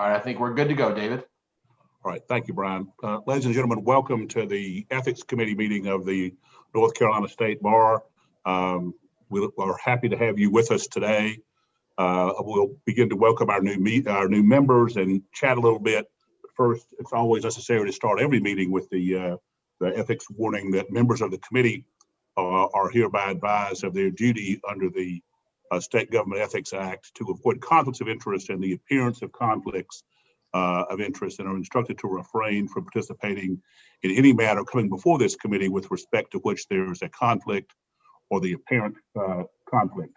All right, I think we're good to go, David. All right, thank you, Brian. Ladies and gentlemen, welcome to the Ethics Committee meeting of the North Carolina State Bar. We are happy to have you with us today. We'll begin to welcome our new members and chat a little bit. But first, it's always necessary to start every meeting with the ethics warning that members of the committee are hereby advised of their duty under the State Government Ethics Act to avoid conflicts of interest and the appearance of conflicts of interest, and are instructed to refrain from participating in any matter coming before this committee with respect to which there is a conflict or the apparent conflict.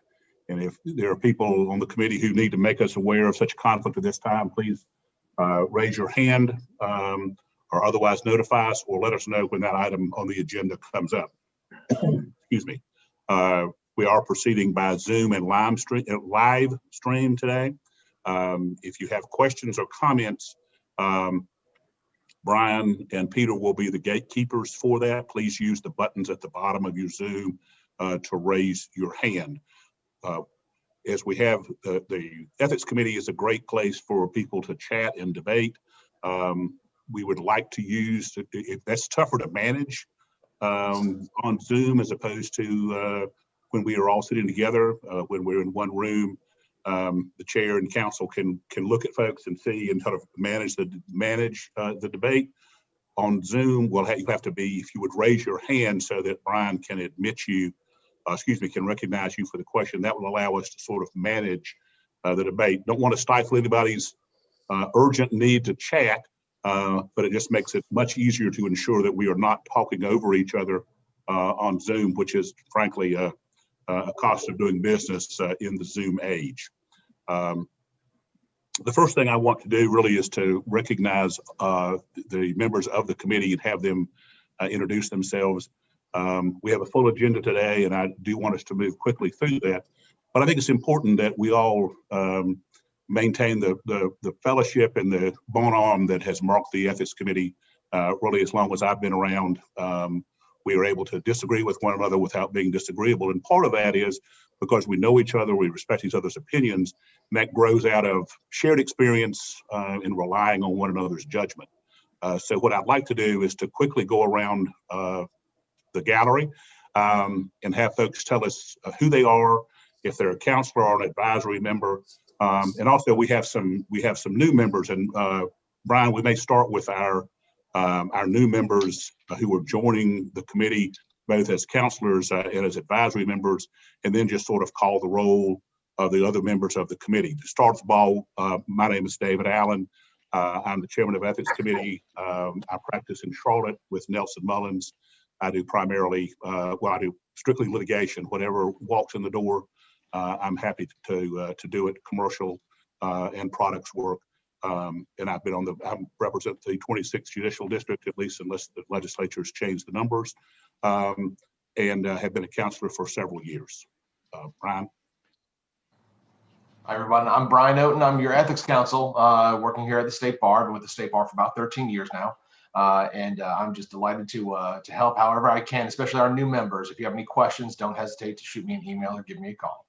And if there are people on the committee who need to make us aware of such conflict at this time, please raise your hand or otherwise notify us, or let us know when that item on the agenda comes up. Excuse me. We are proceeding by Zoom and live stream today. If you have questions or comments, Brian and Peter will be the gatekeepers for that. Please use the buttons at the bottom of your Zoom to raise your hand. As we have, the Ethics Committee is a great place for people to chat and debate. We would like to use, if that's tougher to manage on Zoom as opposed to when we are all sitting together, when we're in one room, the chair and council can look at folks and see and kind of manage the debate. On Zoom, you have to be, if you would raise your hand so that Brian can admit you, can recognize you for the question. That will allow us to sort of manage the debate. Don't want to stifle anybody's urgent need to chat, but it just makes it much easier to ensure that we are not talking over each other on Zoom, which is frankly a cost of doing business in the Zoom age. The first thing I want to do really is to recognize the members of the committee and have them introduce themselves. We have a full agenda today, and I do want us to move quickly through that. But I think it's important that we all maintain the fellowship and the bon homme that has marked the Ethics Committee really as long as I've been around. We are able to disagree with one another without being disagreeable. And part of that is because we know each other, we respect each other's opinions, and that grows out of shared experience and relying on one another's judgment. So what I'd like to do is to quickly go around the gallery and have folks tell us who they are, if they're a counselor or an advisory member. And also we have some new members, and Brian, we may start with our new members who are joining the committee, both as counselors and as advisory members, and then just sort of call the roll of the other members of the committee. To start the ball, my name is David Allen. I'm the chairman of Ethics Committee. I practice in Charlotte with Nelson Mullins. I do primarily, I do strictly litigation. Whatever walks in the door, I'm happy to do it, commercial and products work. And I represent the 26th Judicial District, at least unless the legislature's changed the numbers, and have been a counselor for several years. Brian. Hi, everyone. I'm Brian Oaten. I'm your ethics counsel, working here at the State Bar. I've been with the State Bar for about 13 years now. And I'm just delighted to help however I can, especially our new members. If you have any questions, don't hesitate to shoot me an email or give me a call.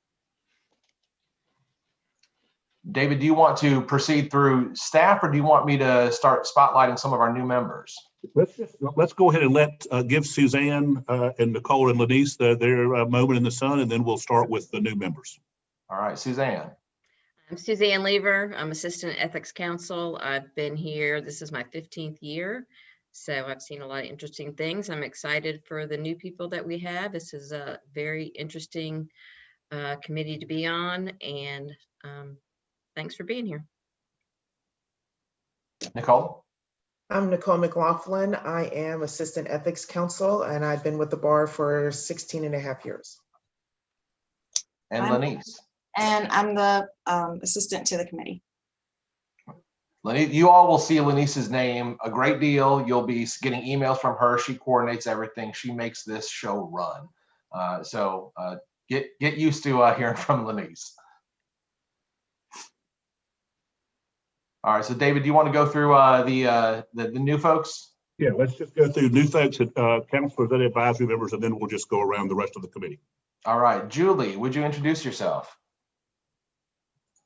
David, do you want to proceed through staff, or do you want me to start spotlighting some of our new members? Let's go ahead and give Suzanne and Nicole and Lenise their moment in the sun, and then we'll start with the new members. All right, Suzanne. I'm Suzanne Lever. I'm assistant ethics counsel. I've been here. This is my 15th year. So I've seen a lot of interesting things. I'm excited for the new people that we have. This is a very interesting committee to be on, and thanks for being here. Nicole? I'm Nicole McLaughlin. I am assistant ethics counsel, and I've been with the bar for 16 and a half years. And Lenise? And I'm the assistant to the committee. Lenise, you all will see Lenise's name a great deal. You'll be getting emails from her. She coordinates everything. She makes this show run. So get used to hearing from Lenise. All right, so David, do you want to go through the new folks? Yeah, let's just go through new folks, counselors and advisory members, and then we'll just go around the rest of the committee. All right, Julie, would you introduce yourself?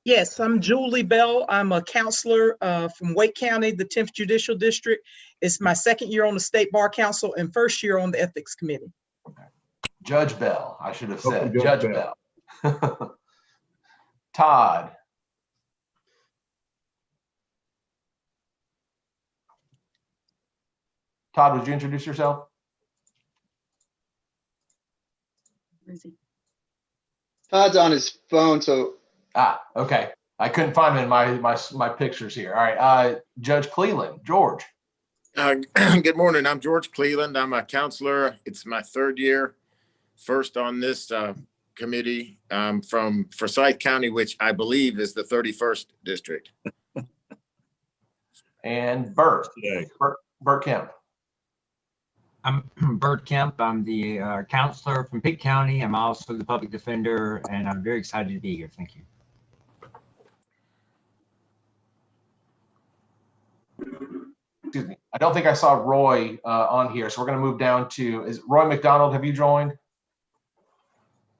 Yes, I'm Julie Bell. I'm a counselor from Wake County, the 10th Judicial District. It's my second year on the State Bar Council and first year on the Ethics Committee. Judge Bell, I should have Welcome, said, Judge Judge Bell. Todd. Todd, would you introduce yourself? Todd's on his phone, so Okay. I couldn't find him in my pictures here. All right. Judge Cleland, George. Good morning. I'm George Cleland. I'm a counselor. It's my third year, first on this committee from Forsyth County, which I believe is the 31st district. And Bert Kemp. I'm Bert Kemp. I'm the counselor from Pitt County. I'm also the public defender, and I'm very excited to be here. Thank you. Excuse me. I don't think I saw Roy on here, so we're going to move down to, is Roy McDonald, have you joined?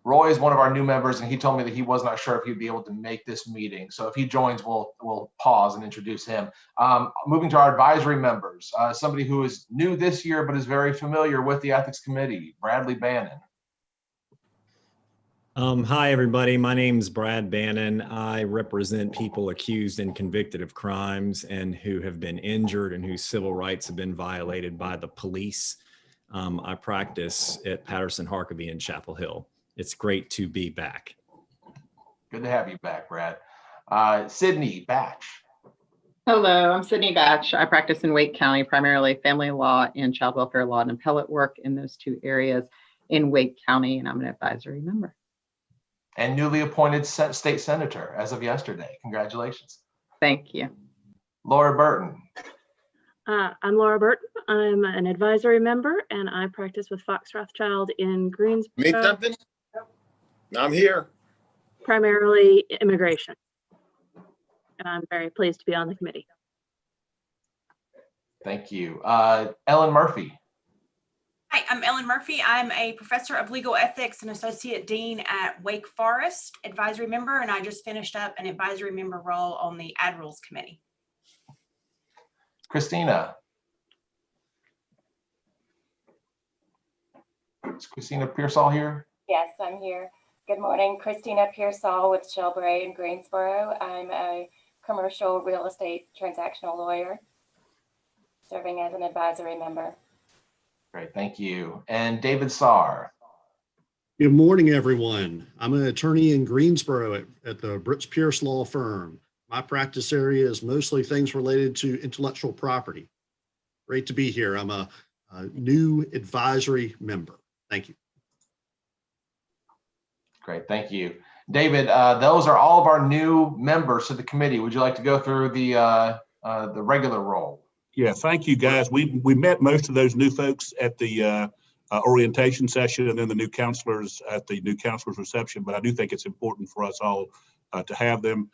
Roy is one of our new members, and he told me that he was not sure if he'd be able to make this meeting. So if he joins, we'll pause and introduce him. Moving to our advisory members, somebody who is new this year but is very familiar with the Ethics Committee, Bradley Bannon. Hi, everybody. My name's Brad Bannon. I represent people accused and convicted of crimes and who have been injured and whose civil rights have been violated by the police. I practice at Patterson-Harkavy in Chapel Hill. It's great to be back. Good to have you back, Brad. Sydney Batch. Hello, I'm Sydney Batch. I practice in Wake County, primarily family law and child welfare law and appellate work in those two areas in Wake County, and I'm an advisory member. And newly appointed state senator as of yesterday. Congratulations. Thank you. Laura Burton. I'm Laura Burton. I'm an advisory member, and I practice with Fox Rothschild in Greensboro. Need something? I'm here. Primarily immigration. And I'm very pleased to be on the committee. Thank you. Ellen Murphy. Hi, I'm Ellen Murphy. I'm a professor of legal ethics and associate dean at Wake Forest, advisory member, and I just finished up an advisory member role on the Ad Rules Committee. Christina. Is Christina Pearsall here? Yes, I'm here. Good morning, Christina Pearsall with Shelbury in Greensboro. I'm a commercial real estate transactional lawyer, serving as an advisory member. Great, thank you. And David Saar. Good morning, everyone. I'm an attorney in Greensboro at the Brits Pierce Law Firm. My practice area is mostly things related to intellectual property. Great to be here. I'm a new advisory member. Thank you. Great, thank you. David, those are all of our new members to the committee. Would you like to go through the regular roll? Yeah, thank you, guys. We met most of those new folks at the orientation session and then the new counselors at the new counselors reception, but I do think it's important for us all to have them.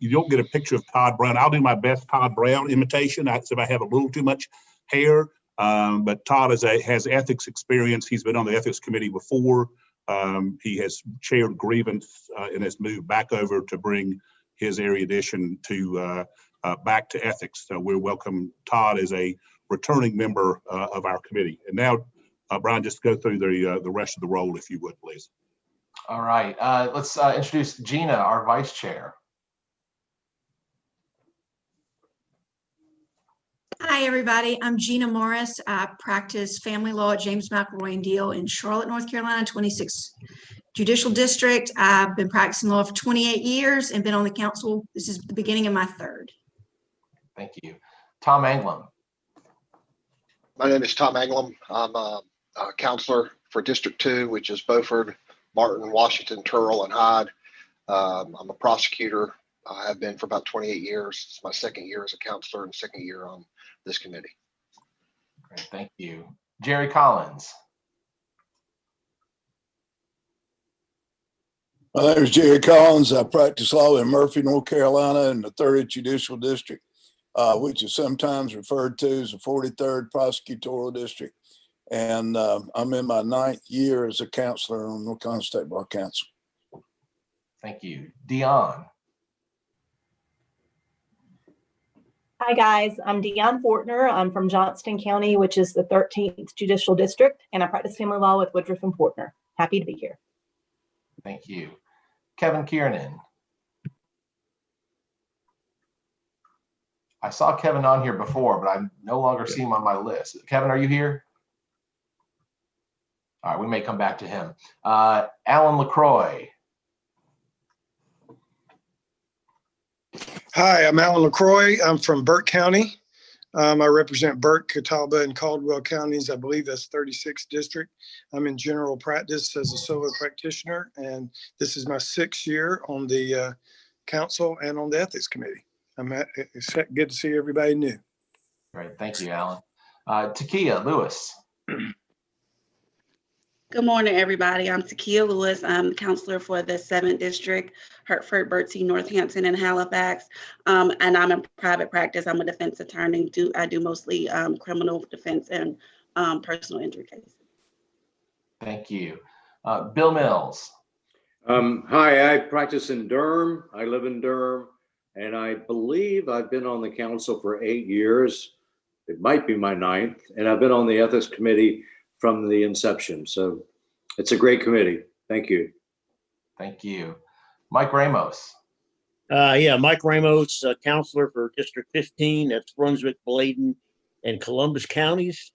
You don't get a picture of Todd Brown. I'll do my best Todd Brown imitation. I have a little too much hair, but Todd has ethics experience. He's been on the ethics committee before. He has chaired grievance and has moved back over to bring his erudition to back to ethics. So we welcome Todd as a returning member of our committee. And now, Brian, just go through the rest of the roll, if you would, please. All right, let's introduce Gina, our vice chair. Hi, everybody. I'm Gina Morris. I practice family law at James McElroy and Deal in Charlotte, North Carolina, 26th Judicial District. I've been practicing law for 28 years and been on the council. This is the beginning of my third. Thank you. Tom Anglem. My name is Tom Anglem. I'm a counselor for District 2, which is Beaufort, Martin, Washington, Turrell, and Hyde. I'm a prosecutor. I have been for about 28 years. It's my second year as a counselor and second year on this committee. Great, thank you. Jerry Collins. My name is Jerry Collins. I practice law in Murphy, North Carolina in the 30th Judicial District, which is sometimes referred to as the 43rd Prosecutorial District. And I'm in my 9th year as a counselor on North Carolina State Bar Council. Thank you. Dion. Hi, guys. I'm Deanne Fortner. I'm from Johnston County, which is the 13th Judicial District, and I practice family law with Woodruff and Fortner. Happy to be here. Thank you. Kevin Kiernan. I saw Kevin on here before, but I no longer see him on my list. Kevin, are you here? All right, we may come back to him. Alan LaCroix. Hi, I'm Alan LaCroix. I'm from Burke County. I represent Burke, Catawba, and Caldwell counties. I believe that's 36th district. I'm in general practice as a solo practitioner, and this is my 6th year on the council and on the ethics committee. It's good to see everybody new. Great, thank you, Alan. Takia Lewis. Good morning, everybody. I'm Takia Lewis. I'm the counselor for the 7th District, Hertford, Bertie, Northampton, and Halifax. And I'm in private practice. I'm a defense attorney. I do mostly criminal defense and personal injury cases. Thank you. Bill Mills. Hi, I practice in Durham. I live in Durham, and I believe I've been on the council for 8 years. It might be my 9th, and I've been on the ethics committee from the inception. So it's a great committee. Thank you. Thank you. Mike Ramos. Yeah, Mike Ramos, counselor for District 15. That's Brunswick, Bladen, and Columbus counties.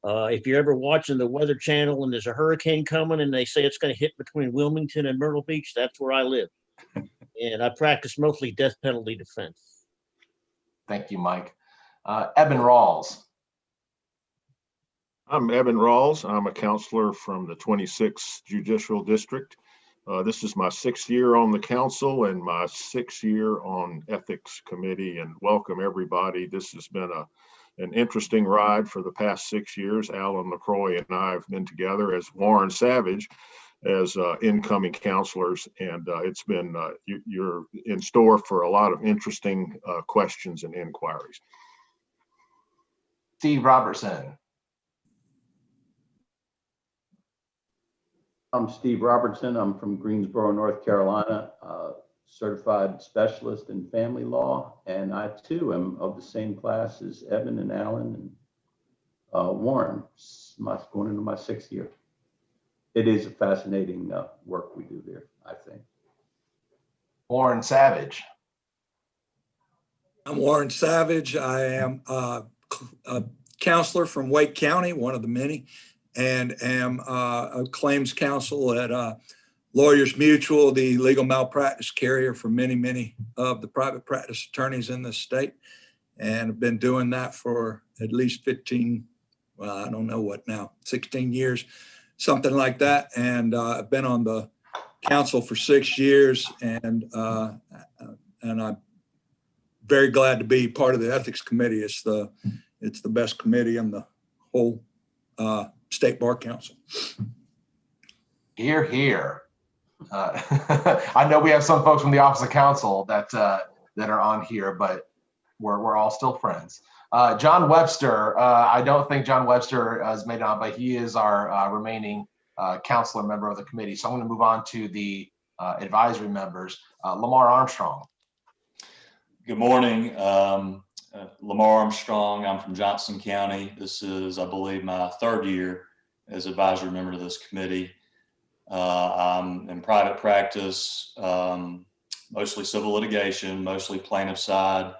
If you're ever watching the Weather Channel and there's a hurricane coming and they say it's going to hit between Wilmington and Myrtle Beach, that's where I live. And I practice mostly death penalty defense. Thank you, Mike. Eben Rawls. I'm Eben Rawls. I'm a counselor from the 26th Judicial District. This is my 6th year on the council and my 6th year on ethics committee, and welcome everybody. This has been an interesting ride for the past 6 years. Alan LaCroix and I have been together as Warren Savage as incoming counselors, and it's been, you're in store for a lot of interesting questions and inquiries. Steve Robertson. I'm Steve Robertson. I'm from Greensboro, North Carolina, certified specialist in family law. And I too am of the same class as Evan and Alan and Warren. Going into my 6th year. It is a fascinating work we do there, I think. Warren Savage. I'm Warren Savage. I am a counselor from Wake County, one of the many, and am a claims counsel at Lawyers Mutual, the legal malpractice carrier for many, many of the private practice attorneys in the state. And I've been doing that for at least 15, well, I don't know what now, 16 years, something like that. And I've been on the council for 6 years, and I'm very glad to be part of the ethics committee. It's the best committee in the whole State Bar Council. Hear, hear. I know we have some folks from the Office of Counsel that are on here, but we're all still friends. John Webster. I don't think John Webster has made it on, but he is our remaining counselor member of the committee. So I'm going to move on to the advisory members. Lamar Armstrong. Good morning. Lamar Armstrong. I'm from Johnson County. This is, I believe, my 3rd year as advisory member to this committee. I'm in private practice, mostly civil litigation, mostly plaintiff side.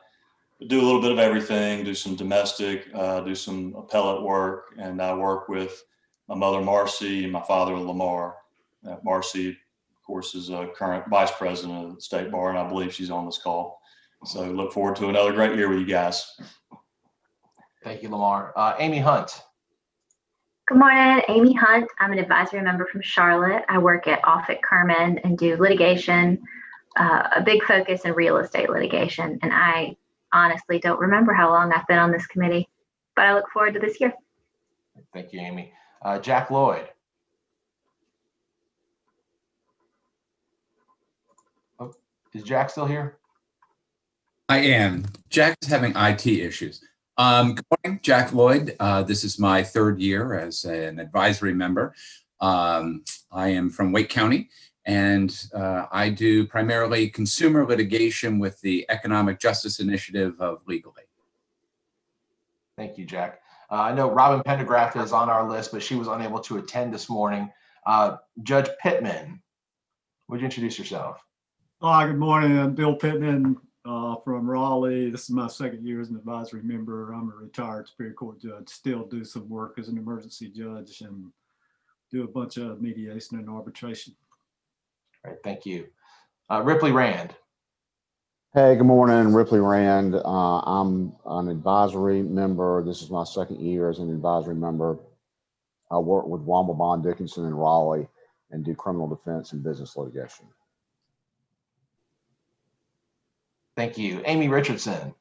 Do a little bit of everything, do some domestic, do some appellate work, and I work with my mother, Marcy, and my father, Lamar. Marcy, of course, is a current vice president of the State Bar, and I believe she's on this call. So look forward to another great year with you guys. Thank you, Lamar. Amy Hunt. Good morning, Amy Hunt. I'm an advisory member from Charlotte. I work at Offutt Kerman and do litigation, a big focus in real estate litigation. And I honestly don't remember how long I've been on this committee, but I look forward to this year. Thank you, Amy. Jack Lloyd. Oh, is Jack still here? I am. Jack is having IT issues. Good morning, Jack Lloyd. This is my 3rd year as an advisory member. I am from Wake County, and I do primarily consumer litigation with the Economic Justice Initiative of Legal Aid. Thank you, Jack. I know Robin Pendergraft is on our list, but she was unable to attend this morning. Judge Pittman, would you introduce yourself? Hi, good morning. I'm Bill Pittman from Raleigh. This is my second year as an advisory member. I'm a retired Superior Court judge, still do some work as an emergency judge and do a bunch of mediation and arbitration. All right, thank you. Ripley Rand. Hey, good morning, Ripley Rand. I'm an advisory member. This is my second year as an advisory member. I work with Womble Bond Dickinson in Raleigh and do criminal defense and business litigation. Thank you. Amy Richardson.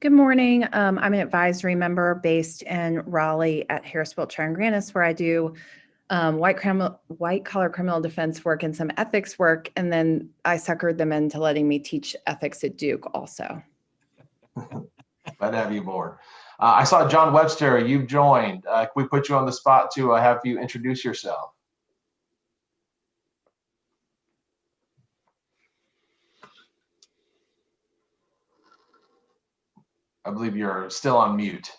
Good morning. I'm an advisory member based in Raleigh at Harris Wiltshire and Grannis, where I do white collar criminal defense work and some ethics work. And then I suckered them into letting me teach ethics at Duke also. Glad to have you aboard. I saw John Webster, you've joined. Can we put you on the spot to have you introduce yourself? I believe you're still on mute.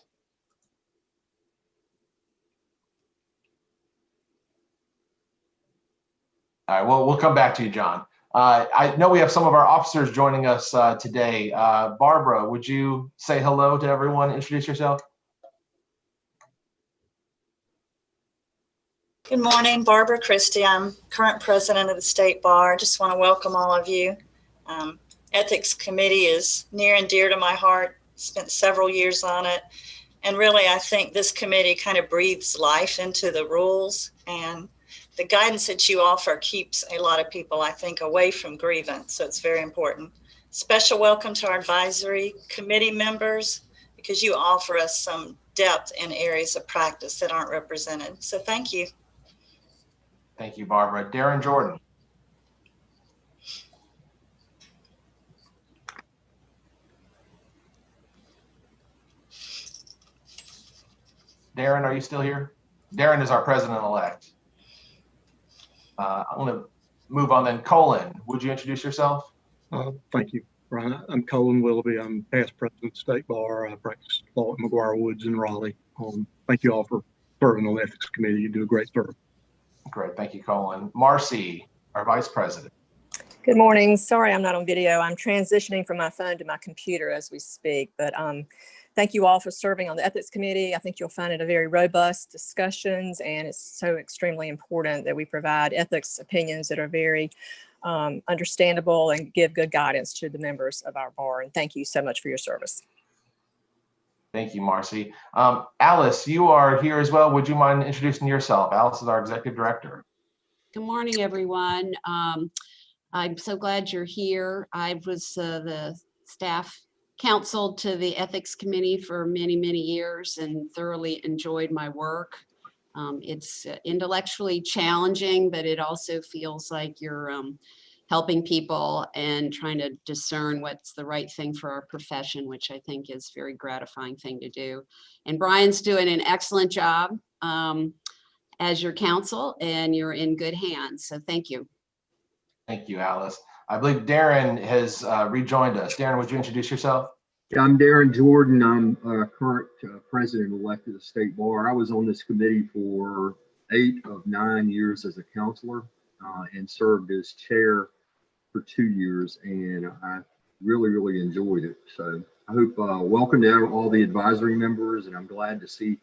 All right, well, we'll come back to you, John. I know we have some of our officers joining us today. Barbara, would you say hello to everyone? Introduce yourself. Good morning, Barbara Christie. I'm current president of the State Bar. Just want to welcome all of you. Ethics Committee is near and dear to my heart. Spent several years on it. And really, I think this committee kind of breathes life into the rules, and the guidance that you offer keeps a lot of people, I think, away from grievance. So it's very important. Special welcome to our advisory committee members, because you offer us some depth in areas of practice that aren't represented. So thank you. Thank you, Barbara. Darren Jordan. Darren, are you still here? Darren is our president-elect. I want to move on then. Colin, would you introduce yourself? Thank you, Brian. I'm Colin Willoughby. I'm past president of the State Bar. I practice law at McGuire Woods in Raleigh. Thank you all for serving on the Ethics Committee. You do a great service. Great. Thank you, Colin. Marcy, our vice president. Good morning. Sorry I'm not on video. I'm transitioning from my phone to my computer as we speak, but thank you all for serving on the Ethics Committee. I think you'll find it a very robust discussions, and it's so extremely important that we provide ethics opinions that are very understandable and give good guidance to the members of our bar. And thank you so much for your service. Thank you, Marcy. Alice, you are here as well. Would you mind introducing yourself? Alice is our executive director. Good morning, everyone. I'm so glad you're here. I was the staff counsel to the Ethics Committee for many, many years and thoroughly enjoyed my work. It's intellectually challenging, but it also feels like you're helping people and trying to discern what's the right thing for our profession, which I think is a very gratifying thing to do. And Brian's doing an excellent job as your counsel, and you're in good hands. So thank you. Thank you, Alice. I believe Darren has rejoined us. Darren, would you introduce yourself? Yeah, I'm Darren Jordan. I'm current president-elect of the State Bar. I was on this committee for 8 of 9 years as a counselor and served as chair for 2 years, and I really enjoyed it. So I hope welcome to all the advisory members, and I'm glad to see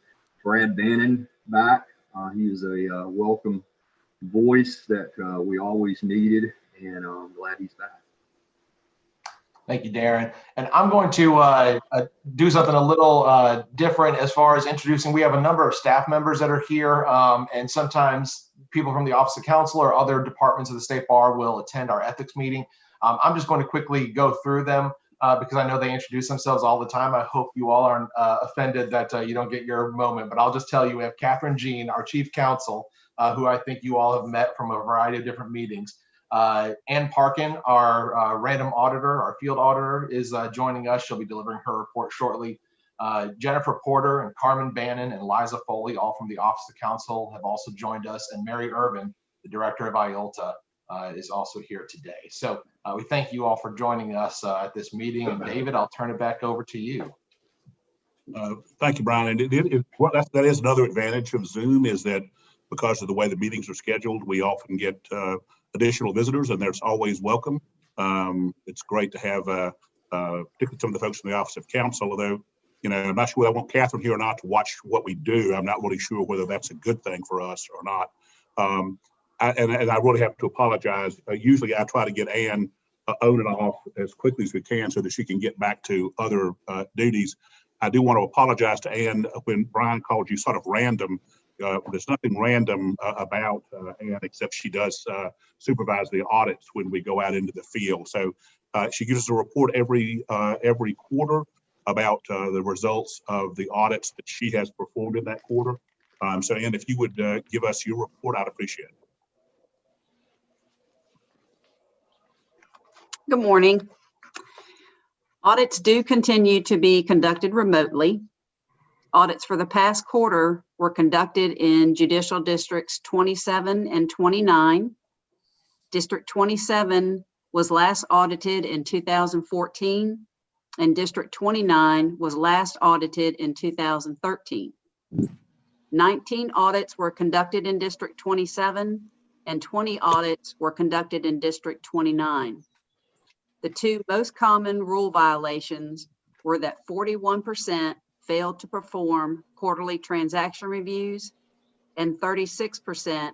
Brad Bannon back. He is a welcome voice that we always needed, and I'm glad he's back. Thank you, Darren. And I'm going to do something a little different as far as introducing. We have a number of staff members that are here, and sometimes people from the Office of Counsel or other departments of the State Bar will attend our ethics meeting. I'm just going to quickly go through them because I know they introduce themselves all the time. I hope you all aren't offended that you don't get your moment, but I'll just tell you, we have Catherine Jean, our chief counsel, who I think you all have met from a variety of different meetings. Ann Parkin, our random auditor, our field auditor, is joining us. She'll be delivering her report shortly. Jennifer Porter and Carmen Bannon and Liza Foley, all from the Office of Counsel, have also joined us. And Mary Irvin, the director of IOLTA, is also here today. So we thank you all for joining us at this meeting. And David, I'll turn it back over to you. Thank you, Brian. And that is another advantage of Zoom, is that because of the way the meetings are scheduled, we often get additional visitors, and there's always welcome. It's great to have, particularly some of the folks in the Office of Counsel, although, you know, I'm not sure whether I want Catherine here or not to watch what we do. I'm not really sure whether that's a good thing for us or not. And I really have to apologize. Usually I try to get Ann on and off as quickly as we can so that she can get back to other duties. I do want to apologize to Ann when Brian called you sort of random. There's nothing random about Ann, except she does supervise the audits when we go out into the field. So she gives us a report every quarter about the results of the audits that she has performed in that quarter. So Ann, if you would give us your report, I'd appreciate it. Good morning. Audits do continue to be conducted remotely. Audits for the past quarter were conducted in judicial districts 27 and 29. District 27 was last audited in 2014, and District 29 was last audited in 2013. 19 audits were conducted in District 27, and 20 audits were conducted in District 29. The two most common rule violations were that 41% failed to perform quarterly transaction reviews and 36%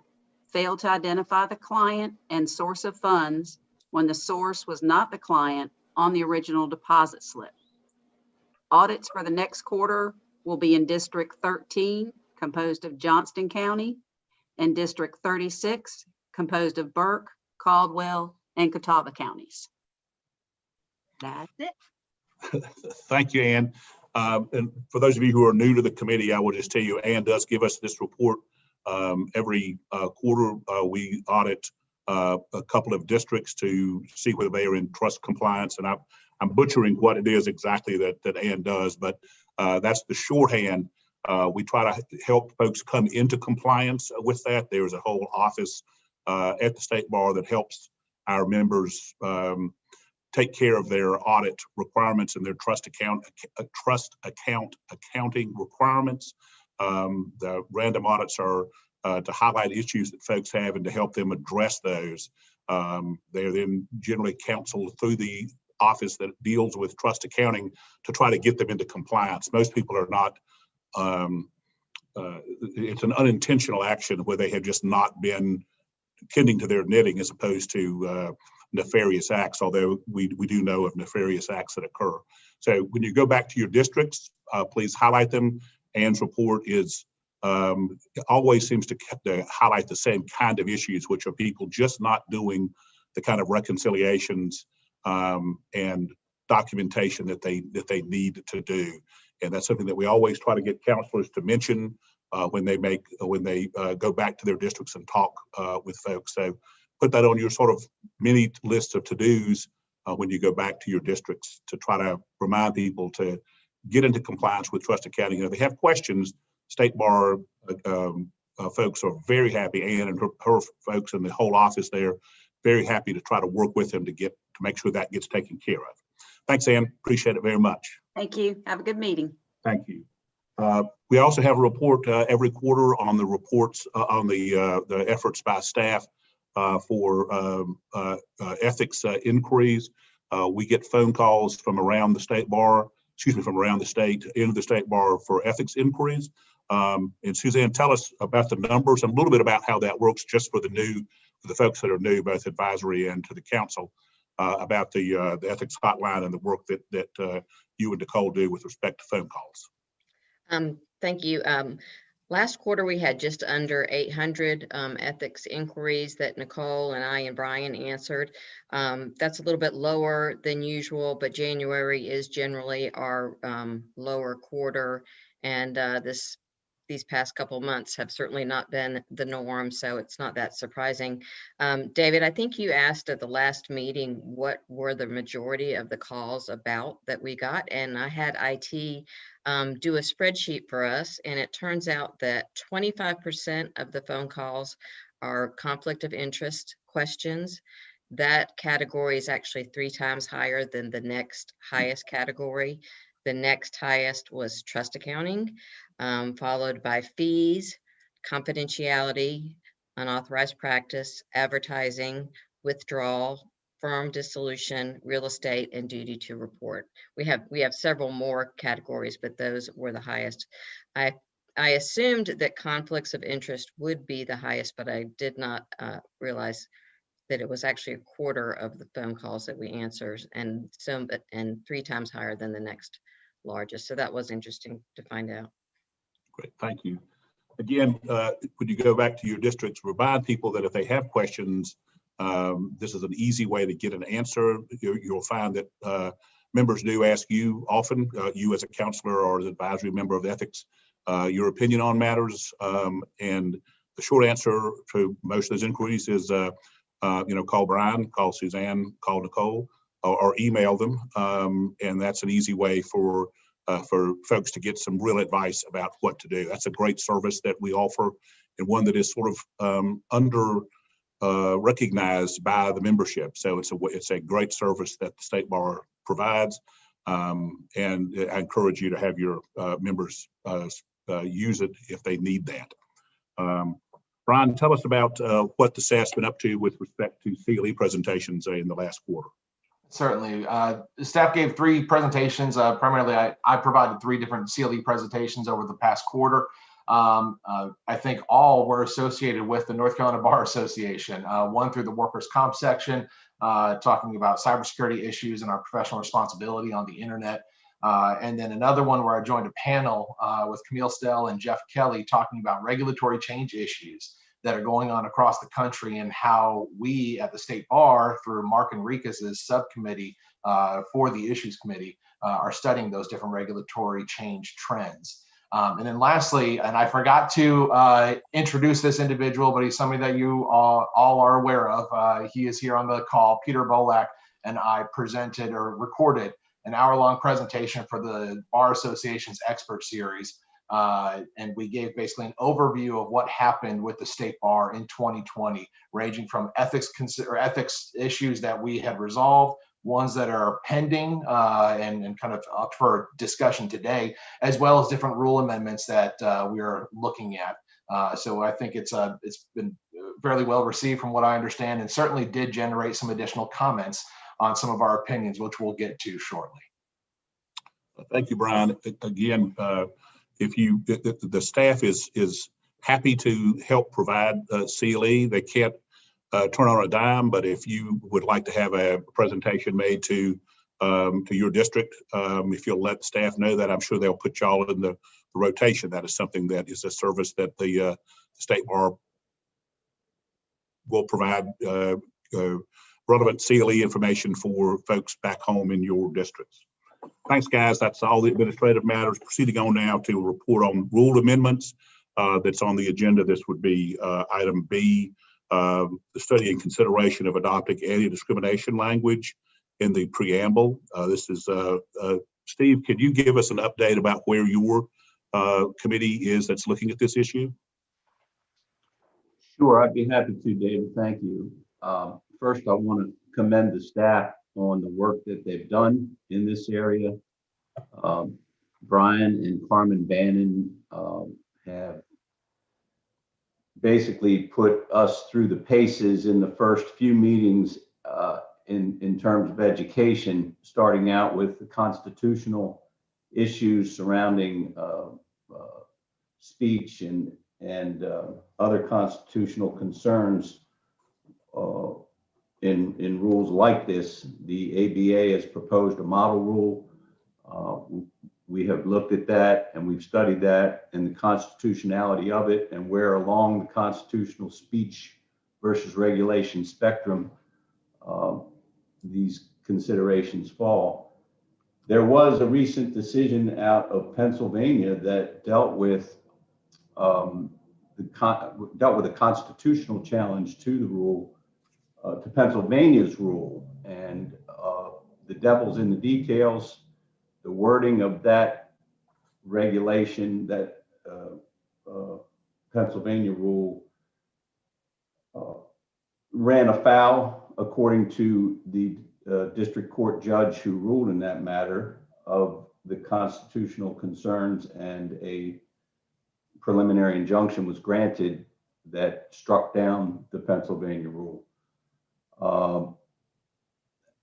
failed to identify the client and source of funds when the source was not the client on the original deposit slip. Audits for the next quarter will be in District 13, composed of Johnston County, and District 36, composed of Burke, Caldwell, and Catawba counties. That's it. Thank you, Ann. And for those of you who are new to the committee, I will just tell you, Ann does give us this report every quarter. We audit a couple of districts to see whether they are in trust compliance. And I'm butchering what it is exactly that Ann does, but that's the shorthand. We try to help folks come into compliance with that. There's a whole office at the State Bar that helps our members take care of their audit requirements and their trust account accounting requirements. The random audits are to highlight issues that folks have and to help them address those. They're then generally counseled through the office that deals with trust accounting to try to get them into compliance. Most people are not, it's an unintentional action where they have just not been tending to their knitting as opposed to nefarious acts, although we do know of nefarious acts that occur. So when you go back to your districts, please highlight them. Ann's report is always seems to highlight the same kind of issues, which are people just not doing the kind of reconciliations and documentation that they need to do. And that's something that we always try to get counselors to mention when they go back to their districts and talk with folks. So put that on your sort of mini list of to-dos when you go back to your districts to try to remind people to get into compliance with trust accounting. If they have questions, State Bar folks are very happy, Ann and her folks in the whole office there, very happy to try to work with them to make sure that gets taken care of. Thanks, Ann. Appreciate it very much. Thank you. Have a good meeting. Thank you. We also have a report every quarter on the reports on the efforts by staff for ethics inquiries. We get phone calls from around the State Bar, from around the state into the State Bar for ethics inquiries. And Suzanne, tell us about the numbers and a little bit about how that works, just for the folks that are new, both advisory and to the council, about the ethics hotline and the work that you and Nicole do with respect to phone calls. Thank you. Last quarter, we had just under 800 ethics inquiries that Nicole and I and Brian answered. That's a little bit lower than usual, but January is generally our lower quarter. And these past couple months have certainly not been the norm, so it's not that surprising. David, I think you asked at the last meeting what were the majority of the calls about that we got, and I had IT do a spreadsheet for us, and it turns out that 25% of the phone calls are conflict of interest questions. That category is actually 3 times higher than the next highest category. The next highest was trust accounting, followed by fees, confidentiality, unauthorized practice, advertising, withdrawal, firm dissolution, real estate, and duty to report. We have several more categories, but those were the highest. I assumed that conflicts of interest would be the highest, but I did not realize that it was actually a quarter of the phone calls that we answered, and 3 times higher than the next largest. So that was interesting to find out. Great, thank you. Again, when you go back to your districts, remind people that if they have questions, this is an easy way to get an answer. You'll find that members do ask you often, you as a counselor or as an advisory member of ethics, your opinion on matters. And the short answer to most of those inquiries is, call Brian, call Suzanne, call Nicole, or email them. And that's an easy way for folks to get some real advice about what to do. That's a great service that we offer, and one that is sort of under recognized by the membership. So it's a great service that the State Bar provides, and I encourage you to have your members use it if they need that. Brian, tell us about what the staff's been up to with respect to CLE presentations in the last quarter. Certainly. The staff gave 3 presentations. Primarily, I provided 3 different CLE presentations over the past quarter. I think all were associated with the North Carolina Bar Association. One through the workers' comp section, talking about cybersecurity issues and our professional responsibility on the internet. And then another one where I joined a panel with Camille Stell and Jeff Kelly talking about regulatory change issues that are going on across the country, and how we at the State Bar, through Mark Enriquez's subcommittee for the Issues Committee, are studying those different regulatory change trends. And then lastly, and I forgot to introduce this individual, but he's somebody that you all are aware of. He is here on the call. Peter Bolak and I presented or recorded an hour-long presentation for the Bar Association's expert series. And we gave basically an overview of what happened with the State Bar in 2020, ranging from ethics issues that we had resolved, ones that are pending and kind of up for discussion today, as well as different rule amendments that we are looking at. So I think it's been fairly well received from what I understand, and certainly did generate some additional comments on some of our opinions, which we'll get to shortly. Thank you, Brian. Again, the staff is happy to help provide CLE. They can't turn on a dime, but if you would like to have a presentation made to your district, if you'll let staff know that, I'm sure they'll put y'all in the rotation. That is something that is a service that the State Bar will provide relevant CLE information for folks back home in your districts. Thanks, guys. That's all the administrative matters. Proceeding on now to a report on rule amendments that's on the agenda. This would be item B, the study and consideration of adopting anti-discrimination language in the preamble. This is Steve, could you give us an update about where your committee is that's looking at this issue? Sure, I'd be happy to, David. Thank you. First, I want to commend the staff on the work that they've done in this area. Brian and Carmen Bannon have basically put us through the paces in the first few meetings in terms of education, starting out with the constitutional issues surrounding speech and other constitutional concerns in rules like this. The ABA has proposed a model rule. We have looked at that and we've studied that and the constitutionality of it and where along the constitutional speech versus regulation spectrum these considerations fall. There was a recent decision out of Pennsylvania that dealt with a constitutional challenge to the rule, to Pennsylvania's rule, and the devil's in the details. The wording of that regulation, that Pennsylvania rule, ran afoul, according to the district court judge who ruled in that matter, of the constitutional concerns and a preliminary injunction was granted that struck down the Pennsylvania rule.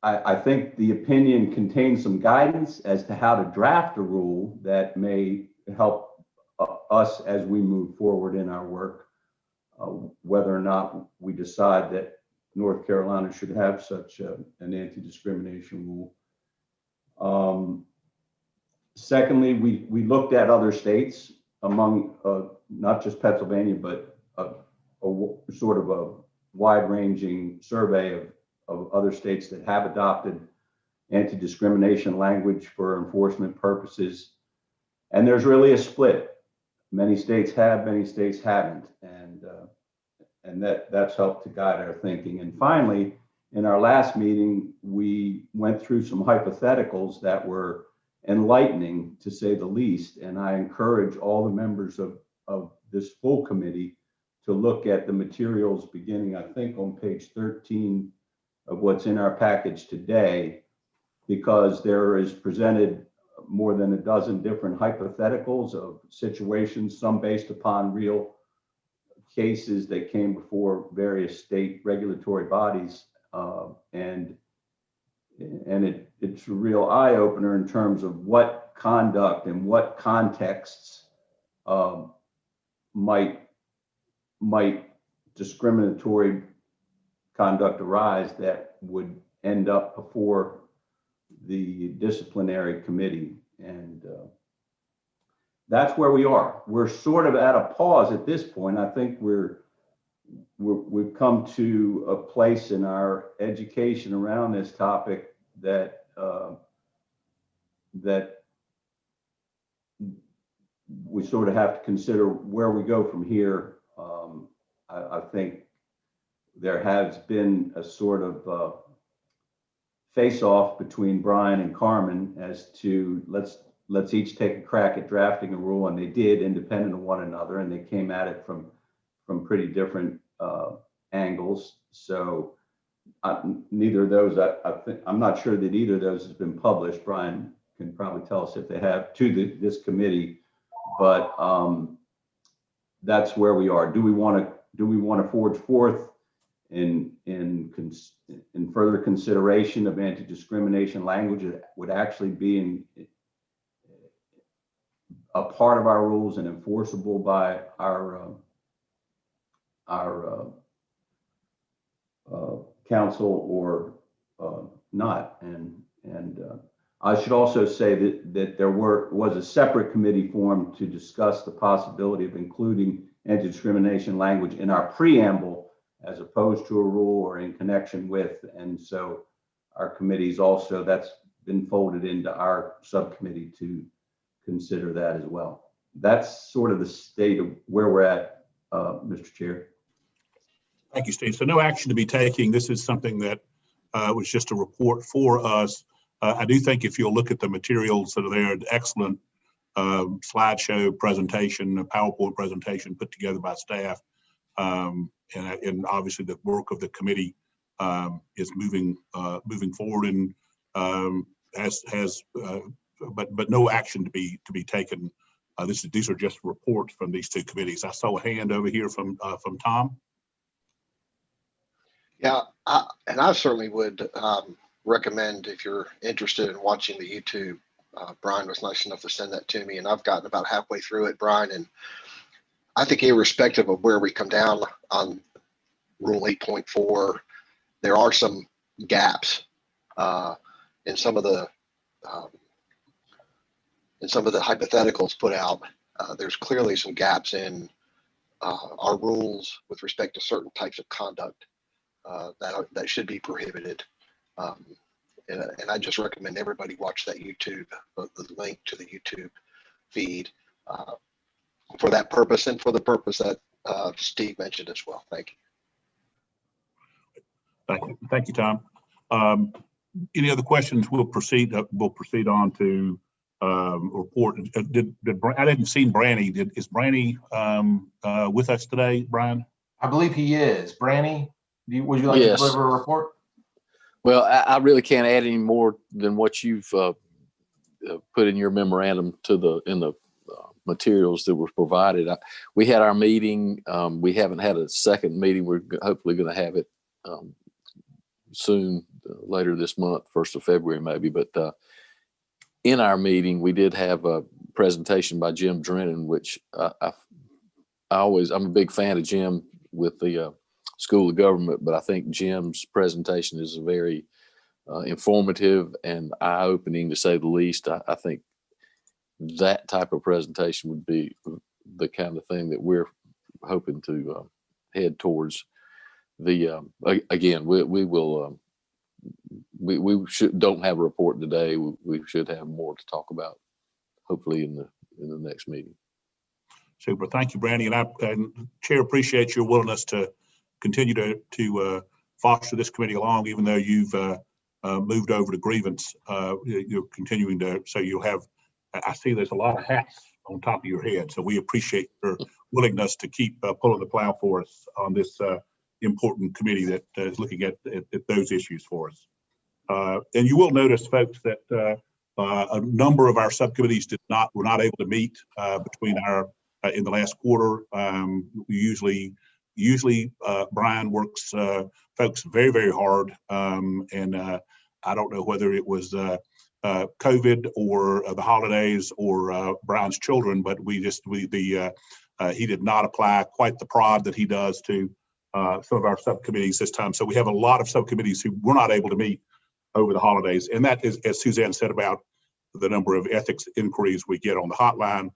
I think the opinion contains some guidance as to how to draft a rule that may help us as we move forward in our work, whether or not we decide that North Carolina should have such an anti-discrimination rule. Secondly, we looked at other states among not just Pennsylvania, but a sort of a wide-ranging survey of other states that have adopted anti-discrimination language for enforcement purposes. And there's really a split. Many states have, many states haven't. And that's helped to guide our thinking. And finally, in our last meeting, we went through some hypotheticals that were enlightening, to say the least. And I encourage all the members of this full committee to look at the materials beginning, I think, on page 13 of what's in our package today, because there is presented more than a dozen different hypotheticals of situations, some based upon real cases that came before various state regulatory bodies. And it's a real eye opener in terms of what conduct and what contexts might discriminatory conduct arise that would end up before the disciplinary committee. And that's where we are. We're sort of at a pause at this point. I think we've come to a place in our education around this topic that that we sort of have to consider where we go from here. I think there has been a sort of face-off between Brian and Carmen as to let's each take a crack at drafting a rule, and they did, independent of one another, and they came at it from pretty different angles. So neither of those, I think, I'm not sure that either of those has been published. Brian can probably tell us if they have to this committee, but that's where we are. Do we want to forge forth in further consideration of anti-discrimination language that would actually be a part of our rules and enforceable by our council, or not? And I should also say that there was a separate committee formed to discuss the possibility of including anti-discrimination language in our preamble as opposed to a rule or in connection with. And so our committees also, that's been folded into our subcommittee to consider that as well. That's sort of the state of where we're at, Mr. Chair. Thank you, Steve. So no action to be taking. This is something that was just a report for us. I do think if you'll look at the materials that are there, an excellent slideshow presentation, a PowerPoint presentation put together by staff. And obviously the work of the committee is moving forward, and but no action to be taken. These are just reports from these two committees. I saw a hand over here from Tom. Yeah, and I certainly would recommend, if you're interested in watching the YouTube, Brian was nice enough to send that to me, and I've gotten about halfway through it, Brian, and I think irrespective of where we come down on Rule 8.4, there are some gaps in some of the hypotheticals put out. There's clearly some gaps in our rules with respect to certain types of conduct that should be prohibited. And I just recommend everybody watch that YouTube, the link to the YouTube feed for that purpose and for the purpose that Steve mentioned as well. Thank you. Thank you, Tom. Any other questions? We'll proceed on to report. I didn't see Branny. Is Branny with us today, Brian? I believe he is. Branny, would you like to deliver a report? Well, I really can't add any more than what you've put in your memorandum in the materials that were provided. We had our meeting. We haven't had a second meeting. We're hopefully going to have it soon, later this month, 1st of February maybe. But in our meeting, we did have a presentation by Jim Drennan, which I'm a big fan of Jim with the School of Government, but I think Jim's presentation is very informative and eye-opening, to say the least. I think that type of presentation would be the kind of thing that we're hoping to head towards. Again, we will. We don't have a report today. We should have more to talk about, hopefully in the next meeting. Super. Thank you, Brandy. And Chair, appreciate your willingness to continue to foster this committee along, even though you've moved over to grievance. You're continuing to, so you'll have, I see there's a lot of hats on top of your head. So we appreciate your willingness to keep pulling the plow for us on this important committee that is looking at those issues for us. And you will notice, folks, that a number of our subcommittees were not able to meet between in the last quarter. Usually Brian works folks very, very hard. And I don't know whether it was COVID or the holidays or Brian's children, but he did not apply quite the prod that he does to some of our subcommittees this time. So we have a lot of subcommittees who were not able to meet over the holidays. And that is, as Suzanne said, about the number of ethics inquiries we get on the hotline.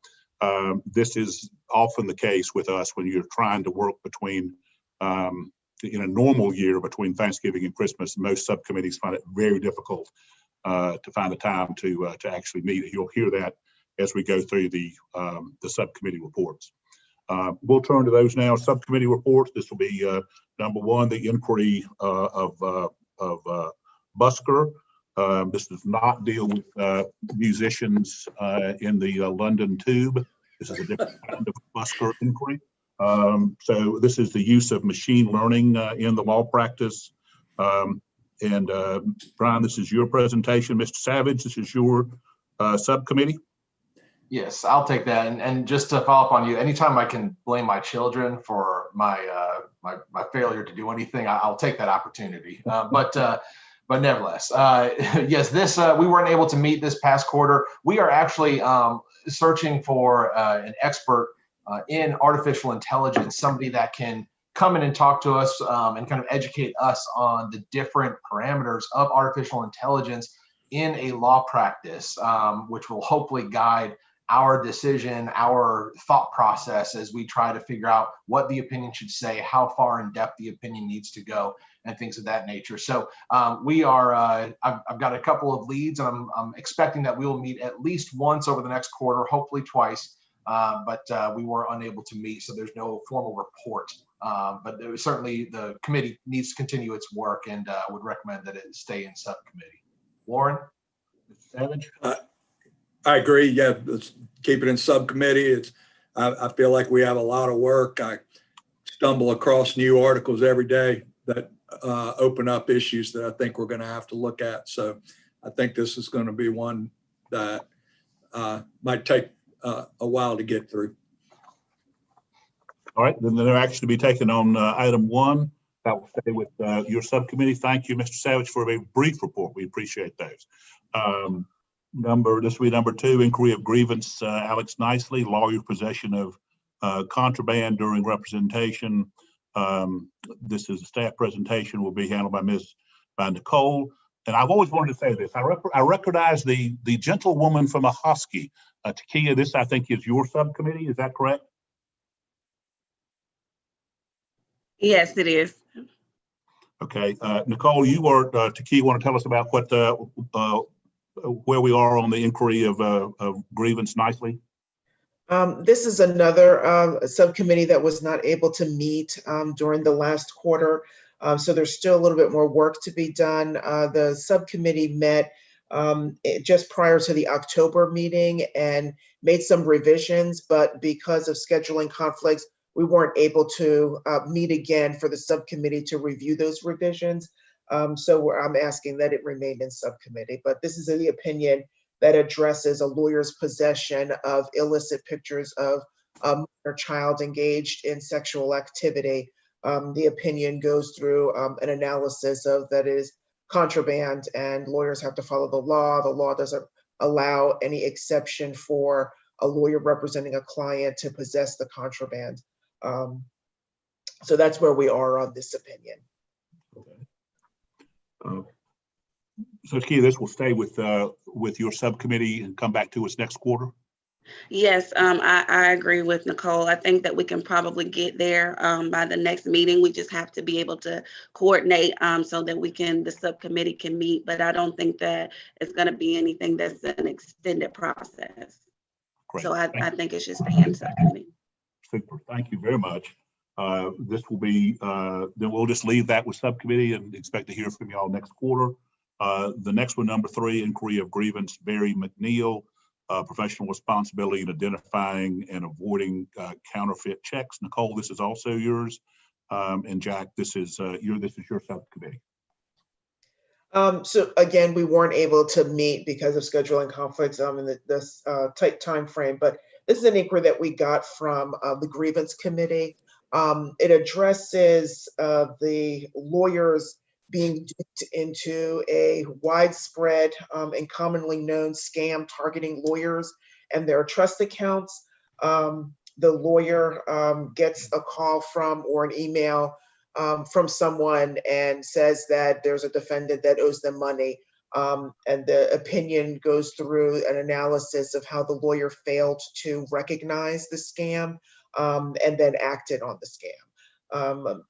This is often the case with us when you're trying to work between, in a normal year, between Thanksgiving and Christmas. Most subcommittees find it very difficult to find the time to actually meet. You'll hear that as we go through the subcommittee reports. We'll turn to those now. Subcommittee reports. This will be number one, the inquiry of Busker. This does not deal with musicians in the London Tube. This is a different kind of Busker inquiry. So this is the use of machine learning in the law practice. And Brian, this is your presentation. Mr. Savage, this is your subcommittee. Yes, I'll take that. And just to follow up on you, anytime I can blame my children for my failure to do anything, I'll take that opportunity. But nevertheless, yes, we weren't able to meet this past quarter. We are actually searching for an expert in artificial intelligence, somebody that can come in and talk to us and kind of educate us on the different parameters of artificial intelligence in a law practice, which will hopefully guide our decision, our thought process as we try to figure out what the opinion should say, how far in depth the opinion needs to go, and things of that nature. So we are, I've got a couple of leads, and I'm expecting that we will meet at least once over the next quarter, hopefully twice, but we were unable to meet, so there's no formal report. But certainly the committee needs to continue its work, and would recommend that it stay in subcommittee. Warren? Mr. Savage? I agree. Yeah, let's keep it in subcommittee. I feel like we have a lot of work. I stumble across new articles every day that open up issues that I think we're going to have to look at. So I think this is going to be one that might take a while to get through. All right, then no action to be taken on item one. That will stay with your subcommittee. Thank you, Mr. Savage, for a brief report. We appreciate those. This will be number two, inquiry of grievance. Alex Nicely, lawyer possession of contraband during representation. This is a staff presentation, will be handled by Nicole. And I've always wanted to say this. I recognize the gentlewoman from Ahoskie. Takia, this I think is your subcommittee. Is that correct? Yes, it is. Okay, Nicole, you or Takia want to tell us about what where we are on the inquiry of grievance Nicely? This is another subcommittee that was not able to meet during the last quarter. So there's still a little bit more work to be done. The subcommittee met just prior to the October meeting and made some revisions, but because of scheduling conflicts, we weren't able to meet again for the subcommittee to review those revisions. So I'm asking that it remain in subcommittee, but this is the opinion that addresses a lawyer's possession of illicit pictures of a minor child engaged in sexual activity. The opinion goes through an analysis of that is contraband, and lawyers have to follow the law. The law doesn't allow any exception for a lawyer representing a client to possess the contraband. So that's where we are on this opinion. So Kia, this will stay with your subcommittee and come back to us next quarter? Yes, I agree with Nicole. I think that we can probably get there by the next meeting. We just have to be able to coordinate so that the subcommittee can meet, but I don't think that it's going to be anything that's an extended process. Great. So I think it should stay in subcommittee. Super, thank you very much. This will be, then we'll just leave that with subcommittee and expect to hear from y'all next quarter. The next one, number 3, inquiry of grievance, Barry McNeil, professional responsibility in identifying and avoiding counterfeit checks. Nicole, this is also yours. And Jack, this is your subcommittee. So again, we weren't able to meet because of scheduling conflicts in this tight time frame, but this is an inquiry that we got from the grievance committee. It addresses the lawyers being duped into a widespread and commonly known scam targeting lawyers and their trust accounts. The lawyer gets a call from or an email from someone and says that there's a defendant that owes them money. And the opinion goes through an analysis of how the lawyer failed to recognize the scam and then acted on the scam.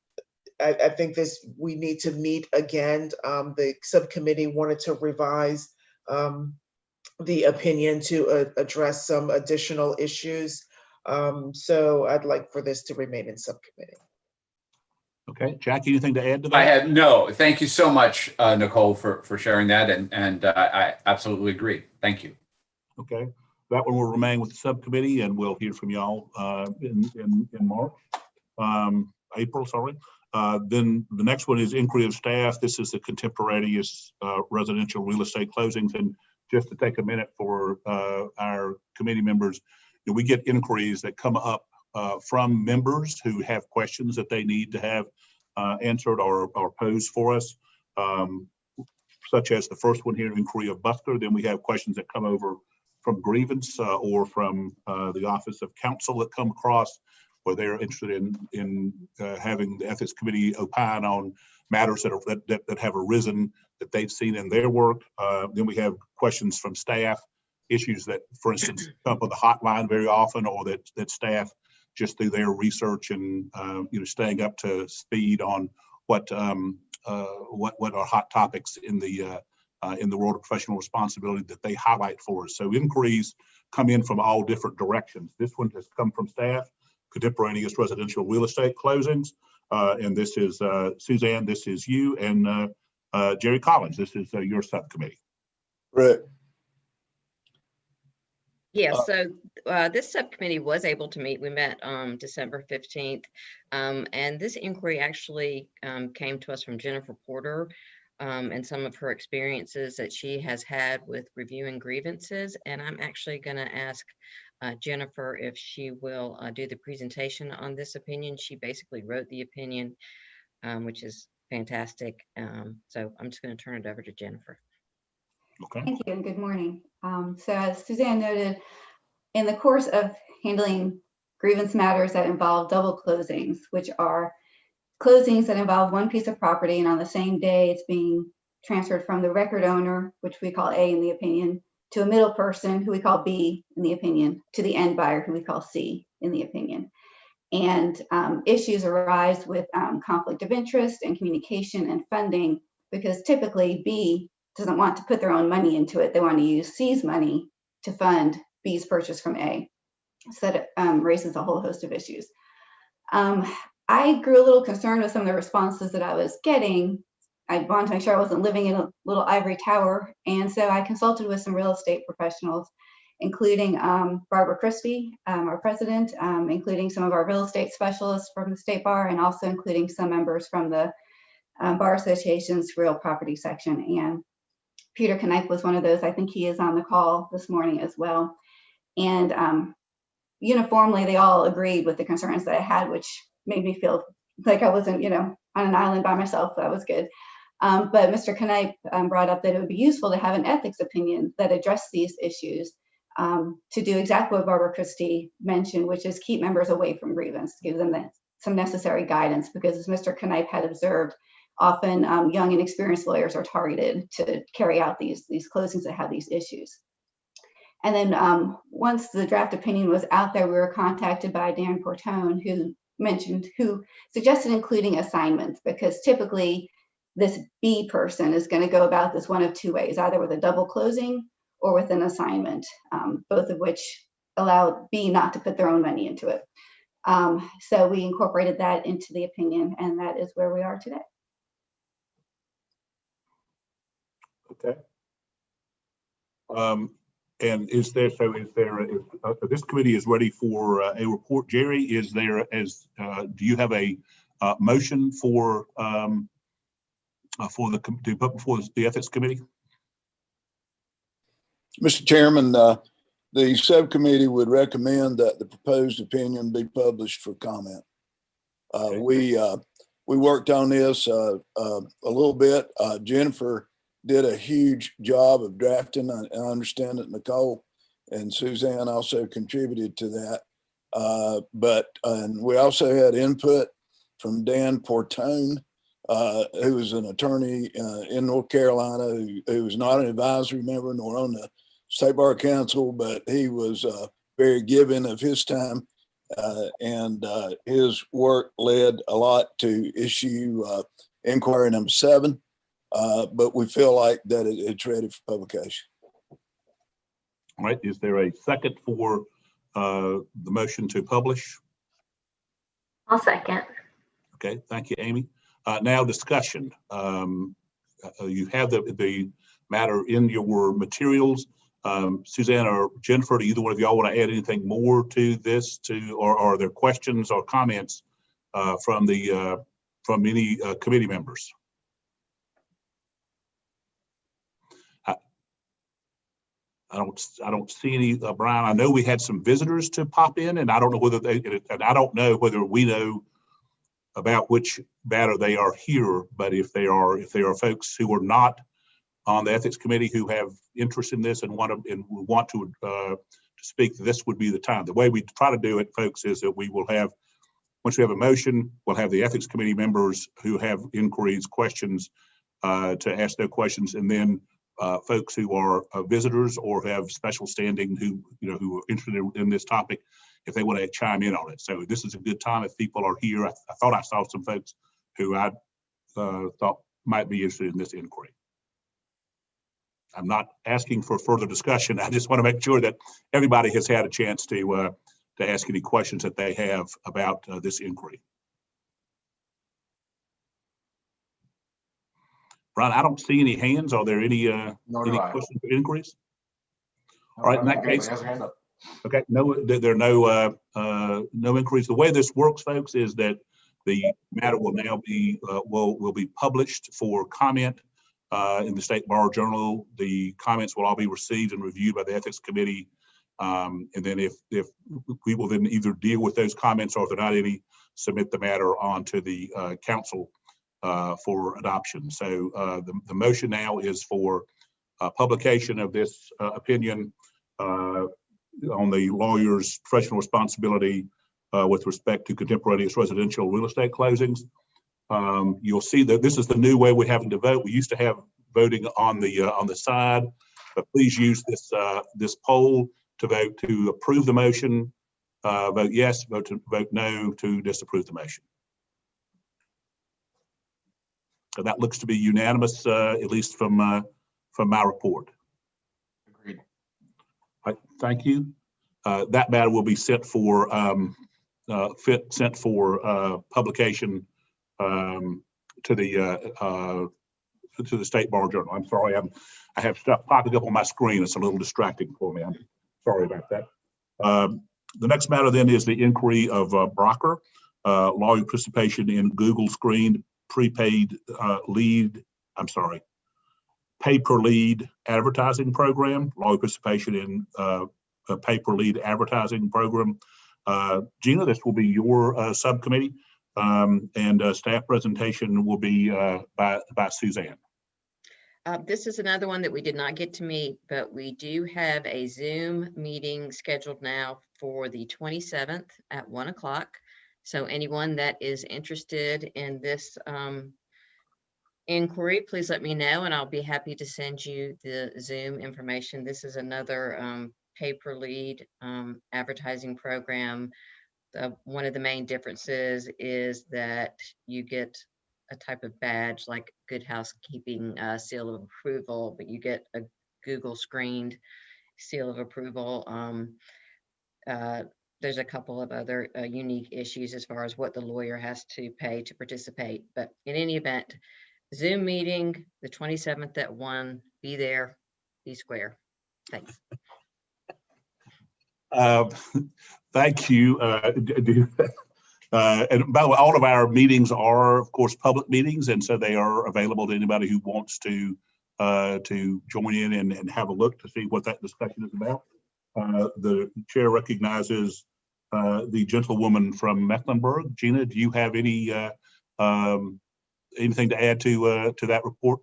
I think we need to meet again. The subcommittee wanted to revise the opinion to address some additional issues. So I'd like for this to remain in subcommittee. Okay, Jack, anything to add to that? I have no. Thank you so much, Nicole, for sharing that, and I absolutely agree. Thank you. Okay, that one will remain with the subcommittee, and we'll hear from y'all in March, April, sorry. Then the next one is inquiry of staff. This is the contemporaneous residential real estate closings. And just to take a minute for our committee members, we get inquiries that come up from members who have questions that they need to have answered or posed for us, such as the first one here, inquiry of Buster. Then we have questions that come over from grievance or from the Office of Counsel that come across, where they're interested in having the ethics committee opine on matters that have arisen that they've seen in their work. Then we have questions from staff, issues that, for instance, come up with the hotline very often, or that staff just through their research and staying up to speed on what are hot topics in the world of professional responsibility that they highlight for us. So inquiries come in from all different directions. This one has come from staff, contemporaneous residential real estate closings, and this is Suzanne. This is you, and Jerry Collins. This is your subcommittee. Right. Yeah, so this subcommittee was able to meet. We met December 15th, and this inquiry actually came to us from Jennifer Porter and some of her experiences that she has had with reviewing grievances. And I'm actually going to ask Jennifer if she will do the presentation on this opinion. She basically wrote the opinion, which is fantastic. So I'm just going to turn it over to Jennifer. Okay. Thank you and good morning. So as Suzanne noted, in the course of handling grievance matters that involve double closings, which are closings that involve one piece of property and on the same day it's being transferred from the record owner, which we call A in the opinion, to a middle person who we call B in the opinion, to the end buyer who we call C in the opinion. And issues arise with conflict of interest and communication and funding, because typically B doesn't want to put their own money into it. They want to use C's money to fund B's purchase from A. So that raises a whole host of issues. I grew a little concerned with some of the responses that I was getting. I wanted to make sure I wasn't living in a little ivory tower. And so I consulted with some real estate professionals, including Barbara Crispy, our president, including some of our real estate specialists from the State Bar, and also including some members from the Bar Association's real property section. And Peter Knipe was one of those. I think he is on the call this morning as well. And uniformly, they all agreed with the concerns that I had, which made me feel like I wasn't, on an island by myself. That was good. But Mr. Knipe brought up that it would be useful to have an ethics opinion that addressed these issues, to do exactly what Barbara Christie mentioned, which is keep members away from grievance, give them some necessary guidance, because as Mr. Knipe had observed, often young and experienced lawyers are targeted to carry out these closings that have these issues. And then once the draft opinion was out there, we were contacted by Dan Portone, who suggested including assignments, because typically this B person is going to go about this one of two ways, either with a double closing or with an assignment, both of which allow B not to put their own money into it. So we incorporated that into the opinion, and that is where we are today. Okay. And this committee is ready for a report. Jerry, do you have a motion to put before the ethics committee? Mr. Chairman, the subcommittee would recommend that the proposed opinion be published for comment. We worked on this a little bit. Jennifer did a huge job of drafting. I understand that Nicole and Suzanne also contributed to that. And we also had input from Dan Portone, who is an attorney in North Carolina, who is not an advisory member nor on the State Bar Council, but he was very giving of his time. And his work led a lot to issue inquiry number 7. But we feel like that it's ready for publication. All right. Is there a second for the motion to publish? I'll second. Okay. Thank you, Amy. Now discussion. You have the matter in your materials. Suzanne or Jennifer, do either one of y'all want to add anything more to this? Or are there questions or comments from any committee members? I don't see any, Brian. I know we had some visitors to pop in, and I don't know whether we know about which matter they are here. But if they are folks who are not on the ethics committee who have interest in this and want to speak, this would be the time. The way we try to do it, folks, is that we will have, once we have a motion, we'll have the ethics committee members who have inquiries, questions to ask their questions, and then folks who are visitors or have special standing who are interested in this topic, if they want to chime in on it. So this is a good time if people are here. I thought I saw some folks who I thought might be interested in this inquiry. I'm not asking for further discussion. I just want to make sure that everybody has had a chance to ask any questions that they have about this inquiry. Brian, I don't see any hands. Are there any questions or inquiries? All right, in that case, okay, no, there are no inquiries. The way this works, folks, is that the matter will now be will be published for comment in the State Bar Journal. The comments will all be received and reviewed by the Ethics Committee, and then if we will then either deal with those comments, or if there are not any, submit the matter onto the council for adoption. So the motion now is for publication of this opinion on the lawyer's professional responsibility with respect to contemporaneous residential real estate closings. You'll see that this is the new way we're having to vote. We used to have voting on the side, but please use this poll to vote to approve the motion, vote yes, vote no to disapprove the motion. So that looks to be unanimous, at least from my report. Agreed. All right, thank you. That matter will be sent for publication to the State Bar Journal. I'm sorry, I have stuff popping up on my screen. It's a little distracting for me. I'm sorry about that. The next matter then is the inquiry of Brocker, lawyer participation in Google screened prepaid pay-per-lead advertising program, lawyer participation in a pay-per-lead advertising program. Gina, this will be your subcommittee, and staff presentation will be by Suzanne. This is another one that we did not get to meet, but we do have a Zoom meeting scheduled now for the 27th at 1 o'clock. So anyone that is interested in this inquiry, please let me know and I'll be happy to send you the Zoom information. This is another pay-per-lead advertising program. One of the main differences is that you get a type of badge like Good Housekeeping seal of approval, but you get a Google screened seal of approval. There's a couple of other unique issues as far as what the lawyer has to pay to participate. But in any event, Zoom meeting, the 27th at 1, be there, be square. Thanks. Thank you. And by the way, all of our meetings are, of course, public meetings, and so they are available to anybody who wants to join in and have a look to see what that discussion is about. The chair recognizes the gentlewoman from Mecklenburg. Gina, do you have any anything to add to that report?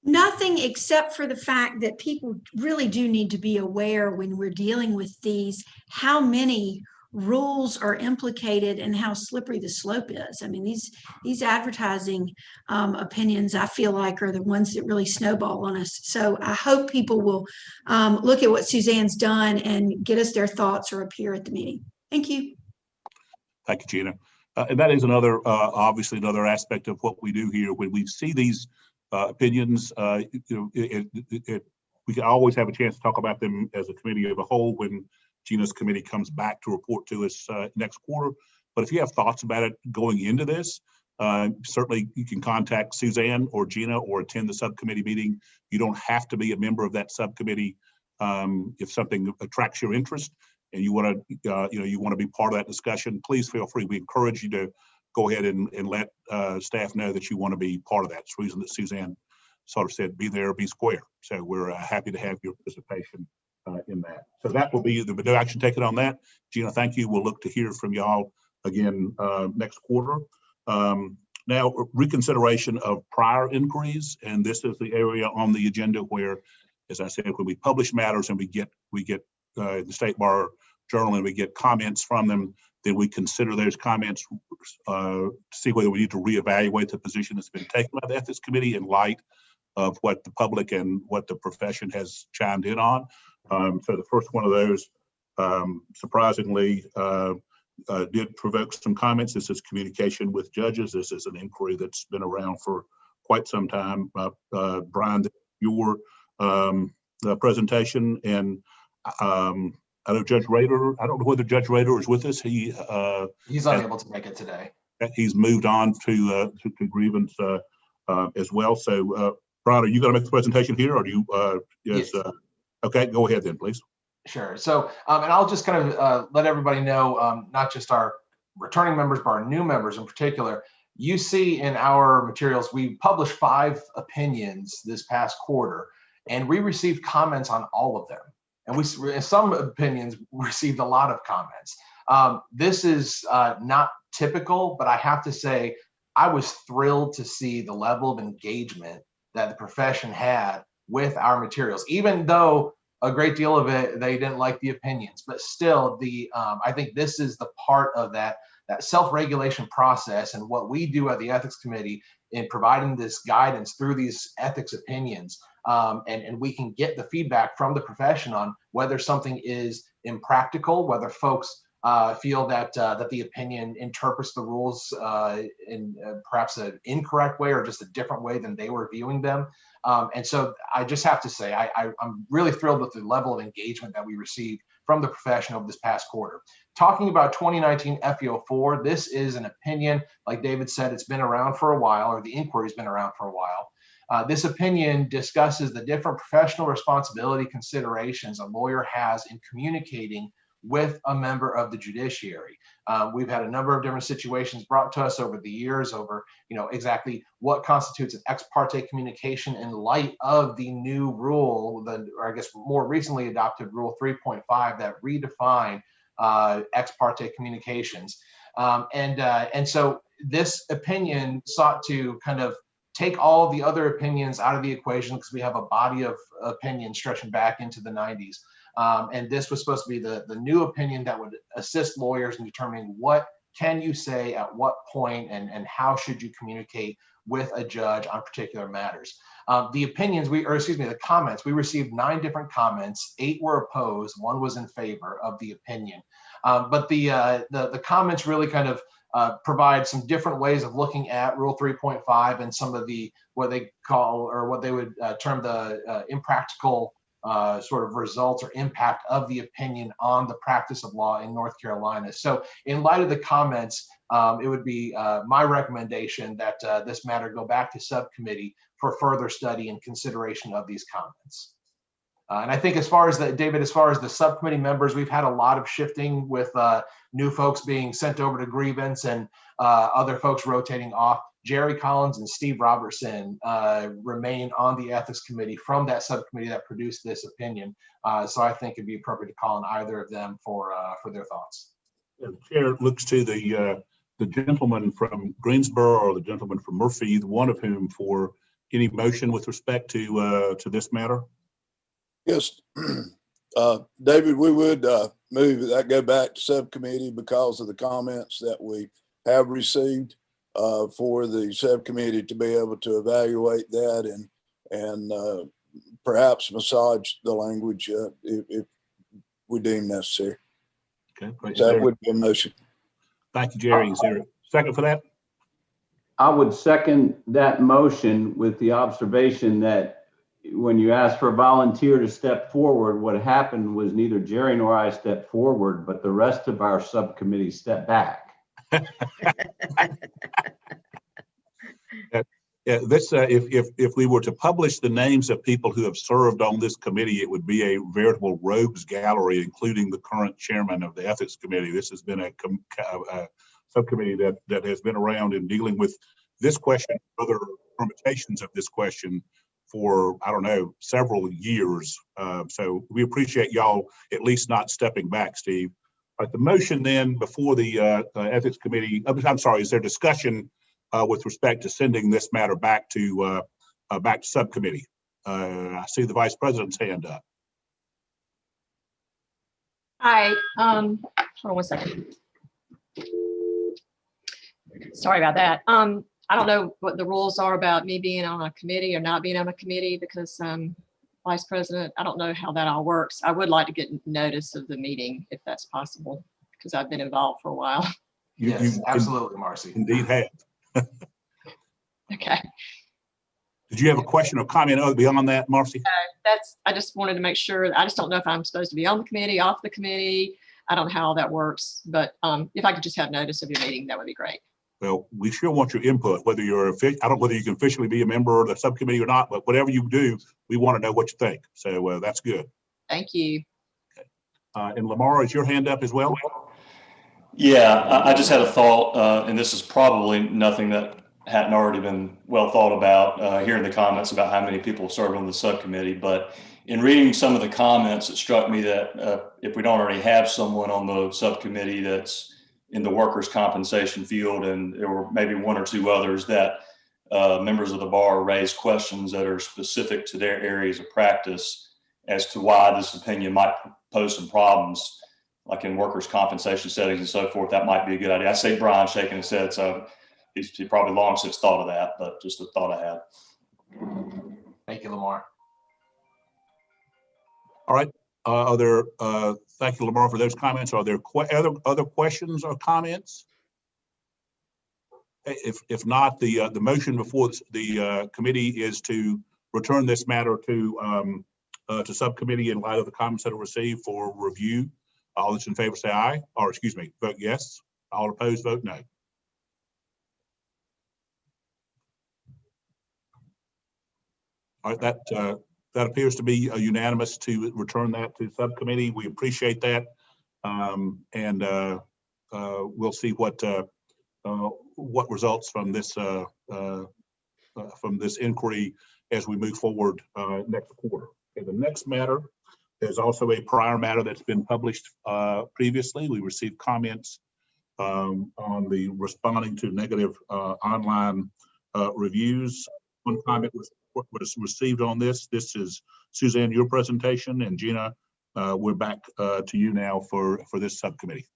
Nothing except for the fact that people really do need to be aware when we're dealing with these, how many rules are implicated and how slippery the slope is. I mean, these advertising opinions, I feel like, are the ones that really snowball on us. So I hope people will look at what Suzanne's done and get us their thoughts or appear at the meeting. Thank you. Thank you, Gina. And that is another, obviously, another aspect of what we do here. When we see these opinions, you know, we can always have a chance to talk about them as a committee of a whole when Gina's committee comes back to report to us next quarter. But if you have thoughts about it going into this, certainly you can contact Suzanne or Gina or attend the subcommittee meeting. You don't have to be a member of that subcommittee if something attracts your interest and you want to, you want to be part of that discussion. Please feel free. We encourage you to go ahead and let staff know that you want to be part of that. It's the reason that Suzanne sort of said, be there, be square. So we're happy to have your participation in that. So that will be the no action taken on that. Gina, thank you. We'll look to hear from y'all again next quarter. Now, reconsideration of prior inquiries, and this is the area on the agenda where, as I said, when we publish matters and we get the State Bar Journal and we get comments from them, then we consider those comments to see whether we need to reevaluate the position that's been taken by the Ethics Committee in light of what the public and what the profession has chimed in on. So the first one of those, surprisingly, did provoke some comments. This is communication with judges. This is an inquiry that's been around for quite some time. Brian, your presentation, and I know Judge Rader, I don't know whether Judge Rader is with us. He's unable to make it today. He's moved on to grievance as well. So Brian, are you going to make the presentation here, or do you? Yes. Okay, go ahead then, please. Sure. So, and I'll just kind of let everybody know, not just our returning members, but our new members in particular. You see in our materials, we published 5 opinions this past quarter, and we received comments on all of them. And some opinions received a lot of comments. This is not typical, but I have to say, I was thrilled to see the level of engagement that the profession had with our materials, even though a great deal of it, they didn't like the opinions, but still I think this is the part of that self-regulation process and what we do at the Ethics Committee in providing this guidance through these ethics opinions. And we can get the feedback from the profession on whether something is impractical, whether folks feel that the opinion interprets the rules in perhaps an incorrect way or just a different way than they were viewing them. And so I just have to say, I'm really thrilled with the level of engagement that we received from the profession over this past quarter. Talking about 2019 FEO4, this is an opinion, like David said, it's been around for a while, or the inquiry's been around for a while. This opinion discusses the different professional responsibility considerations a lawyer has in communicating with a member of the judiciary. We've had a number of different situations brought to us over the years over, exactly what constitutes an ex parte communication in light of the new rule, or I guess more recently adopted Rule 3.5 that redefined ex parte communications. And so this opinion sought to kind of take all the other opinions out of the equation, because we have a body of opinions stretching back into the 90s. And this was supposed to be the new opinion that would assist lawyers in determining what can you say at what point, and how should you communicate with a judge on particular matters. The comments, we received 9 different comments, 8 were opposed, 1 was in favor of the opinion. But the comments really kind of provide some different ways of looking at Rule 3.5 and some of the what they call, or what they would term the impractical sort of results or impact of the opinion on the practice of law in North Carolina. So in light of the comments, it would be my recommendation that this matter go back to subcommittee for further study and consideration of these comments. And I think as far as the subcommittee members, we've had a lot of shifting with new folks being sent over to grievance and other folks rotating off. Jerry Collins and Steve Robertson remain on the ethics committee from that subcommittee that produced this opinion. So I think it'd be appropriate to call on either of them for their thoughts. Yeah, the chair looks to the gentleman from Greensboro or the gentleman from Murphy, one of whom, for any motion with respect to this matter. Yes, David, we would move that go back to subcommittee because of the comments that we have received, for the subcommittee to be able to evaluate that and perhaps massage the language if we deem necessary. Okay, great. So that would be a motion. Thank you, Jerry. Is there a second for that? I would second that motion with the observation that when you asked for a volunteer to step forward, what happened was neither Jerry nor I stepped forward, but the rest of our subcommittee stepped back. Yeah, this if we were to publish the names of people who have served on this committee, it would be a veritable rogues gallery, including the current chairman of the ethics committee. This has been a subcommittee that has been around in dealing with this question, other permutations of this question, for, I don't know, several years. So we appreciate y'all at least not stepping back, Steve. All right, the motion then before the ethics committee, I'm sorry, is there discussion with respect to sending this matter back to subcommittee? I see the vice president's hand up. Hi, hold on one second. Sorry about that. I don't know what the rules are about me being on a committee or not being on a committee, because Vice President, I don't know how that all works. I would like to get notice of the meeting if that's possible, because I've been involved for a while. Yes, absolutely, Marcy. Indeed have. Okay. Did you have a question or comment beyond that, Marcy? I just wanted to make sure. I just don't know if I'm supposed to be on the committee, off the committee. I don't know how all that works, but if I could just have notice of your meeting, that would be great. Well, we sure want your input, whether you're I don't know whether you can officially be a member of the subcommittee or not, but whatever you do, we want to know what you think. So that's good. Thank you. Okay. And Lamar, is your hand up as well? Yeah, I just had a thought, and this is probably nothing that hadn't already been well thought about, hearing the comments about how many people served on the subcommittee. But in reading some of the comments, it struck me that if we don't already have someone on the subcommittee that's in the workers' compensation field, and there were maybe 1 or 2 others that members of the bar raised questions that are specific to their areas of practice as to why this opinion might pose some problems, like in workers' compensation settings and so forth. That might be a good idea. I say Brian shaking his head, so he probably long since thought of that, but just a thought I had. Thank you, Lamar. All right. Thank you, Lamar, for those comments. Are there other questions or comments? If not, the motion before the committee is to return this matter to subcommittee in light of the comments that are received for review. All those in favor say aye, or excuse me, vote yes. All opposed, vote no. All right, that appears to be unanimous to return that to subcommittee. We appreciate that. And we'll see what results from this inquiry as we move forward next quarter. Okay, the next matter is also a prior matter that's been published previously. We received comments on the responding to negative online reviews. One comment was received on this. This is Suzanne, your presentation, and Gina, we're back to you now for this subcommittee.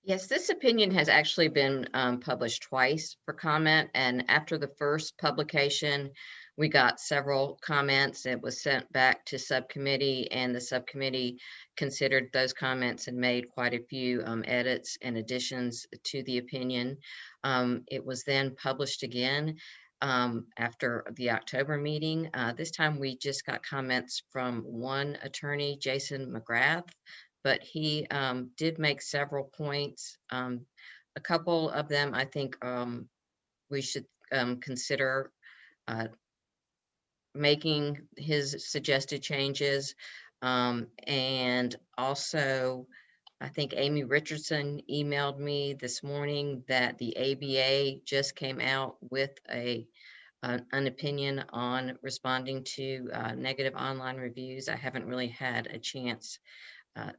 Yes, this opinion has actually been published twice for comment, and after the first publication, we got several comments. It was sent back to subcommittee, and the subcommittee considered those comments and made quite a few edits and additions to the opinion. It was then published again after the October meeting. This time we just got comments from one attorney, Jason McGrath, but he did make several points. A couple of them, I think we should consider making his suggested changes. And also, I think Amy Richardson emailed me this morning that the ABA just came out with an opinion on responding to negative online reviews. I haven't really had a chance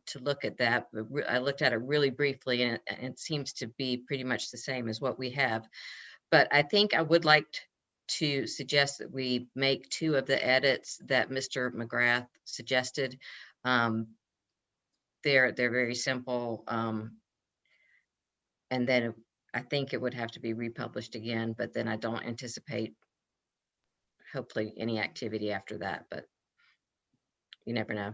to look at that, but I looked at it really briefly, and it seems to be pretty much the same as what we have. But I think I would like to suggest that we make two of the edits that Mr. McGrath suggested. They're very simple, and then I think it would have to be republished again, but then I don't anticipate hopefully any activity after that, but you never know.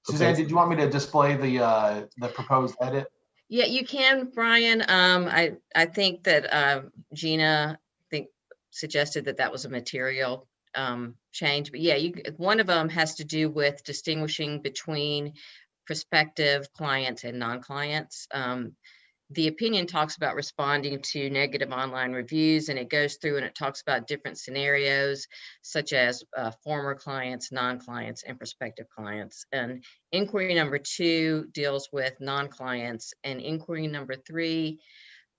Suzanne, did you want me to display the proposed edit? Yeah, you can, Brian. I think that Gina suggested that was a material change, but yeah, one of them has to do with distinguishing between prospective clients and non-clients. The opinion talks about responding to negative online reviews, and it goes through and it talks about different scenarios, such as former clients, non-clients, and prospective clients. And inquiry number 2 deals with non-clients, and inquiry number 3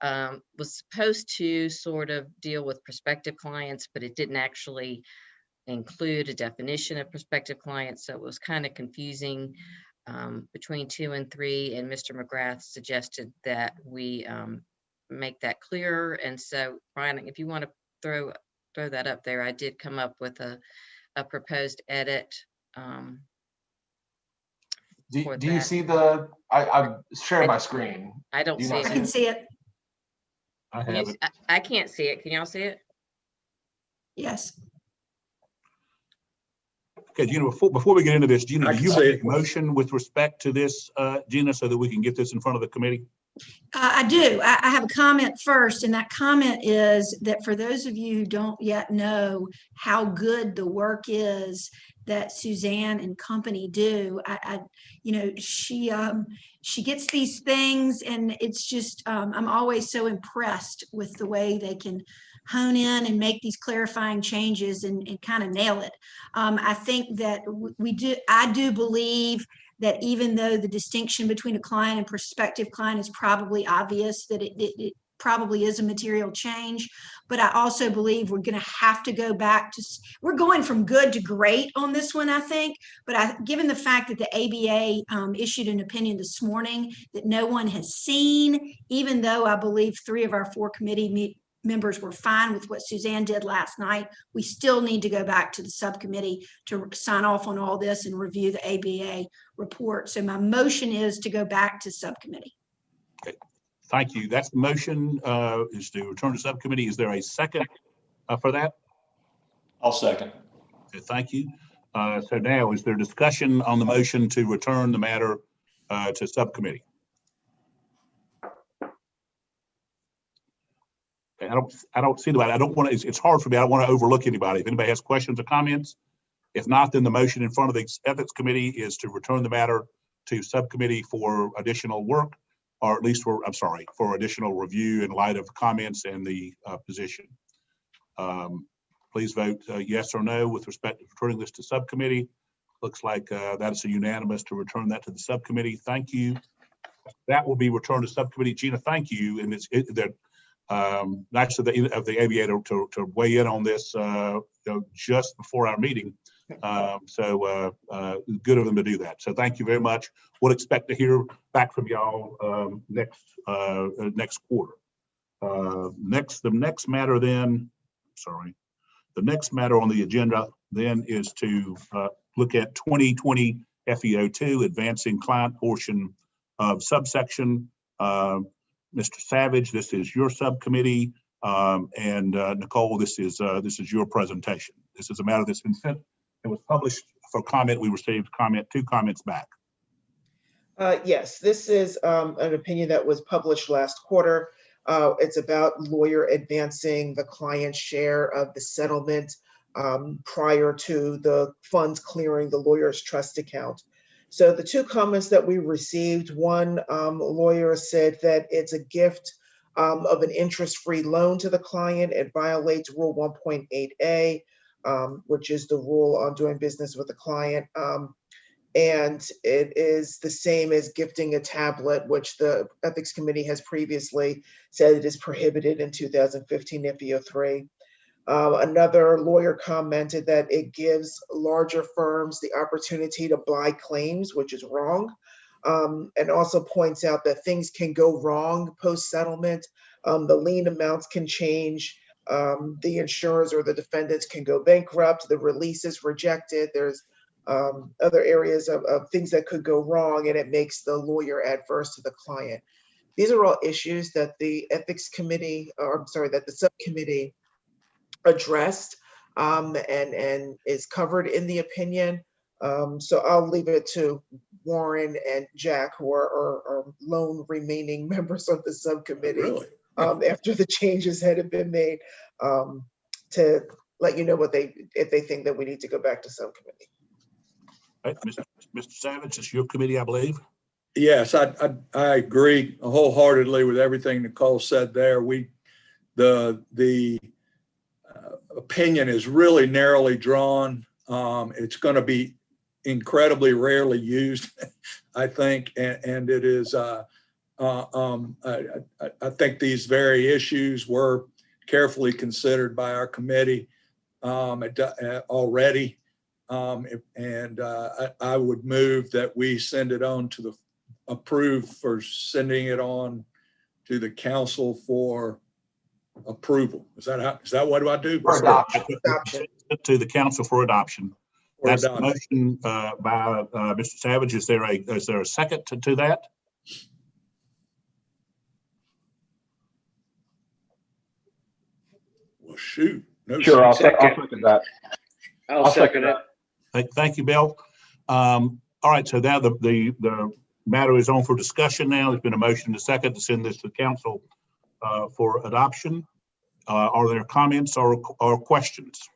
was supposed to sort of deal with prospective clients, but it didn't actually include a definition of prospective clients, so it was kind of confusing between 2 and 3, and Mr. McGrath suggested that we make that clearer. And so, Brian, if you want to throw that up there, I did come up with a proposed edit. Do you see the? I'm sharing my screen. I don't see it. I can see it. I have it. I can't see it. Can y'all see it? Yes. Okay, Gina, before we get into this, Gina, do you see make a motion with respect to this, Gina, so that we can get this in front of the committee? I do. I have a comment first, and that comment is that for those of you who don't yet know how good the work is that Suzanne and company do, she gets these things, and it's just I'm always so impressed with the way they can hone in and make these clarifying changes and kind of nail it. I think that I do believe that even though the distinction between a client and prospective client is probably obvious, that it probably is a material change, but I also believe we're going to have to go back to, we're going from good to great on this one, I think, but given the fact that the ABA issued an opinion this morning that no one has seen, even though I believe 3 of our 4 committee members were fine with what Suzanne did last night, we still need to go back to the subcommittee to sign off on all this and review the ABA report. So my motion is to go back to subcommittee. Okay, thank you. That's the motion, is to return to subcommittee. Is there a second for that? I'll second. Okay, thank you. So now, is there discussion on the motion to return the matter to subcommittee? I don't see anybody. I don't want to, it's hard for me. I don't want to overlook anybody. If anybody has questions or comments, if not, then the motion in front of the ethics committee is to return the matter to subcommittee for additional work, or at least for additional review in light of comments and the position. Please vote yes or no with respect to returning this to subcommittee. Looks like that is a unanimous to return that to the subcommittee. Thank you. That will be returned to subcommittee. Gina, thank you. And it's nice of the aviator to weigh in on this just before our meeting. So good of them to do that. So thank you very much. We'll expect to hear back from y'all next quarter. The next matter then, the next matter on the agenda then is to look at 2020 FEO2, advancing client portion of subsection. Mr. Savage, this is your subcommittee, and Nicole, this is your presentation. This is a matter that's been sent. It was published for comment. We received two comments back. Yes, this is an opinion that was published last quarter. It's about lawyer advancing the client's share of the settlement prior to the funds clearing the lawyer's trust account. So the two comments that we received, one lawyer said that it's a gift of an interest-free loan to the client. It violates Rule 1.8A, which is the rule on doing business with the client. And it is the same as gifting a tablet, which the Ethics Committee has previously said it is prohibited in 2015 FEO3. Another lawyer commented that it gives larger firms the opportunity to buy claims, which is wrong, and also points out that things can go wrong post-settlement. The lien amounts can change. The insurers or the defendants can go bankrupt. The release is rejected. There's other areas of things that could go wrong, and it makes the lawyer adverse to the client. These are all issues that the Ethics Committee, that the subcommittee addressed and is covered in the opinion. So I'll leave it to Warren and Jack, who are lone remaining members of the subcommittee, after the changes had been made, to let you know if they think that we need to go back to subcommittee. Right, Mr. Savage, it's your committee, I believe. Yes, I agree wholeheartedly with everything Nicole said there. The opinion is really narrowly drawn. It's going to be incredibly rarely used, I think, and it is. I think these very issues were carefully considered by our committee already. And I would move that we send it on to approve for sending it on to the council for approval. Is that what do I do? For adoption. To the council for adoption. That's the motion by Mr. Savage. Is there a second to that? Well, shoot. No, sure, I'll second that. I'll second it. Thank you, Bill. All right, so now the matter is on for discussion now. There's been a motion to second to send this to council for adoption. Are there comments or questions?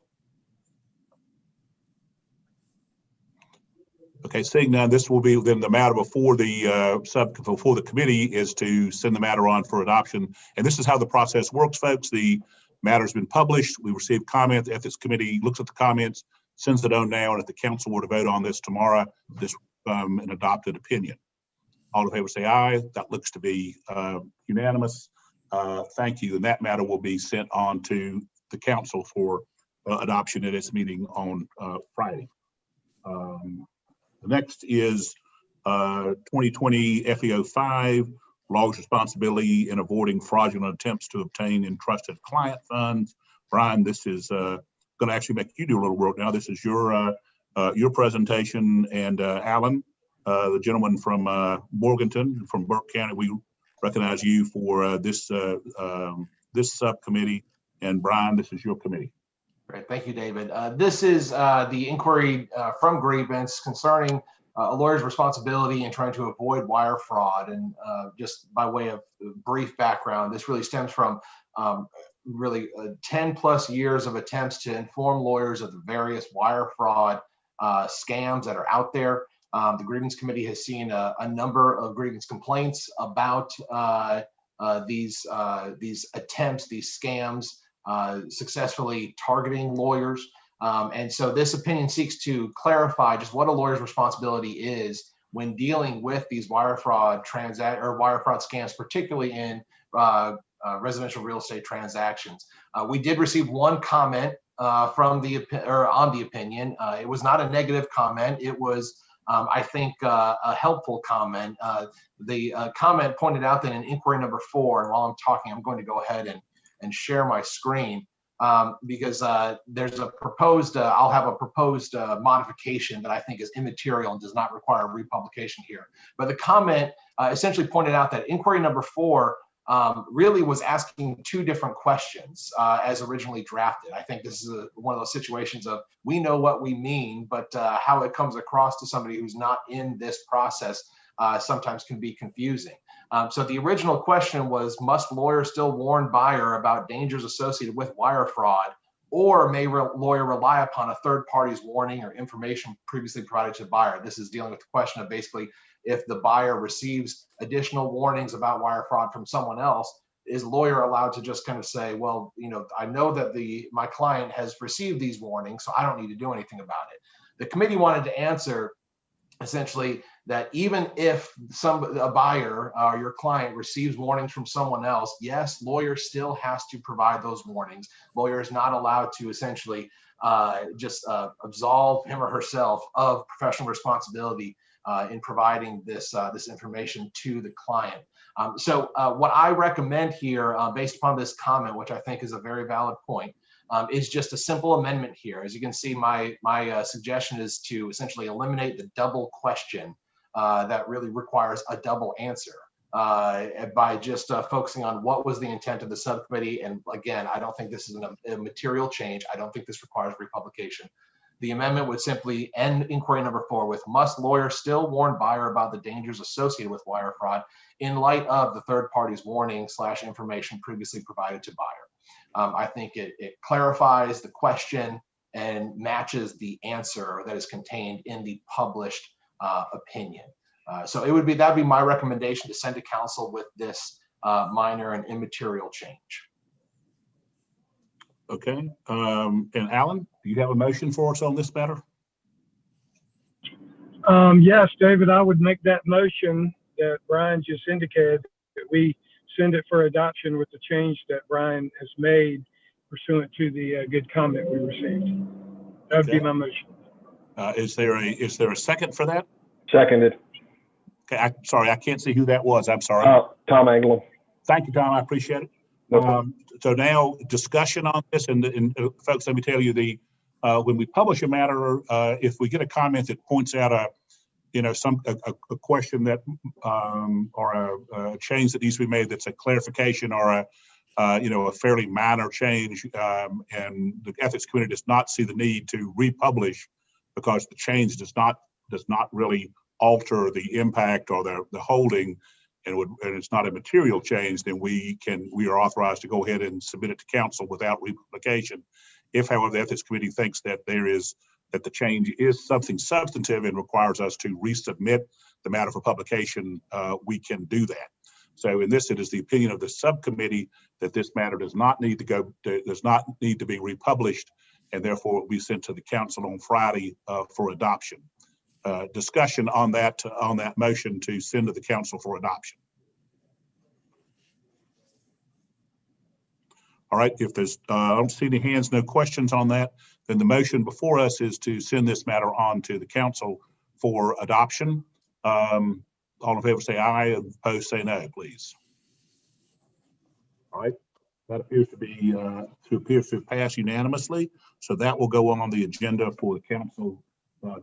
Okay, seeing none, this will be then the matter before the committee is to send the matter on for adoption. And this is how the process works, folks. The matter's been published. We received comment. The Ethics Committee looks at the comments, sends it on now, and if the council were to vote on this tomorrow, this an adopted opinion. All in favor say aye. That looks to be unanimous. Thank you. And that matter will be sent on to the council for adoption at its meeting on Friday. The next is 2020 FEO5, lawyer's responsibility in avoiding fraudulent attempts to obtain entrusted client funds. Brian, this is going to actually make you do a little work now. This is your presentation, and Alan, the gentleman from Morganton, from Burke County, we recognize you for this subcommittee. And Brian, this is your committee. Great, thank you, David. This is the inquiry from grievance concerning a lawyer's responsibility in trying to avoid wire fraud. And just by way of brief background, this really stems from really 10 plus years of attempts to inform lawyers of the various wire fraud scams that are out there. The Grievance Committee has seen a number of grievance complaints about these attempts, these scams, successfully targeting lawyers. And so this opinion seeks to clarify just what a lawyer's responsibility is when dealing with these wire fraud scams, particularly in residential real estate transactions. We did receive one comment on the opinion. It was not a negative comment. It was, I think, a helpful comment. The comment pointed out that in inquiry number 4, and while I'm talking, I'm going to go ahead and share my screen because there's a proposed, I'll have a proposed modification that I think is immaterial and does not require republication here. But the comment essentially pointed out that inquiry number 4 really was asking 2 different questions as originally drafted. I think this is one of those situations of we know what we mean, but how it comes across to somebody who's not in this process sometimes can be confusing. So the original question was, must lawyers still warn buyer about dangers associated with wire fraud, or may lawyer rely upon a third party's warning or information previously provided to the buyer? This is dealing with the question of basically if the buyer receives additional warnings about wire fraud from someone else, is lawyer allowed to just kind of say, well, you know, I know that my client has received these warnings, so I don't need to do anything about it. The committee wanted to answer essentially that even if a buyer or your client receives warnings from someone else, yes, lawyer still has to provide those warnings. Lawyer is not allowed to essentially just absolve him or herself of professional responsibility in providing this information to the client. So what I recommend here, based upon this comment, which I think is a very valid point, is just a simple amendment here. As you can see, my suggestion is to essentially eliminate the double question that really requires a double answer by just focusing on what was the intent of the subcommittee. And again, I don't think this is a material change. I don't think this requires republication. The amendment would simply end inquiry number 4 with, must lawyer still warn buyer about the dangers associated with wire fraud in light of the third party's warning / information previously provided to buyer. I think it clarifies the question and matches the answer that is contained in the published opinion. So that'd be my recommendation, to send to council with this minor and immaterial change. Okay, and Alan, do you have a motion for us on this matter? Yes, David, I would make that motion that Brian just indicated, that we send it for adoption with the change that Brian has made pursuant to the good comment we received. That would be my motion. Is there a second for that? Seconded. Okay, sorry, I can't see who that was. I'm sorry. Tom Anglin. Thank you, Tom. I appreciate it. So now discussion on this, and folks, let me tell you, when we publish a matter, if we get a comment that points out a question that or a change that needs to be made, that's a clarification or a fairly minor change, and the ethics committee does not see the need to republish because the change does not really alter the impact or the holding, and it's not a material change, then we are authorized to go ahead and submit it to council without republication. If, however, the ethics committee thinks that the change is something substantive and requires us to resubmit the matter for publication, we can do that. So in this, it is the opinion of the subcommittee that this matter does not need to be republished, and therefore will be sent to the council on Friday for adoption. Discussion on that motion to send to the council for adoption. All right, if there's, I don't see any hands, no questions on that, then the motion before us is to send this matter on to the council for adoption. All in favor say aye, and opposed say no, please. All right, that appears to pass unanimously. So that will go on the agenda for the council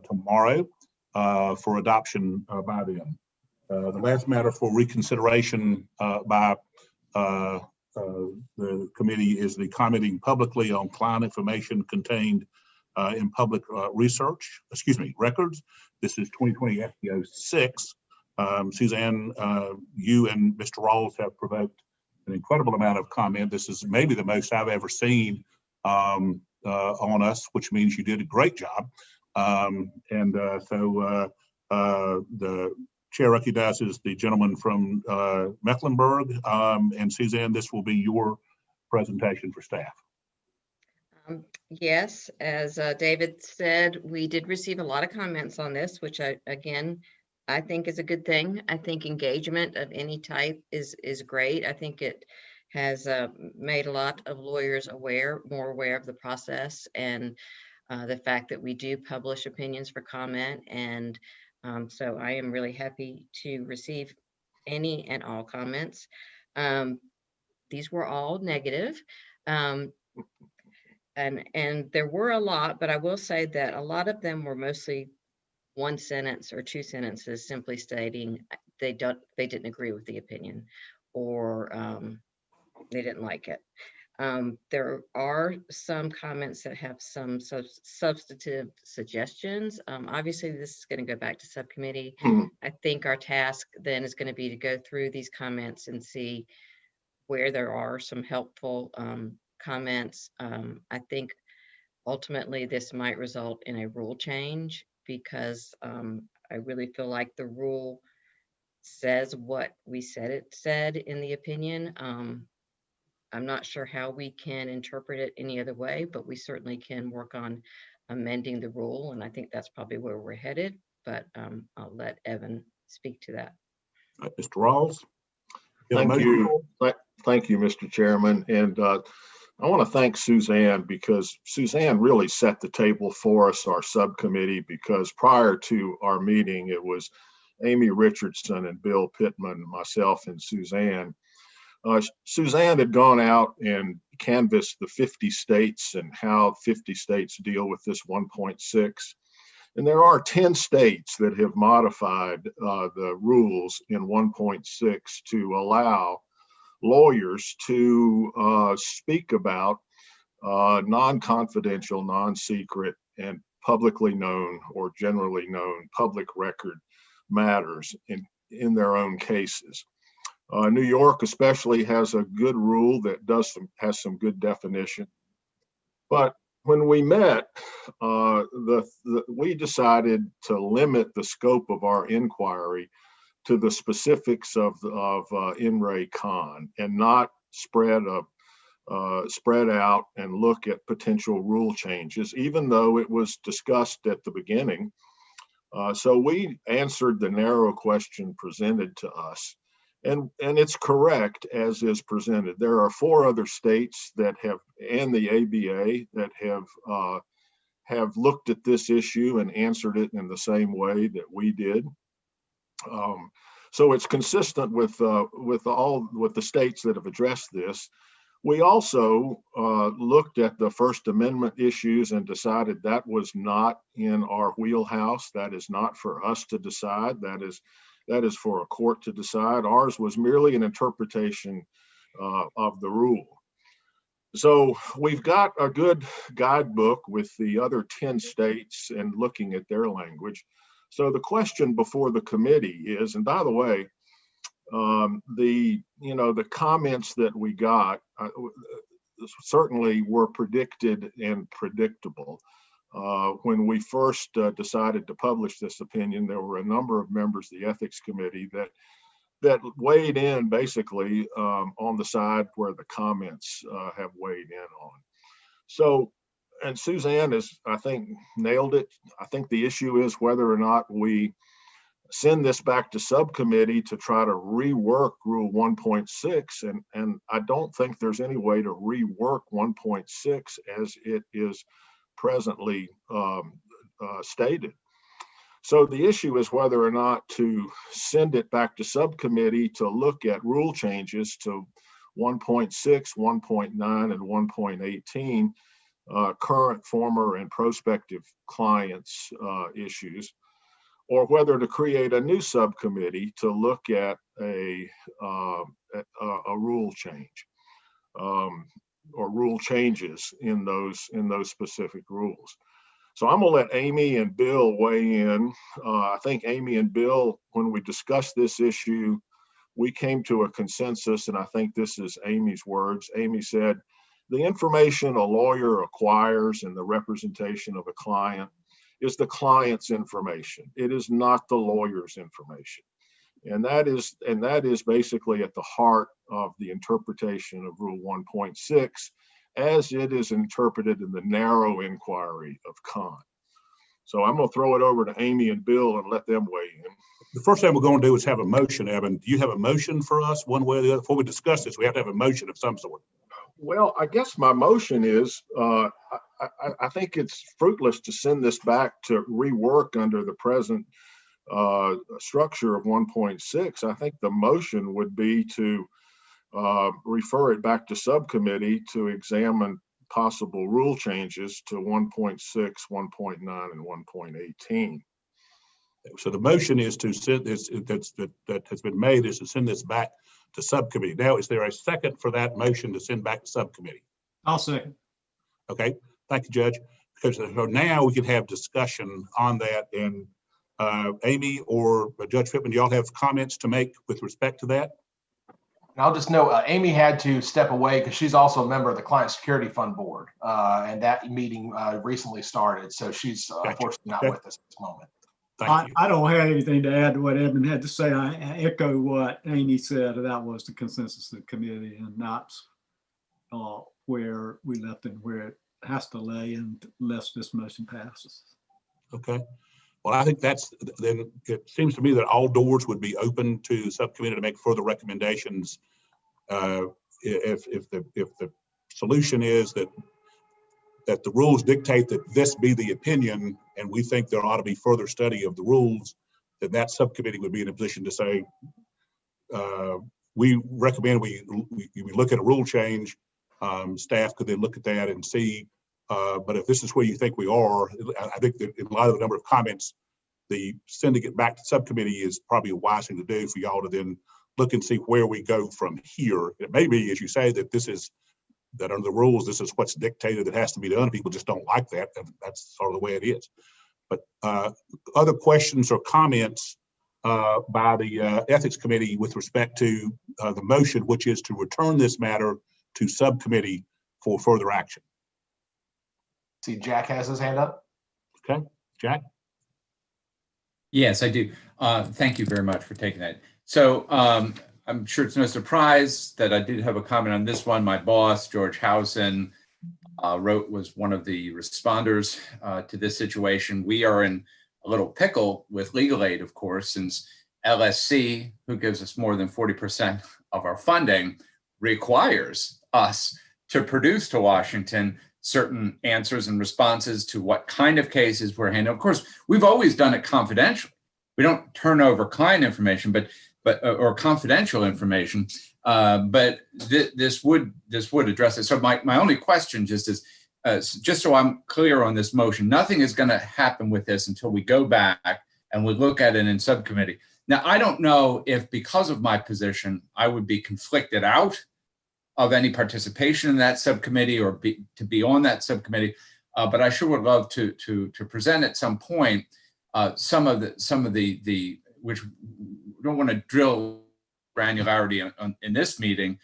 tomorrow for adoption by them. The last matter for reconsideration by the committee is the commenting publicly on client information contained in public records. This is 2020 FPO 6. Suzanne, you and Mr. Rawls have provoked an incredible amount of comment. This is maybe the most I've ever seen on us, which means you did a great job. So the chair recognizes the gentleman from Mecklenburg, and Suzanne, this will be your presentation for staff. Yes, as David said, we did receive a lot of comments on this, which I think is a good thing. I think engagement of any type is great. I think it has made a lot of lawyers more aware of the process and the fact that we do publish opinions for comment. And so I am really happy to receive any and all comments. These were all negative. And there were a lot, but I will say that a lot of them were mostly one sentence or two sentences simply stating they didn't agree with the opinion, or they didn't like it. There are some comments that have some substantive suggestions. Obviously, this is going to go back to subcommittee. I think our task then is going to be to go through these comments and see where there are some helpful comments. I think ultimately this might result in a rule change, because I really feel like the rule says what we said it said in the opinion. I'm not sure how we can interpret it any other way, but we certainly can work on amending the rule. And I think that's probably where we're headed, but I'll let Evan speak to that. Mr. Rawls? Thank you. Thank you, Mr. Chairman. And I want to thank Suzanne, because Suzanne really set the table for us, our subcommittee, because prior to our meeting, it was Amy Richardson and Bill Pittman, myself and Suzanne. Suzanne had gone out and canvassed the 50 states and how 50 states deal with this 1.6. And there are 10 states that have modified the rules in 1.6 to allow lawyers to speak about non-confidential, non-secret, and publicly known or generally known public record matters in their own cases. New York especially has a good rule that has some good definition. But when we met, we decided to limit the scope of our inquiry to the specifics of In re Con, and not spread out and look at potential rule changes, even though it was discussed at the beginning. So we answered the narrow question presented to us, and it's correct as is presented. There are 4 other states that have, and the ABA, that have looked at this issue and answered it in the same way that we did. So it's consistent with the states that have addressed this. We also looked at the First Amendment issues and decided that was not in our wheelhouse. That is not for us to decide. That is for a court to decide. Ours was merely an interpretation of the rule. So we've got a good guidebook with the other 10 states and looking at their language. So the question before the committee is, and by the way, the comments that we got certainly were predicted and predictable. When we first decided to publish this opinion, there were a number of members of the Ethics Committee that weighed in basically on the side where the comments have weighed in on. So, and Suzanne has, I think, nailed it. I think the issue is whether or not we send this back to subcommittee to try to rework Rule 1.6. And I don't think there's any way to rework 1.6 as it is presently stated. So the issue is whether or not to send it back to subcommittee to look at rule changes to 1.6, 1.9, and 1.18, current, former, and prospective clients issues, or whether to create a new subcommittee to look at a rule change or rule changes in those specific rules. So I'm gonna let Amy and Bill weigh in. I think Amy and Bill, when we discussed this issue, we came to a consensus, and I think this is Amy's words. Amy said, the information a lawyer acquires in the representation of a client is the client's information. It is not the lawyer's information. And that is basically at the heart of the interpretation of Rule 1.6 as it is interpreted in the narrow inquiry of Kant. So I'm going to throw it over to Amy and Bill and let them weigh in. The first thing we're going to do is have a motion. Evan, do you have a motion for us one way or the other? Before we discuss this, we have to have a motion of some sort. Well, I guess my motion is, I think it's fruitless to send this back to rework under the present structure of 1.6. I think the motion would be to refer it back to subcommittee to examine possible rule changes to 1.6, 1.9, and 1.18. So the motion is to send this, that has been made, is to send this back to subcommittee. Now, is there a second for that motion to send back to subcommittee? I'll second. Okay, thank you, Judge. Because so now we can have discussion on that. And Amy or Judge Pittman, do y'all have comments to make with respect to that? And I'll just note, Amy had to step away because she's also a member of the Client Security Fund Board, and that meeting recently started. So she's unfortunately not with us at this moment. I don't have anything to add to what Edmund had to say. I echo what Amy said. That was the consensus of the committee, and that's where we left it, where it has to lay unless this motion passes. Okay. Well, I think that's, then it seems to me that all doors would be open to the subcommittee to make further recommendations. If the solution is that the rules dictate that this be the opinion, and we think there ought to be further study of the rules, then that subcommittee would be in a position to say, we recommend we look at a rule change. Staff could then look at that and see. But if this is where you think we are, I think that in light of the number of comments, the sending it back to subcommittee is probably a wise thing to do for y'all to then look and see where we go from here. It may be, as you say, that this is, that under the rules, this is what's dictated that has to be done. People just don't like that, and that's sort of the way it is. But other questions or comments by the Ethics Committee with respect to the motion, which is to return this matter to subcommittee for further action? See, Jack has his hand up. Okay, Jack? Yes, I do. Thank you very much for taking that. So I'm sure it's no surprise that I did have a comment on this one. My boss, George Housen, was one of the responders to this situation. We are in a little pickle with legal aid, of course, since LSC, who gives us more than 40% of our funding, requires us to produce to Washington certain answers and responses to what kind of cases we're handling. Of course, we've always done it confidentially. We don't turn over client information, or confidential information, but this would address it. So my only question just is, just so I'm clear on this motion, nothing is going to happen with this until we go back and we look at it in subcommittee. Now, I don't know if because of my position, I would be conflicted out of any participation in that subcommittee or to be on that subcommittee, but I sure would love to present at some point some of the which we don't want to drill granularity in this meeting,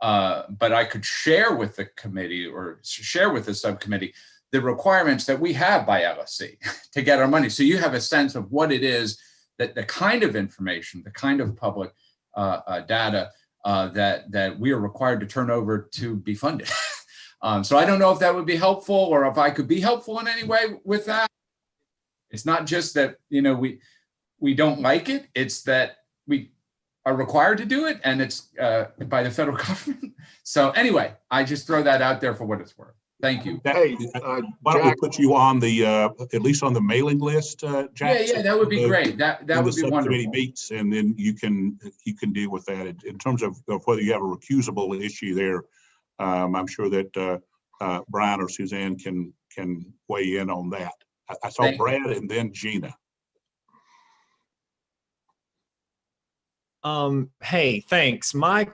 but I could share with the committee or share with the subcommittee the requirements that we have by LSC to get our money. So you have a sense of what it is, that the kind of information, the kind of public data that we are required to turn over to be funded. So I don't know if that would be helpful or if I could be helpful in any way with that. It's not just that, we don't like it, it's that we are required to do it, and it's by the federal government. So anyway, I just throw that out there for what it's worth. Thank you. Hey, why don't we put you on the, at least on the mailing list, Jack? Yeah, that would be great. That would be wonderful. Meets, and then you can deal with that. In terms of whether you have a recusable issue there, I'm sure that Brian or Suzanne can weigh in on that. I saw Brad and then Gina. Hey, thanks. My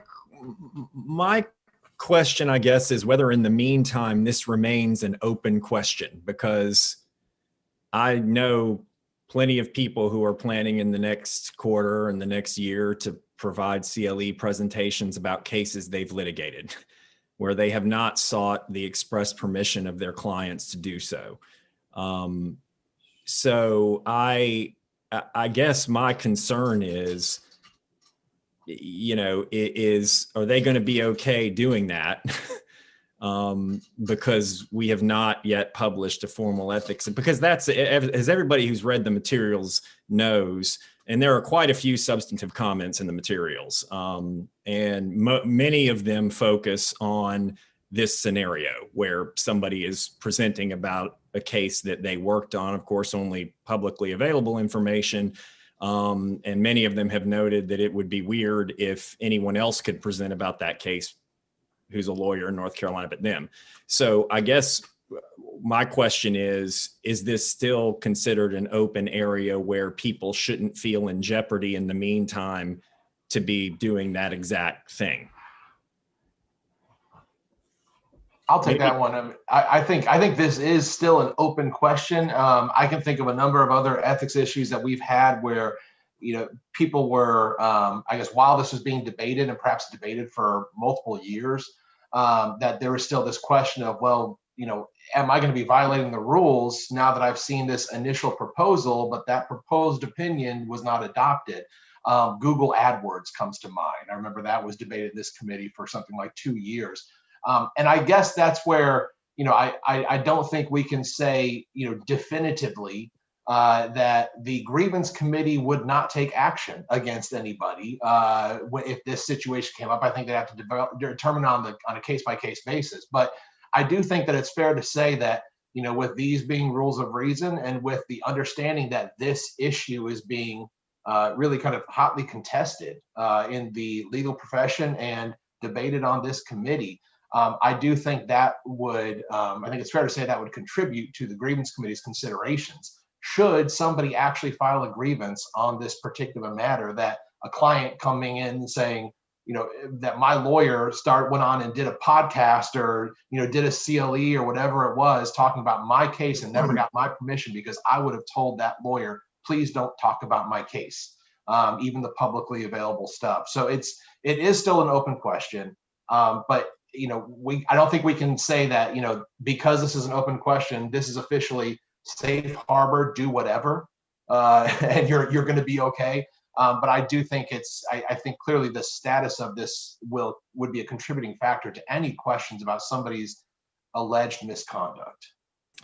question, I guess, is whether in the meantime this remains an open question, because I know plenty of people who are planning in the next quarter and the next year to provide CLE presentations about cases they've litigated where they have not sought the express permission of their clients to do so. So I guess my concern is, are they going to be okay doing that? because we have not yet published a formal ethics, because that's, as everybody who's read the materials knows, and there are quite a few substantive comments in the materials, and many of them focus on this scenario where somebody is presenting about a case that they worked on, of course, only publicly available information. And many of them have noted that it would be weird if anyone else could present about that case who's a lawyer in North Carolina but them. So I guess my question is this still considered an open area where people shouldn't feel in jeopardy in the meantime to be doing that exact thing? I'll take that one. I think this is still an open question. I can think of a number of other ethics issues that we've had where, people were, I guess, while this was being debated and perhaps debated for multiple years, that there was still this question of, well, am I going to be violating the rules now that I've seen this initial proposal, but that proposed opinion was not adopted? Google AdWords comes to mind. I remember that was debated in this committee for something like 2 years. And I guess that's where, I don't think we can say, definitively that the grievance committee would not take action against anybody if this situation came up. I think they have to determine on a case-by-case basis. But I do think that it's fair to say that, with these being rules of reason and with the understanding that this issue is being really kind of hotly contested in the legal profession and debated on this committee, I do think that would, I think it's fair to say that would contribute to the grievance committee's considerations. Should somebody actually file a grievance on this particular matter, that a client coming in and saying, that my lawyer went on and did a podcast or, did a CLE or whatever it was talking about my case and never got my permission because I would have told that lawyer, please don't talk about my case, even the publicly available stuff. So it is still an open question, but I don't think we can say that, because this is an open question, this is officially safe harbor, do whatever, and you're going to be okay. But I do think I think clearly the status of this would be a contributing factor to any questions about somebody's alleged misconduct.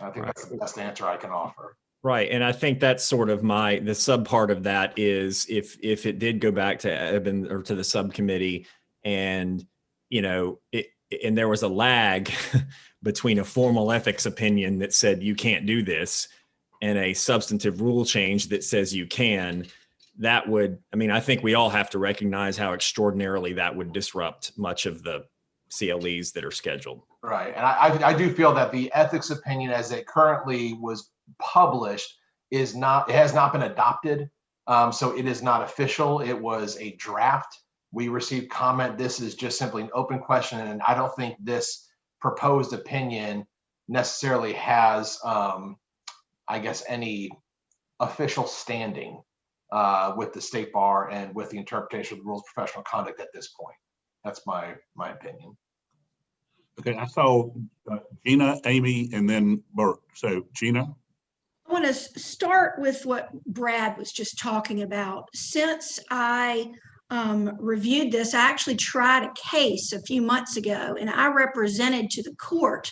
I think that's the best answer I can offer. Right. And I think that's sort of the sub part of that is if it did go back to Eben or to the subcommittee and, and there was a lag between a formal ethics opinion that said you can't do this and a substantive rule change that says you can, that would, I think we all have to recognize how extraordinarily that would disrupt much of the CLEs that are scheduled. Right. And I do feel that the ethics opinion as it currently was published it has not been adopted. So it is not official. It was a draft. We received comment. This is just simply an open question. And I don't think this proposed opinion necessarily has, I guess, any official standing with the State Bar and with the interpretation of the rules of professional conduct at this point. That's my opinion. Okay, I saw Gina, Amy, and then Bert. So Gina? I want to start with what Brad was just talking about. Since I reviewed this, I actually tried a case a few months ago, and I represented to the court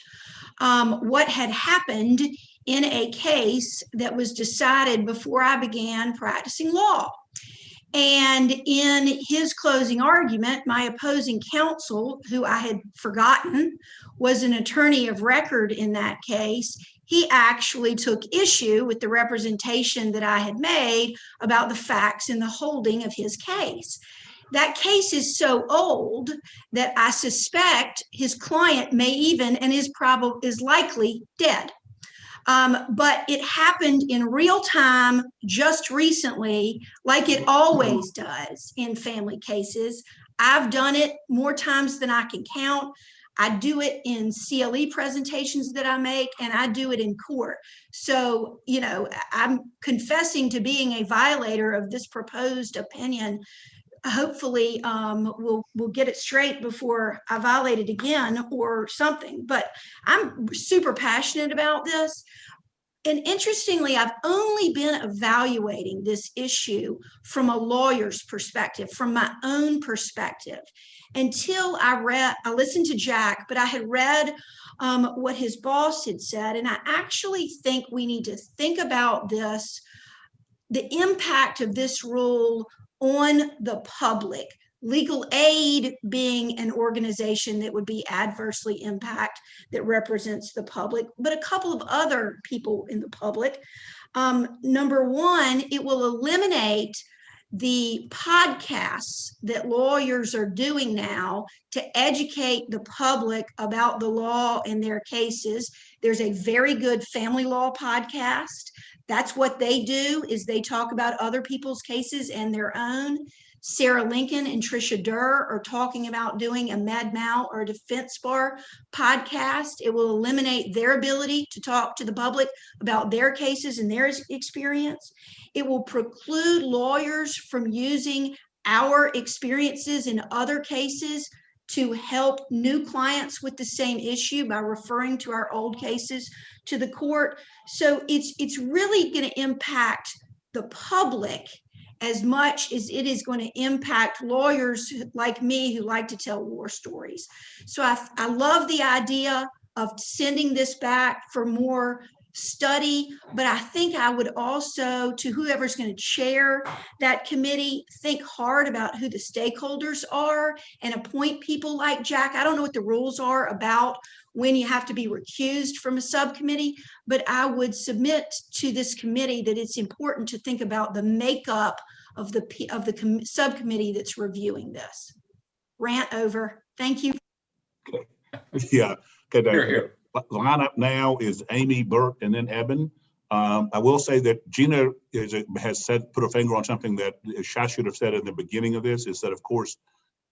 what had happened in a case that was decided before I began practicing law. And in his closing argument, my opposing counsel, who I had forgotten was an attorney of record in that case, he actually took issue with the representation that I had made about the facts and the holding of his case. That case is so old that I suspect his client may even and is likely dead. But it happened in real time just recently, like it always does in family cases. I've done it more times than I can count. I do it in CLE presentations that I make, and I do it in court. So, I'm confessing to being a violator of this proposed opinion. Hopefully we'll get it straight before I violate it again or something. But I'm super passionate about this. And interestingly, I've only been evaluating this issue from a lawyer's perspective, from my own perspective. until I listened to Jack, but I had read what his boss had said. And I actually think we need to think about this, the impact of this rule on the public. Legal Aid being an organization that would be adversely impact, that represents the public, but a couple of other people in the public. Number one, it will eliminate the podcasts that lawyers are doing now to educate the public about the law and their cases. There's a very good family law podcast. That's what they do, is they talk about other people's cases and their own. Sarah Lincoln and Trisha Durr are talking about doing a Mad Mal or a Defense Bar podcast. It will eliminate their ability to talk to the public about their cases and their experience. It will preclude lawyers from using our experiences in other cases to help new clients with the same issue by referring to our old cases to the court. So it's really going to impact the public as much as it is going to impact lawyers like me who like to tell war stories. So I love the idea of sending this back for more study, but I think I would also, to whoever's going to chair that committee, think hard about who the stakeholders are and appoint people like Jack. I don't know what the rules are about when you have to be recused from a subcommittee, but I would submit to this committee that it's important to think about the makeup of the subcommittee that's reviewing this. Rant over. Thank you. Yeah. Okay. Here, here. Lineup now is Amy, Bert, and then Eben. I will say that Gina has put her finger on something that I should have said in the beginning of this, is that, of course,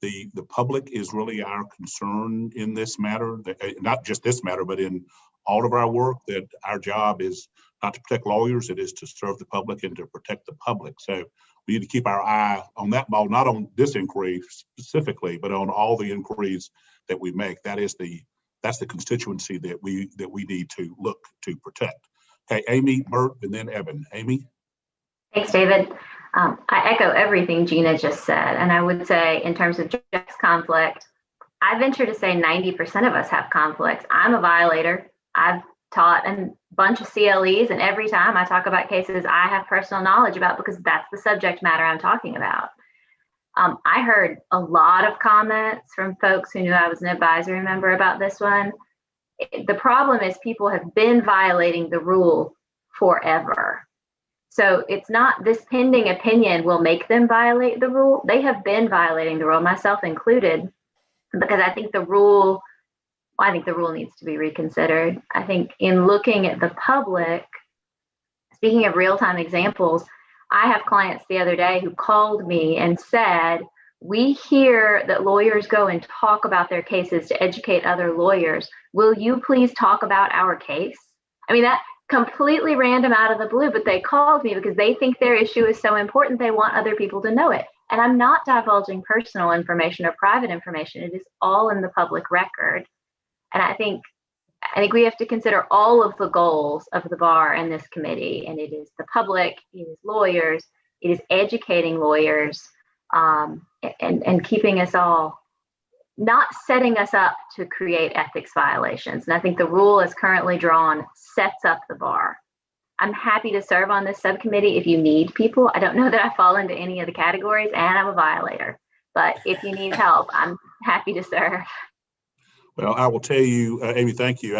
the public is really our concern in this matter, not just this matter, but in all of our work, that our job is not to protect lawyers, it is to serve the public and to protect the public. So we need to keep our eye on that ball, not on this inquiry specifically, but on all the inquiries that we make. That's the constituency that we need to look to protect. Okay, Amy, Bert, and then Eben. Amy? Thanks, David. I echo everything Gina just said. And I would say, in terms of Jack's conflict, I venture to say 90% of us have conflicts. I'm a violator. I've taught a bunch of CLEs, and every time I talk about cases I have personal knowledge about, because that's the subject matter I'm talking about. I heard a lot of comments from folks who knew I was an advisory member about this one. The problem is people have been violating the rule forever. So it's not this pending opinion will make them violate the rule. They have been violating the rule, myself included, because I think the rule needs to be reconsidered. I think in looking at the public, speaking of real-time examples, I have clients the other day who called me and said, we hear that lawyers go and talk about their cases to educate other lawyers. Will you please talk about our case? I mean, that completely random out of the blue, but they called me because they think their issue is so important, they want other people to know it. And I'm not divulging personal information or private information. It is all in the public record. And I think we have to consider all of the goals of the bar and this committee. And it is the public, it is lawyers, it is educating lawyers, and keeping us all, not setting us up to create ethics violations. And I think the rule as currently drawn sets up the bar. I'm happy to serve on this subcommittee if you need people. I don't know that I fall into any of the categories, and I'm a violator. But if you need help, I'm happy to serve. Well, I will tell you, Amy, thank you.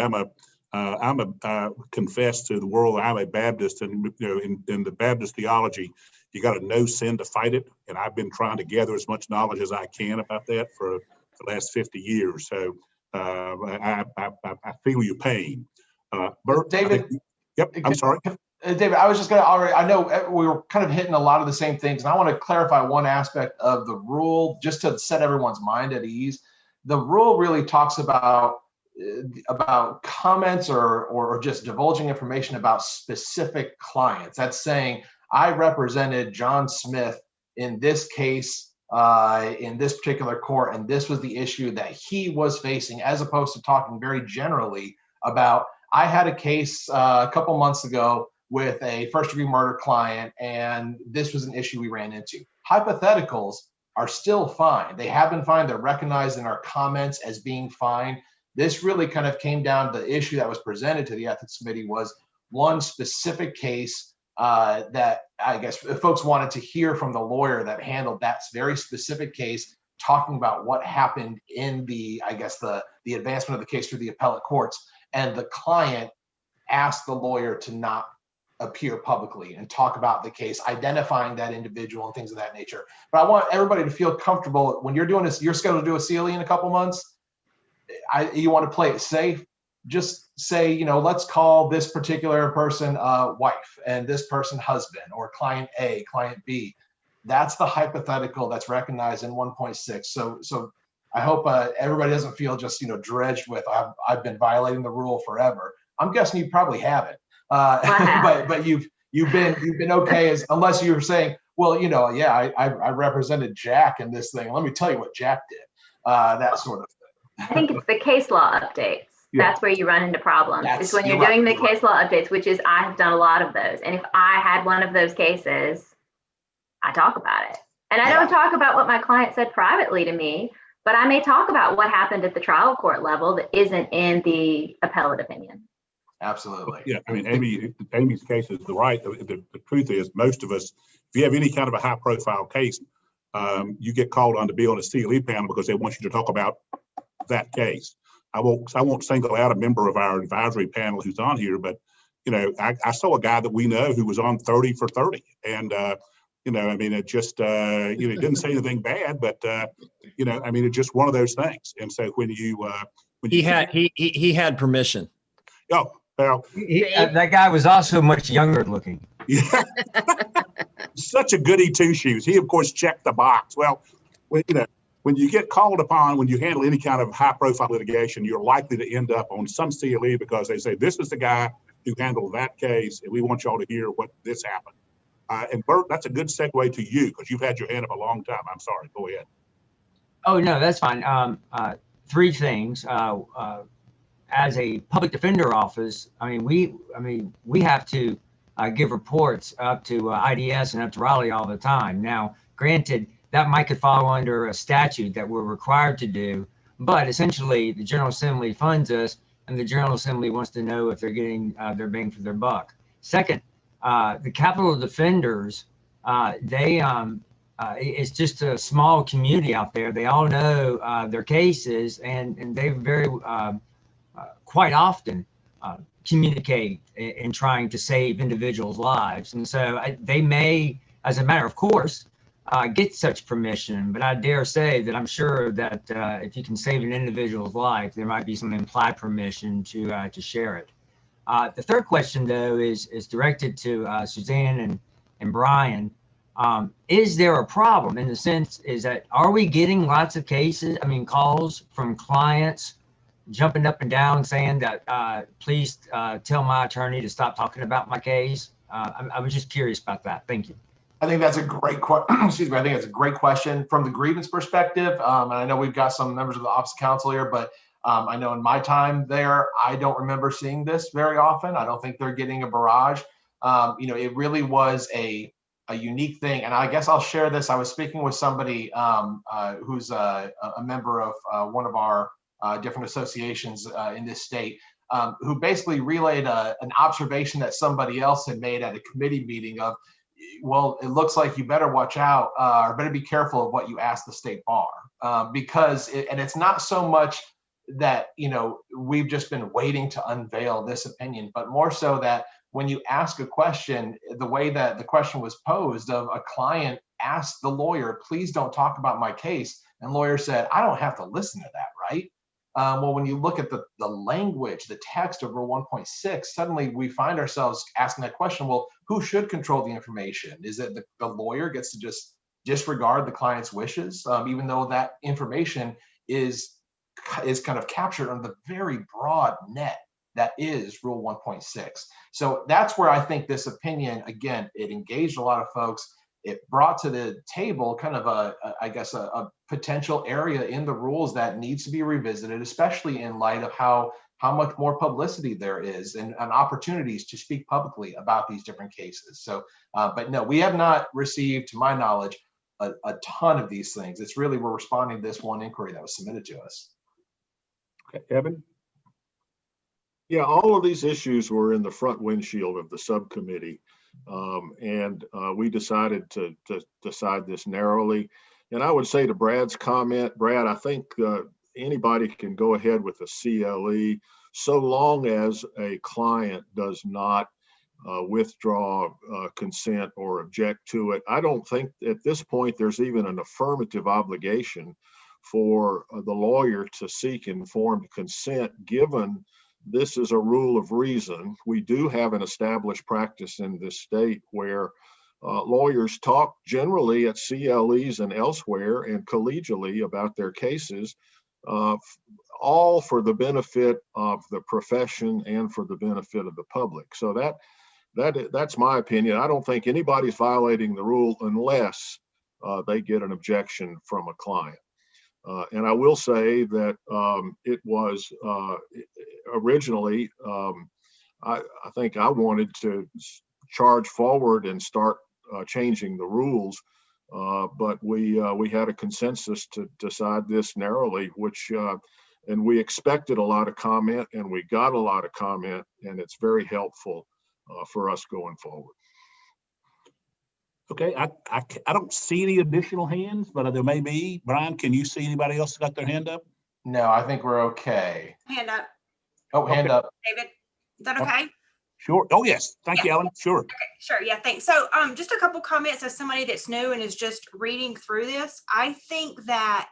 Confess to the world, I'm a Baptist, and in the Baptist theology, you got to know sin to fight it. And I've been trying to gather as much knowledge as I can about that for the last 50 years. So I feel your pain. Bert, David. Yep, I'm sorry. David, I was just going to I know we were kind of hitting a lot of the same things, and I want to clarify one aspect of the rule just to set everyone's mind at ease. The rule really talks about comments or just divulging information about specific clients. That's saying, I represented John Smith in this case, in this particular court, and this was the issue that he was facing, as opposed to talking very generally about, I had a case a couple months ago with a first-degree murder client, and this was an issue we ran into. Hypotheticals are still fine. They have been fine. They're recognized in our comments as being fine. This really kind of came down to the issue that was presented to the Ethics Committee was one specific case that I guess folks wanted to hear from the lawyer that handled that very specific case, talking about what happened in the, I guess, the advancement of the case through the appellate courts. And the client asked the lawyer to not appear publicly and talk about the case, identifying that individual and things of that nature. But I want everybody to feel comfortable when you're doing this, you're scheduled to do a CLE in a couple months. You want to play it safe. Just say, you know, let's call this particular person wife and this person husband, or client A, client B. That's the hypothetical that's recognized in 1.6. So I hope everybody doesn't feel just, you know, dredged with I've been violating the rule forever. I'm guessing you probably haven't. But you've been okay, as unless you're saying, well, you know, yeah, I represented Jack in this thing. Let me tell you what Jack did. That sort of thing. I think it's the case law updates. Yeah. That's where you run into problems. It's when you're doing the case law updates, which is I have done a lot of those. And if I had one of those cases, I talk about it. And I don't talk about what my client said privately to me, but I may talk about what happened at the trial court level that isn't in the appellate opinion. Absolutely. Yeah, I mean, Amy's case is right. The truth is, most of us, if you have any kind of a high profile case, you get called on to be on a CLE panel because they want you to talk about that case. I won't single out a member of our advisory panel who's on here, but, you know, I saw a guy that we know who was on 30 for 30. And, you know, I mean, it just, you know, it didn't say anything bad, but, you know, I mean, it's just one of those things. And so when he had permission. Oh, well, that guy was also much younger looking. Yeah. Such a goody two shoes. He, of course, checked the box. Well, you know, when you get called upon, when you handle any kind of high profile litigation, you're likely to end up on some CLE because they say, this is the guy who handled that case, and we want y'all to hear what this happened. And Bert, that's a good segue to you because you've had your hand up a long time. I'm sorry, go ahead. Oh, no, that's fine. Three things. As a public defender office, I mean, we have to give reports up to IDS and up to Raleigh all the time. Now, granted, that might could fall under a statute that we're required to do, but essentially the General Assembly funds us, and the General Assembly wants to know if they're getting their bang for their buck. Second, the Capitol Defenders, it's just a small community out there. They all know their cases, and they very quite often communicate in trying to save individuals' lives. And so they may, as a matter of course, get such permission, but I dare say that I'm sure that if you can save an individual's life, there might be some implied permission to share it. The third question, though, is directed to Suzanne and Brian. Is there a problem in the sense is that are we getting lots of cases, calls from clients jumping up and down saying that please tell my attorney to stop talking about my case? I was just curious about that. Thank you. I think that's a great excuse me. I think it's a great question from the grievance perspective. And I know we've got some members of the Office of Counsel here, but I know in my time there, I don't remember seeing this very often. I don't think they're getting a barrage. It really was a unique thing. And I guess I'll share this. I was speaking with somebody who's a member of one of our different associations in this state, who basically relayed an observation that somebody else had made at a committee meeting of, well, it looks like you better watch out or better be careful of what you ask the state bar, because it's not so much that, we've just been waiting to unveil this opinion, but more so that when you ask a question, the way that the question was posed of a client asked the lawyer, please don't talk about my case. And lawyer said, I don't have to listen to that, right? Well, when you look at the language, the text of Rule 1.6, suddenly we find ourselves asking that question, well, who should control the information? Is it the lawyer gets to just disregard the client's wishes, even though that information is kind of captured on the very broad net that is Rule 1.6. So that's where I think this opinion, again, it engaged a lot of folks. It brought to the table kind of a potential area in the rules that needs to be revisited, especially in light of how much more publicity there is and opportunities to speak publicly about these different cases. So, but no, we have not received, to my knowledge, a ton of these things. It's really, we're responding to this one inquiry that was submitted to us. Okay, Evan? Yeah, all of these issues were in the front windshield of the subcommittee. We decided to decide this narrowly. And I would say to Brad's comment, Brad, I think anybody can go ahead with a CLE so long as a client does not withdraw consent or object to it. I don't think at this point there's even an affirmative obligation for the lawyer to seek informed consent, given this is a rule of reason. We do have an established practice in this state where lawyers talk generally at CLEs and elsewhere and collegially about their cases, all for the benefit of the profession and for the benefit of the public. So that's my opinion. I don't think anybody's violating the rule unless they get an objection from a client. And I will say that it was originally, I think I wanted to charge forward and start changing the rules, but we had a consensus to decide this narrowly, which and we expected a lot of comment, and we got a lot of comment, and it's very helpful for us going forward. Okay, I don't see any additional hands, but there may be. Brian, can you see anybody else got their hand up? No, I think we're okay. Hand up. Oh, hand up. David, is that okay? Sure. Oh, yes. Thank you, Ellen. Sure. Okay, sure. Yeah, thanks. So just a couple comments as somebody that's new and is just reading through this. I think that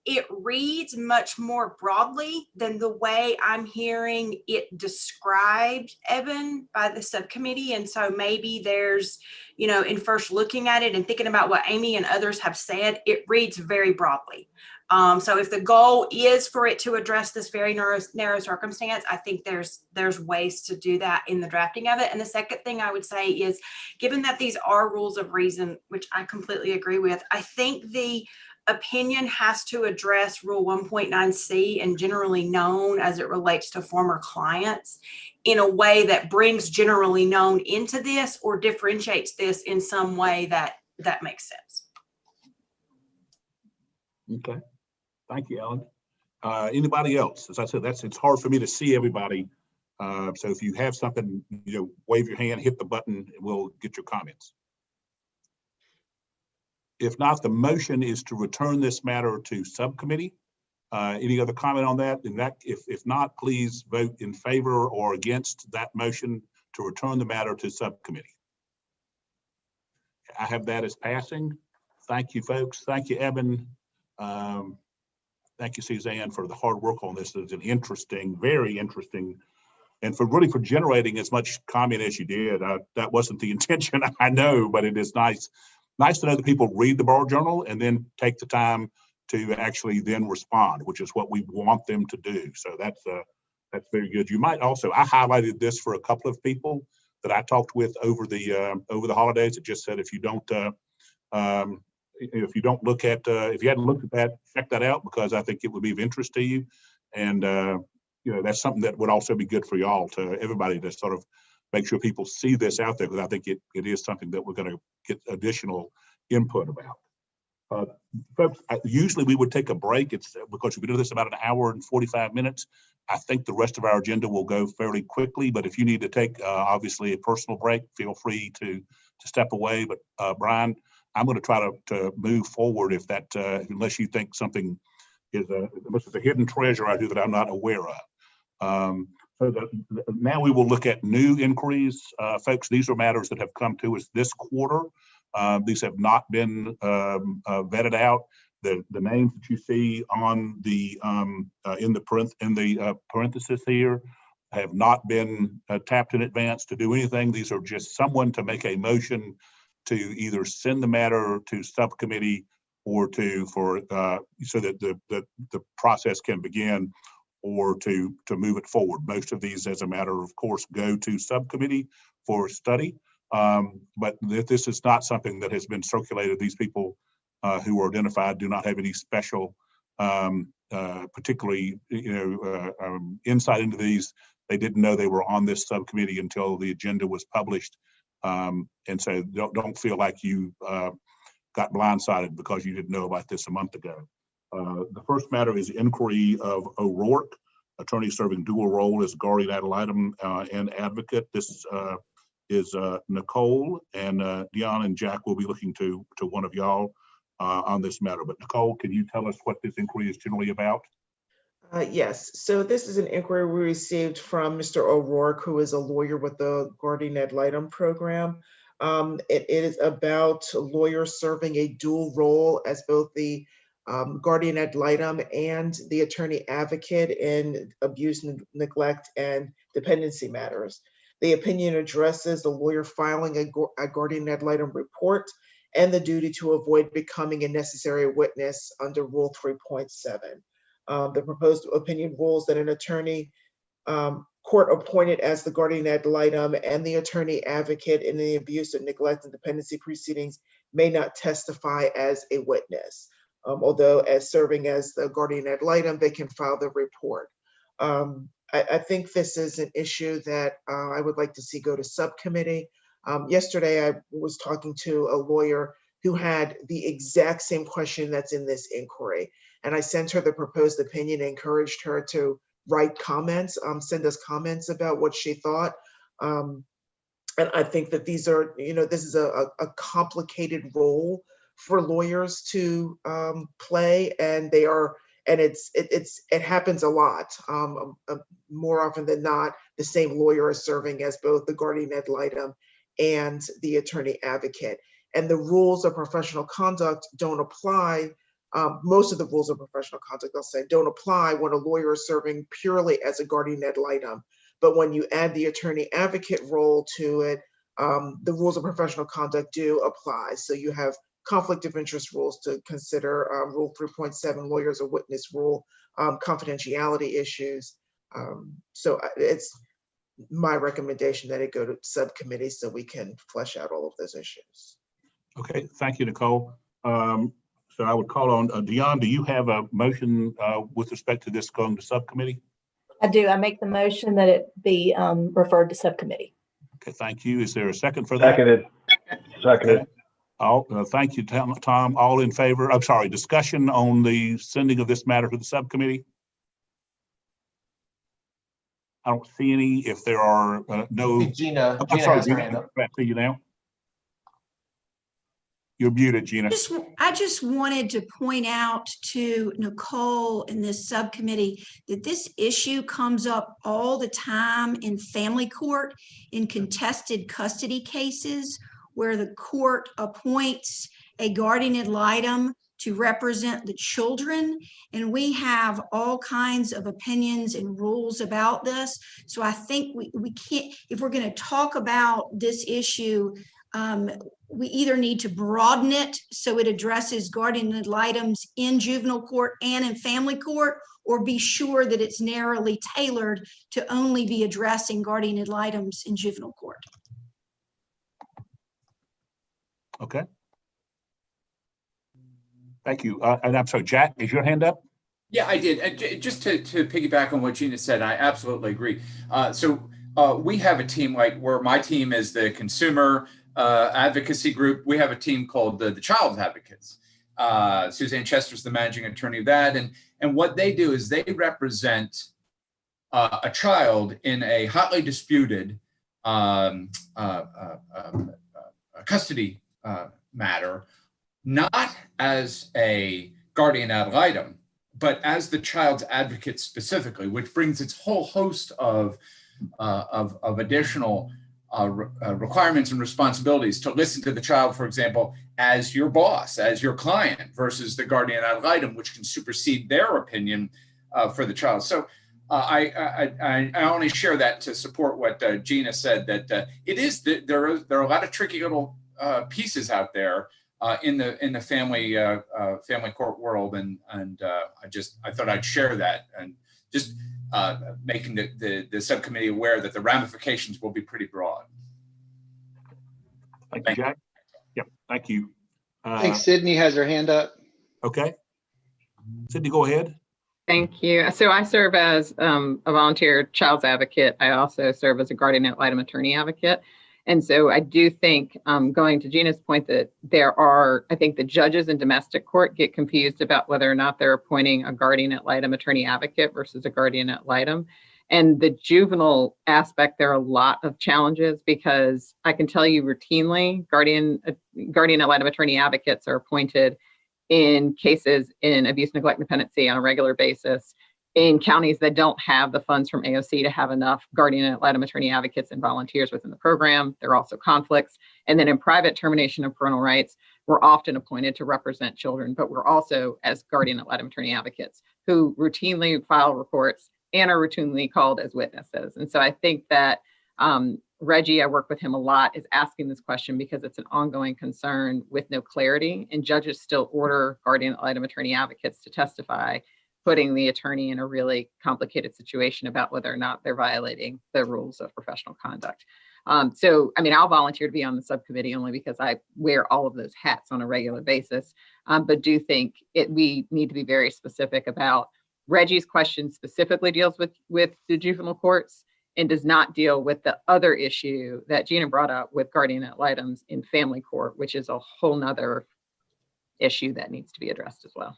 it reads much more broadly than the way I'm hearing it described, Evan, by the subcommittee. And so maybe there's, you know, in first looking at it and thinking about what Amy and others have said, it reads very broadly. So if the goal is for it to address this very narrow circumstance, I think there's ways to do that in the drafting of it. And the second thing I would say is, given that these are rules of reason, which I completely agree with, I think the opinion has to address Rule 1.9C and generally known as it relates to former clients in a way that brings generally known into this or differentiates this in some way that makes sense. Okay. Thank you, Ellen. Anybody else? As I said, it's hard for me to see everybody. So if you have something, wave your hand, hit the button, and we'll get your comments. If not, the motion is to return this matter to subcommittee. Any other comment on that? If not, please vote in favor or against that motion to return the matter to subcommittee. I have that as passing. Thank you, folks. Thank you, Evan. Thank you, Suzanne, for the hard work on this. It's an interesting, very interesting, and for generating as much comment as you did. That wasn't the intention, I know, but it is nice to know that people read the Bar Journal and then take the time to actually then respond, which is what we want them to do. So that's very good. You might also, I highlighted this for a couple of people that I talked with over the holidays. It just said, if you don't look at, if you hadn't looked at that, check that out, because I think it would be of interest to you. And, that's something that would also be good for y'all, to everybody, to sort of make sure people see this out there, because I think it is something that we're going to get additional input about. Folks, usually we would take a break. It's because we do this about an hour and 45 minutes. I think the rest of our agenda will go fairly quickly, but if you need to take obviously a personal break, feel free to step away. But Brian, I'm going to try to move forward if that, unless you think something is unless it's a hidden treasure out here that I'm not aware of. So now we will look at new inquiries. Folks, these are matters that have come to us this quarter. These have not been vetted out. The names that you see on the in the parenthesis here have not been tapped in advance to do anything. These are just someone to make a motion to either send the matter to subcommittee or so that the process can begin, or to move it forward. Most of these, as a matter of course, go to subcommittee for study. But this is not something that has been circulated. These people who are identified do not have any special, particularly insight into these. They didn't know they were on this subcommittee until the agenda was published. And so don't feel like you got blindsided because you didn't know about this a month ago. The first matter is inquiry of O'Rourke, attorney serving dual role as guardian ad litem and advocate. This is Nicole, and Dion and Jack will be looking to one of y'all on this matter. But Nicole, can you tell us what this inquiry is generally about? Yes, so this is an inquiry we received from Mr. O'Rourke, who is a lawyer with the Guardian Ad Litem program. It is about lawyers serving a dual role as both the guardian ad litem and the attorney advocate in abuse, neglect, and dependency matters. The opinion addresses the lawyer filing a guardian ad litem report and the duty to avoid becoming a necessary witness under Rule 3.7. The proposed opinion rules that an attorney court appointed as the guardian ad litem and the attorney advocate in the abuse and neglect and dependency proceedings may not testify as a witness. Although as serving as the guardian ad litem, they can file the report. I think this is an issue that I would like to see go to subcommittee. Yesterday, I was talking to a lawyer who had the exact same question that's in this inquiry. And I sent her the proposed opinion and encouraged her to write comments, send us comments about what she thought. And I think that these are, this is a complicated role for lawyers to play, and they are, and it happens a lot. More often than not, the same lawyer is serving as both the guardian ad litem and the attorney advocate. And the rules of professional conduct don't apply. Most of the rules of professional conduct, I'll say, don't apply when a lawyer is serving purely as a guardian ad litem. But when you add the attorney advocate role to it, the rules of professional conduct do apply. So you have conflict of interest rules to consider, Rule 3.7, lawyers or witness rule, confidentiality issues. So it's my recommendation that it go to subcommittee so we can flesh out all of those issues. Okay, thank you, Nicole. So I would call on Dion. Do you have a motion with respect to this going to subcommittee? I do. I make the motion that it be referred to subcommittee. Okay, thank you. Is there a second for that? Seconded. Okay. Thank you, Tom. All in favor? I'm sorry, discussion on the sending of this matter to the subcommittee? I don't see any. If there are no. Gina I'm sorry, has her Gina. hand up. Back to you now. You're muted, Gina. I just wanted to point out to Nicole in this subcommittee that this issue comes up all the time in family court in contested custody cases where the court appoints a guardian ad litem to represent the children. And we have all kinds of opinions and rules about this. So I think we can't, if we're going to talk about this issue, we either need to broaden it so it addresses guardian ad litems in juvenile court and in family court, or be sure that it's narrowly tailored to only be addressing guardian ad litems in juvenile court. Okay. Thank you. And I'm sorry, Jack, is your hand up? Yeah, I did. And just to piggyback on what Gina said, I absolutely agree. So we have a team where my team is the consumer advocacy group. We have a team called the Child Advocates. Suzanne Chester's the managing attorney of that. And what they do is they represent a child in a hotly disputed custody matter, not as a guardian ad litem, but as the child's advocate specifically, which brings its whole host of additional requirements and responsibilities to listen to the child, for example, as your boss, as your client, versus the guardian ad litem, which can supersede their opinion for the child. So I only share that to support what Gina said, that it is there are a lot of tricky little pieces out there in the family court world, and I thought I'd share that, and just making the subcommittee aware that the ramifications will be pretty broad. Thank you, Jack. Yep, thank you. I think Sydney has her hand up. Okay. Sydney, go ahead. Thank you. So I serve as a volunteer child's advocate. I also serve as a guardian ad litem attorney advocate. And so I do think, going to Gina's point, that I think the judges in domestic court get confused about whether or not they're appointing a guardian ad litem attorney advocate versus a guardian ad litem. And the juvenile aspect, there are a lot of challenges, because I can tell you routinely, guardian ad litem attorney advocates are appointed in cases in abuse, neglect, and dependency on a regular basis in counties that don't have the funds from AOC to have enough guardian ad litem attorney advocates and volunteers within the program. There are also conflicts. And then in private termination of parental rights, we're often appointed to represent children, but we're also as guardian ad litem attorney advocates who routinely file reports and are routinely called as witnesses. And so I think that Reggie, I work with him a lot, is asking this question because it's an ongoing concern with no clarity, and judges still order guardian ad litem attorney advocates to testify, putting the attorney in a really complicated situation about whether or not they're violating the rules of professional conduct. So, I mean, I'll volunteer to be on the subcommittee only because I wear all of those hats on a regular basis, but do think we need to be very specific about Reggie's question specifically deals with the juvenile courts and does not deal with the other issue that Gina brought up with guardian ad litems in family court, which is a whole nother issue that needs to be addressed as well.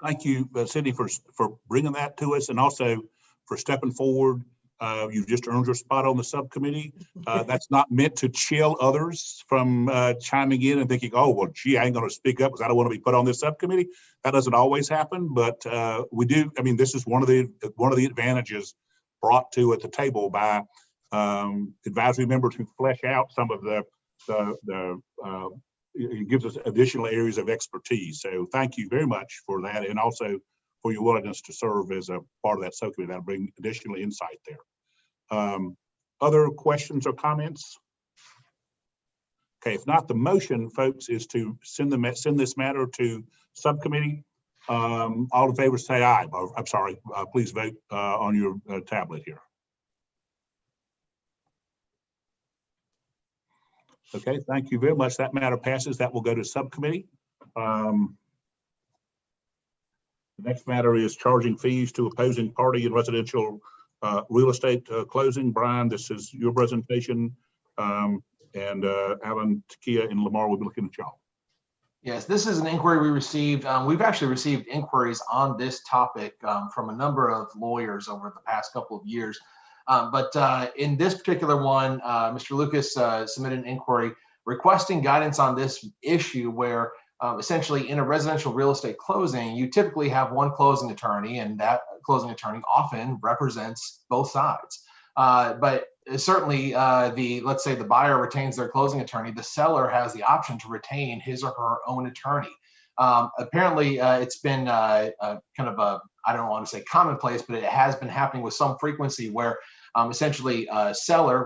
Thank you, Sydney, for bringing that to us, and also for stepping forward. You've just earned your spot on the subcommittee. That's not meant to chill others from chiming in and thinking, oh, well, gee, I ain't going to speak up because I don't want to be put on this subcommittee. That doesn't always happen, but we do. I mean, this is one of the advantages brought to at the table by advisory members who flesh out some of it gives us additional areas of expertise. So thank you very much for that, and also for your willingness to serve as a part of that subcommittee. That'll bring additional insight there. Other questions or comments? Okay, if not, the motion, folks, is to send this matter to subcommittee. All in favor say aye. I'm sorry, please vote on your tablet here. Okay, thank you very much. That matter passes. That will go to subcommittee. The next matter is charging fees to opposing party in residential real estate closing. Brian, this is your presentation, and Alan, Takia, and Lamar will be looking at y'all. Yes, this is an inquiry we received. We've actually received inquiries on this topic from a number of lawyers over the past couple of years. But in this particular one, Mr. Lucas submitted an inquiry requesting guidance on this issue where essentially in a residential real estate closing, you typically have one closing attorney, and that closing attorney often represents both sides. But certainly let's say the buyer retains their closing attorney, the seller has the option to retain his or her own attorney. Apparently it's been kind of I don't want to say commonplace, but it has been happening with some frequency where essentially seller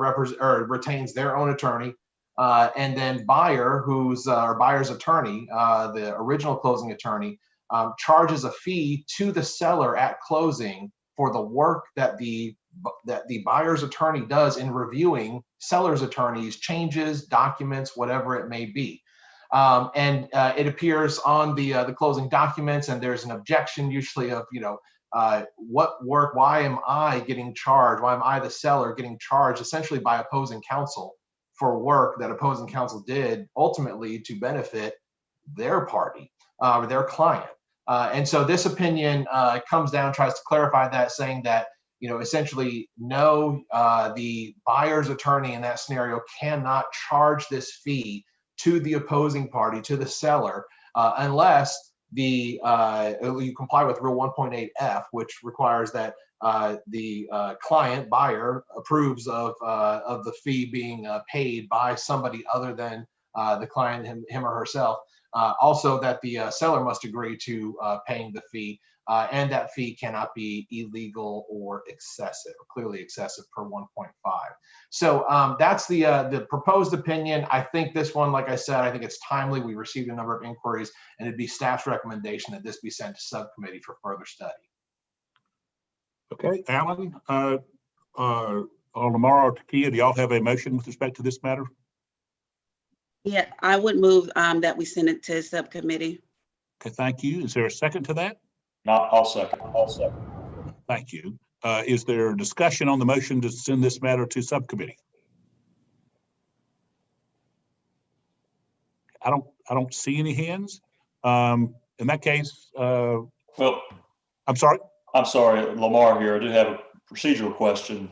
retains their own attorney, and then buyer, or buyer's attorney, the original closing attorney, charges a fee to the seller at closing for the work that the buyer's attorney does in reviewing seller's attorney's changes, documents, whatever it may be. And it appears on the closing documents, and there's an objection usually of, what work, why am I getting charged? Why am I, the seller, getting charged essentially by opposing counsel for work that opposing counsel did ultimately to benefit their party, or their client? And so this opinion comes down, tries to clarify that, saying that, essentially, no, the buyer's attorney in that scenario cannot charge this fee to the opposing party, to the seller, unless you comply with Rule 1.8F, which requires that the client buyer approves of the fee being paid by somebody other than the client, him or herself. Also, that the seller must agree to paying the fee, and that fee cannot be illegal or excessive, or clearly excessive per 1.5. So that's the proposed opinion. I think this one, like I said, I think it's timely. We received a number of inquiries, and it'd be staff's recommendation that this be sent to subcommittee for further study. Okay, Alan, or Lamar or Takia, do y'all have a motion with respect to this matter? Yeah, I would move that we send it to subcommittee. Okay, thank you. Is there a second to that? I'll second. Thank you. Is there discussion on the motion to send this matter to subcommittee? I don't see any hands. In that case, Well, I'm sorry. Lamar here. I do have a procedural question.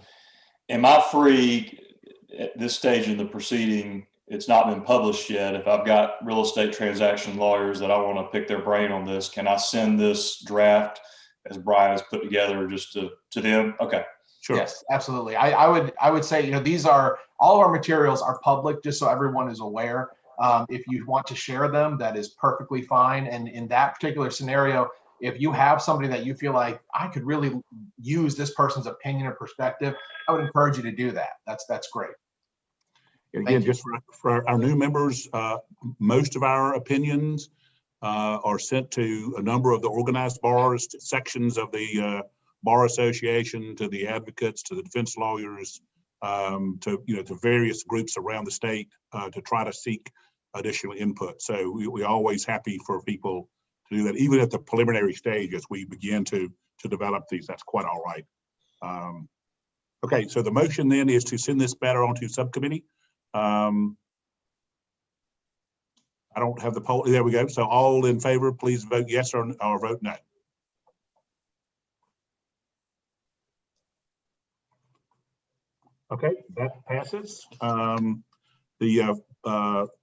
Am I free at this stage in the proceeding? It's not been published yet. If I've got real estate transaction lawyers that I want to pick their brain on this, can I send this draft as Brian has put together just to them? Okay. Sure. Yes, absolutely. I would say, these are, all of our materials are public, just so everyone is aware. If you want to share them, that is perfectly fine. And in that particular scenario, if you have somebody that you feel like I could really use this person's opinion or perspective, I would encourage you to do that. That's great. Again, just for our new members, most of our opinions are sent to a number of the organized bars, to sections of the bar association, to the advocates, to the defense lawyers, to various groups around the state to try to seek additional input. So we're always happy for people to do that, even at the preliminary stage as we begin to develop these. That's quite all right. Okay, so the motion then is to send this matter on to subcommittee. I don't have the poll. There we go. So all in favor, please vote yes or vote no. Okay, that passes.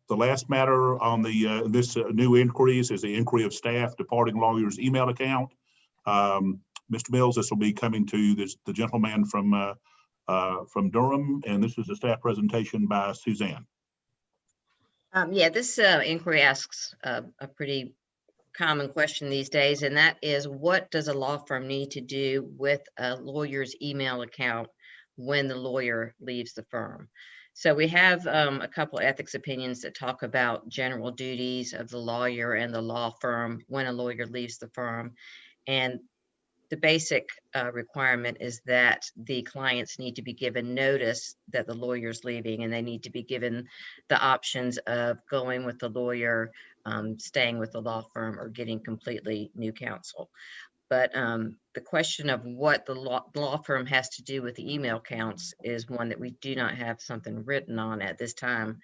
The last matter on the this new inquiries is the inquiry of staff departing lawyers email account. Mr. Mills, this will be coming to the gentleman from Durham, and this is a staff presentation by Suzanne. Yeah, this inquiry asks a pretty common question these days, and that is, what does a law firm need to do with a lawyer's email account when the lawyer leaves the firm? So we have a couple ethics opinions that talk about general duties of the lawyer and the law firm when a lawyer leaves the firm. And the basic requirement is that the clients need to be given notice that the lawyer's leaving, and they need to be given the options of going with the lawyer, staying with the law firm, or getting completely new counsel. But the question of what the law firm has to do with the email accounts is one that we do not have something written on at this time.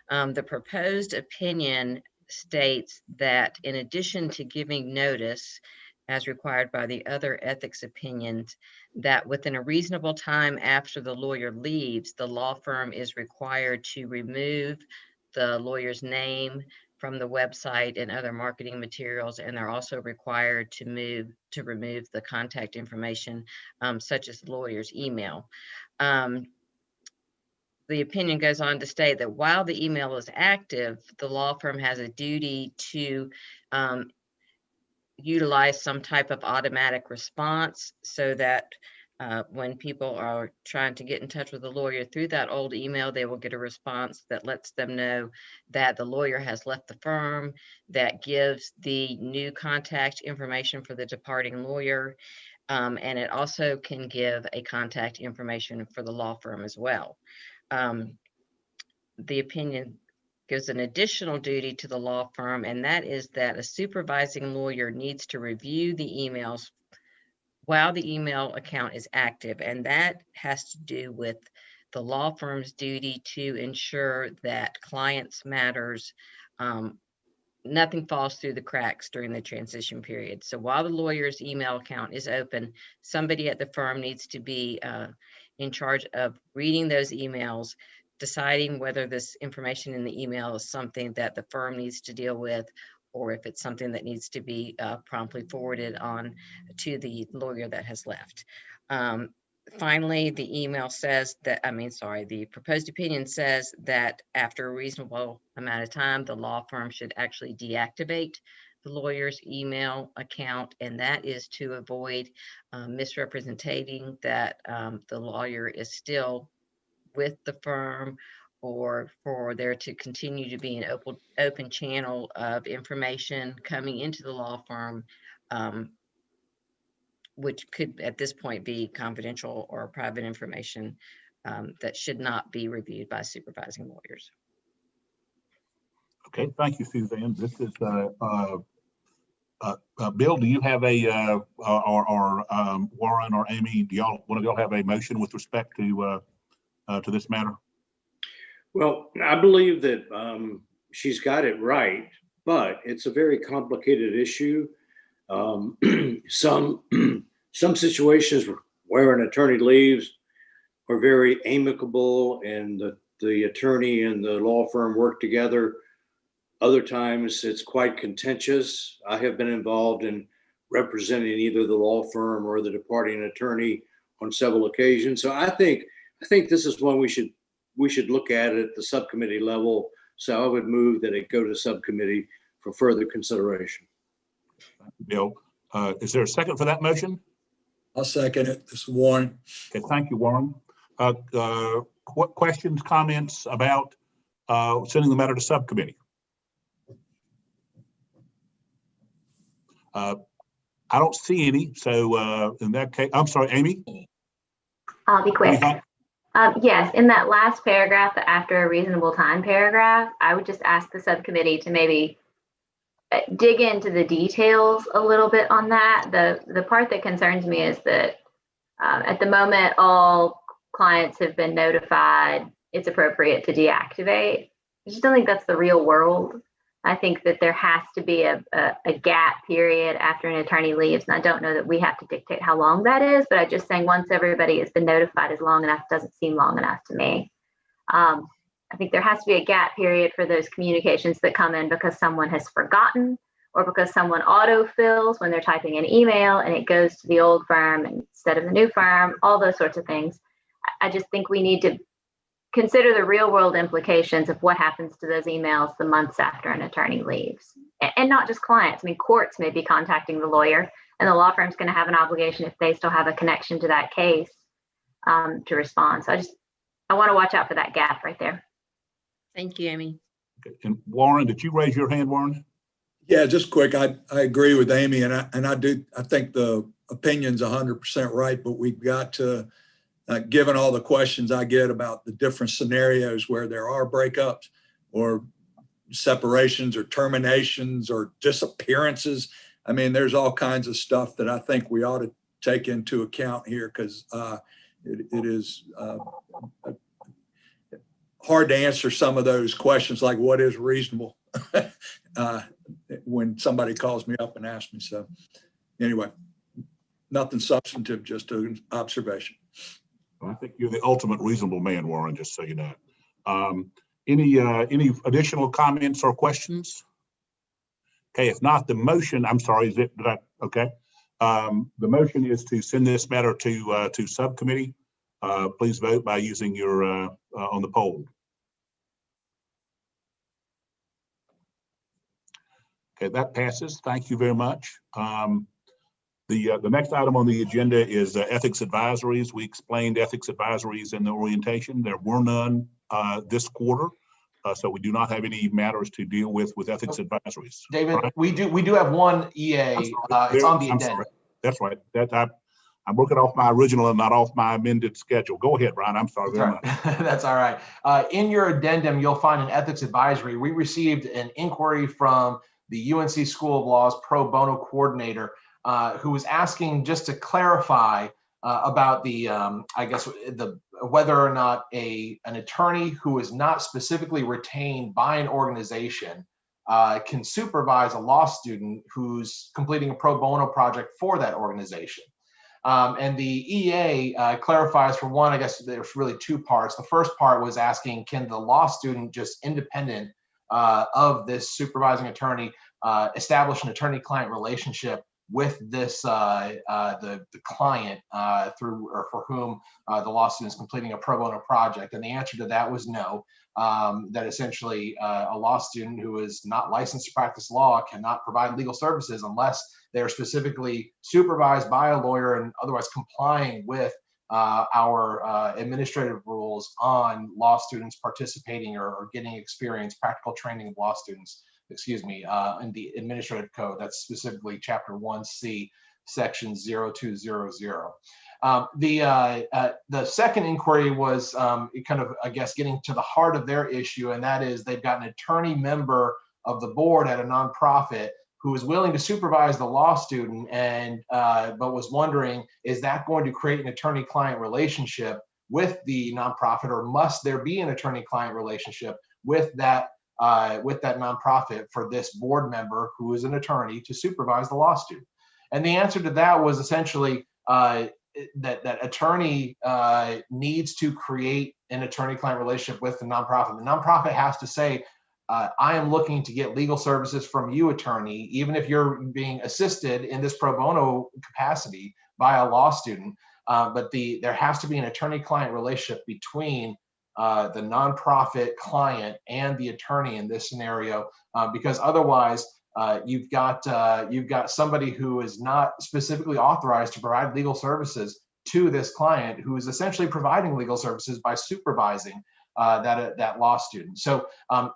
The proposed opinion states that in addition to giving notice, as required by the other ethics opinions, that within a reasonable time after the lawyer leaves, the law firm is required to remove the lawyer's name from the website and other marketing materials, and they're also required to remove the contact information, such as the lawyer's email. The opinion goes on to state that while the email is active, the law firm has a duty to utilize some type of automatic response, so that when people are trying to get in touch with the lawyer through that old email, they will get a response that lets them know that the lawyer has left the firm, that gives the new contact information for the departing lawyer, and it also can give a contact information for the law firm as well. The opinion gives an additional duty to the law firm, and that is that a supervising lawyer needs to review the emails while the email account is active. And that has to do with the law firm's duty to ensure that clients' matters, nothing falls through the cracks during the transition period. So while the lawyer's email account is open, somebody at the firm needs to be in charge of reading those emails, deciding whether this information in the email is something that the firm needs to deal with, or if it's something that needs to be promptly forwarded on to the lawyer that has left. Finally, the email says that, the proposed opinion says that after a reasonable amount of time, the law firm should actually deactivate the lawyer's email account, and that is to avoid misrepresenting that the lawyer is still with the firm, or for there to continue to be an open channel of information coming into the law firm, which could at this point be confidential or private information that should not be reviewed by supervising lawyers. Okay, thank you, Suzanne. This is Bill. Do you have a or Warren or Amy? Do one of y'all have a motion with respect to this matter? Well, I believe that she's got it right, but it's a very complicated issue. Some situations where an attorney leaves are very amicable and the attorney and the law firm work together. Other times it's quite contentious. I have been involved in representing either the law firm or the departing attorney on several occasions. So I think this is one we should look at the subcommittee level. So I would move that it go to subcommittee for further consideration. Bill, is there a second for that motion? I'll second it. This is Warren. Okay, thank you, Warren. What questions, comments about sending the matter to subcommittee? I don't see any. So in that case, I'm sorry, Amy. I'll be quick. Yes, in that last paragraph, the after a reasonable time paragraph, I would just ask the subcommittee to maybe dig into the details a little bit on that. The part that concerns me is that at the moment, all clients have been notified it's appropriate to deactivate. I just don't think that's the real world. I think that there has to be a gap period after an attorney leaves. And I don't know that we have to dictate how long that is, but I'm just saying once everybody has been notified is long enough doesn't seem long enough to me. I think there has to be a gap period for those communications that come in because someone has forgotten or because someone autofills when they're typing an email and it goes to the old firm instead of the new firm, all those sorts of things. I just think we need to consider the real world implications of what happens to those emails the months after an attorney leaves. And not just clients. I mean, courts may be contacting the lawyer and the law firm's going to have an obligation if they still have a connection to that case to respond. So I want to watch out for that gap right there. Thank you, Amy. Okay. And Warren, did you raise your hand, Warren? Yeah, just quick. I agree with Amy, and I think the opinion's 100% right, but we've got to, given all the questions I get about the different scenarios where there are breakups or separations or terminations or disappearances. I mean, there's all kinds of stuff that I think we ought to take into account here because it is hard to answer some of those questions like what is reasonable when somebody calls me up and asks me. So anyway, nothing substantive, just an observation. I think you're the ultimate reasonable man, Warren, just so you know. Any additional comments or questions? Okay, if not, the motion, I'm sorry, okay. The motion is to send this matter to subcommittee. Please vote by using your on the poll. Okay, that passes. Thank you very much. The next item on the agenda is ethics advisories. We explained ethics advisories in the orientation. There were none this quarter, so we do not have any matters to deal with ethics advisories. David, right? we do have one EA. It's on the addendum. That's right. I'm working off my original and not off my amended schedule. Go ahead, Brian. I'm sorry very much. That's all right. In your addendum, you'll find an ethics advisory. We received an inquiry from the UNC School of Law's pro bono coordinator who was asking just to clarify about the, I guess, whether or not an attorney who is not specifically retained by an organization can supervise a law student who's completing a pro bono project for that organization. And the EA clarifies for one, I guess there's really two parts. The first part was asking, can the law student just independent of this supervising attorney establish an attorney-client relationship with this the client through or for whom the law student is completing a pro bono project? And the answer to that was no. That essentially a law student who is not licensed to practice law cannot provide legal services unless they're specifically supervised by a lawyer and otherwise complying with our administrative rules on law students participating or getting experience, practical training of law students, excuse me, in the administrative code. That's specifically chapter 1C, section 0200. The second inquiry was kind of, I guess, getting to the heart of their issue, and that is they've got an attorney member of the board at a nonprofit who is willing to supervise the law student and but was wondering, is that going to create an attorney-client relationship with the nonprofit, or must there be an attorney-client relationship with that with that nonprofit for this board member who is an attorney to supervise the law student? And the answer to that was essentially that attorney needs to create an attorney-client relationship with the nonprofit. The nonprofit has to say, I am looking to get legal services from you, attorney, even if you're being assisted in this pro bono capacity by a law student. But there has to be an attorney-client relationship between the nonprofit client and the attorney in this scenario, because otherwise you've got somebody who is not specifically authorized to provide legal services to this client, who is essentially providing legal services by supervising that law student. So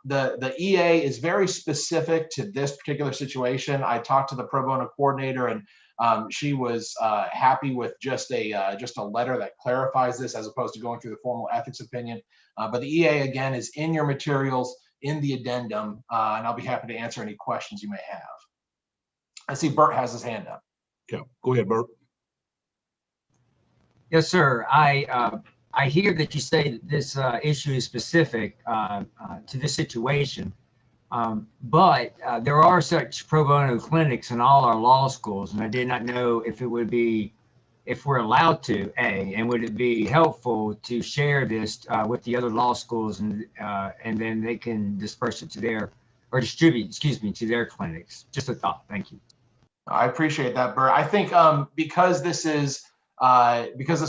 the EA is very specific to this particular situation. I talked to the pro bono coordinator, and she was happy with just a letter that clarifies this, as opposed to going through the formal ethics opinion. But the EA, again, is in your materials in the addendum, and I'll be happy to answer any questions you may have. I see Bert has his hand up. Yeah, go ahead, Bert. Yes, sir. I hear that you say that this issue is specific to this situation, but there are such pro bono clinics in all our law schools, and I did not know if it would be, if we're allowed to, and would it be helpful to share this with the other law schools, and then they can disperse it to their, or distribute, excuse me, to their clinics. Just a thought. Thank you. I appreciate that, Bert. I think because this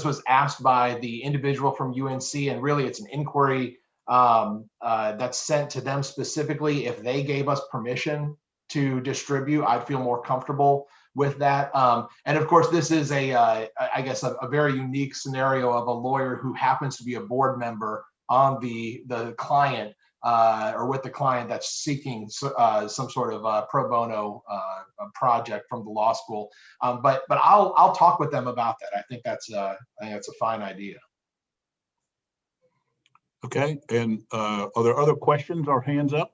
was asked by the individual from UNC, and really it's an inquiry that's sent to them specifically. If they gave us permission to distribute, I'd feel more comfortable with that. And of course, this is I guess a very unique scenario of a lawyer who happens to be a board member on the client or with the client that's seeking some sort of pro bono project from the law school. But I'll talk with them about that. I think that's a fine idea. Okay, and are there other questions or hands up?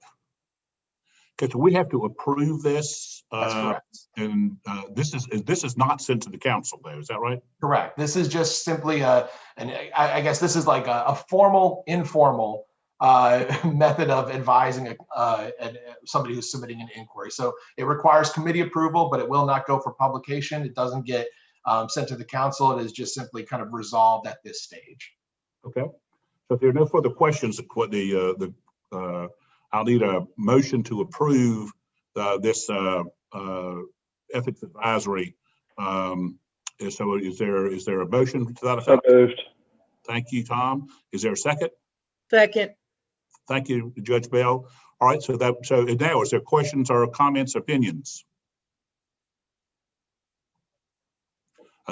Okay, so we have to approve this. That's correct. And this is not sent to the council, though. Is that right? Correct. This is just simply I guess this is like a formal, informal method of advising somebody who's submitting an inquiry. So it requires committee approval, but it will not go for publication. It doesn't get sent to the council. It is just simply kind of resolved at this stage. Okay. So if there are no further questions, I'll need a motion to approve this ethics advisory. So is there a motion to that effect? So moved. Thank you, Tom. Is there a second? Second. Thank you, Judge Bell. All right, so now is there questions or comments, opinions?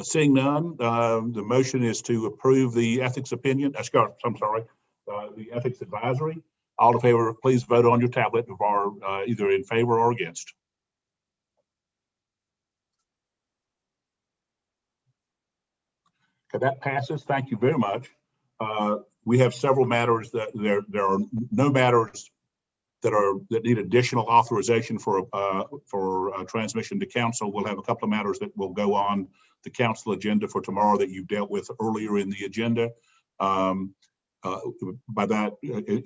Seeing none, the motion is to approve the ethics opinion. I'm sorry, the ethics advisory. All in favor, please vote on your tablet or either in favor or against. Okay, that passes. Thank you very much. We have several matters that there are no matters that need additional authorization for transmission to council. We'll have a couple of matters that will go on the council agenda for tomorrow that you dealt with earlier in the agenda. By that,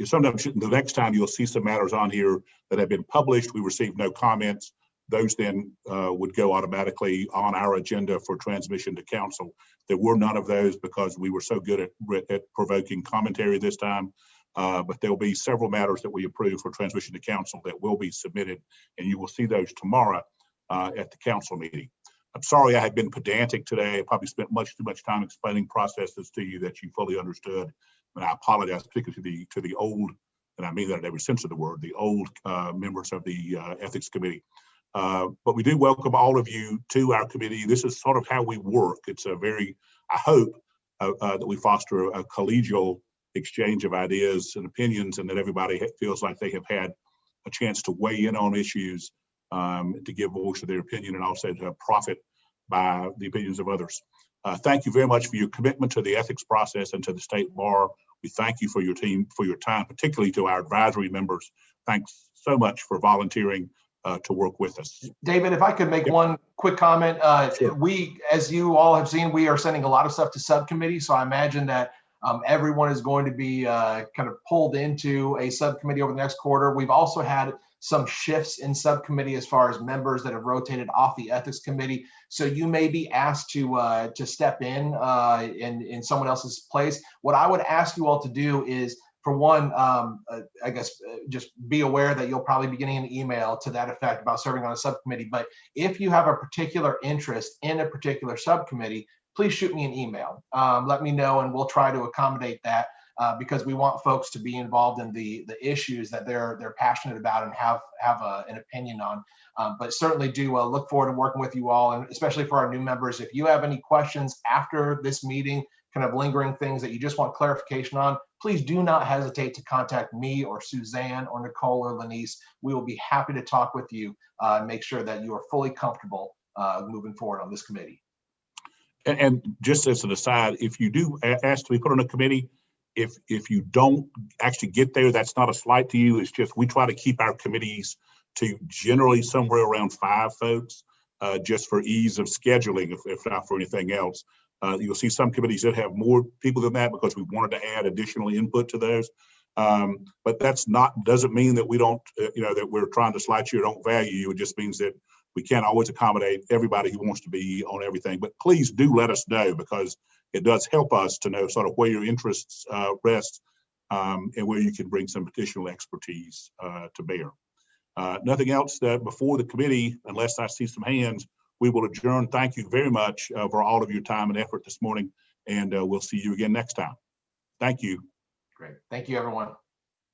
sometimes the next time you'll see some matters on here that have been published. We received no comments. Those then would go automatically on our agenda for transmission to council. There were none of those because we were so good at provoking commentary this time. But there will be several matters that we approve for transmission to council that will be submitted, and you will see those tomorrow at the council meeting. I'm sorry I have been pedantic today. I probably spent much too much time explaining processes to you that you fully understood. And I apologize particularly to the old, and I mean that in every sense of the word, the old members of the ethics committee. But we do welcome all of you to our committee. This is sort of how we work. It's a very, I hope that we foster a collegial exchange of ideas and opinions, and that everybody feels like they have had a chance to weigh in on issues, to give voice to their opinion, and also to profit by the opinions of others. Thank you very much for your commitment to the ethics process and to the state bar. We thank you for your team, for your time, particularly to our advisory members. Thanks so much for volunteering to work with us. David, if I could make one quick comment. Sure. We, as you all have seen, we are sending a lot of stuff to subcommittee. So I imagine that Everyone is going to be kind of pulled into a subcommittee over the next quarter. We've also had some shifts in subcommittee as far as members that have rotated off the ethics committee. So you may be asked to step in someone else's place. What I would ask you all to do is, for one, I guess just be aware that you'll probably be getting an email to that effect about serving on a subcommittee. But if you have a particular interest in a particular subcommittee, please shoot me an email. Let me know, and we'll try to accommodate that. Because we want folks to be involved in the issues that they're passionate about and have an opinion on. But certainly do look forward to working with you all, and especially for our new members. If you have any questions after this meeting, kind of lingering things that you just want clarification on, please do not hesitate to contact me or Suzanne or Nicole or Lanice. We will be happy to talk with you and make sure that you are fully comfortable moving forward on this committee. And just as an aside, if you do ask to be put on a committee, if you don't actually get there, that's not a slight to you. It's just we try to keep our committees to generally somewhere around 5 folks, just for ease of scheduling, if not for anything else. You'll see some committees that have more people than that because we wanted to add additional input to those. But doesn't mean that we don't, that we're trying to slight you or don't value you. It just means that we can't always accommodate everybody who wants to be on everything. But please do let us know, because it does help us to know sort of where your interests rest and where you can bring some additional expertise to bear. Nothing else before the committee, unless I see some hands, we will adjourn. Thank you very much for all of your time and effort this morning, and we'll see you again next time. Thank you. Great. Thank you, everyone.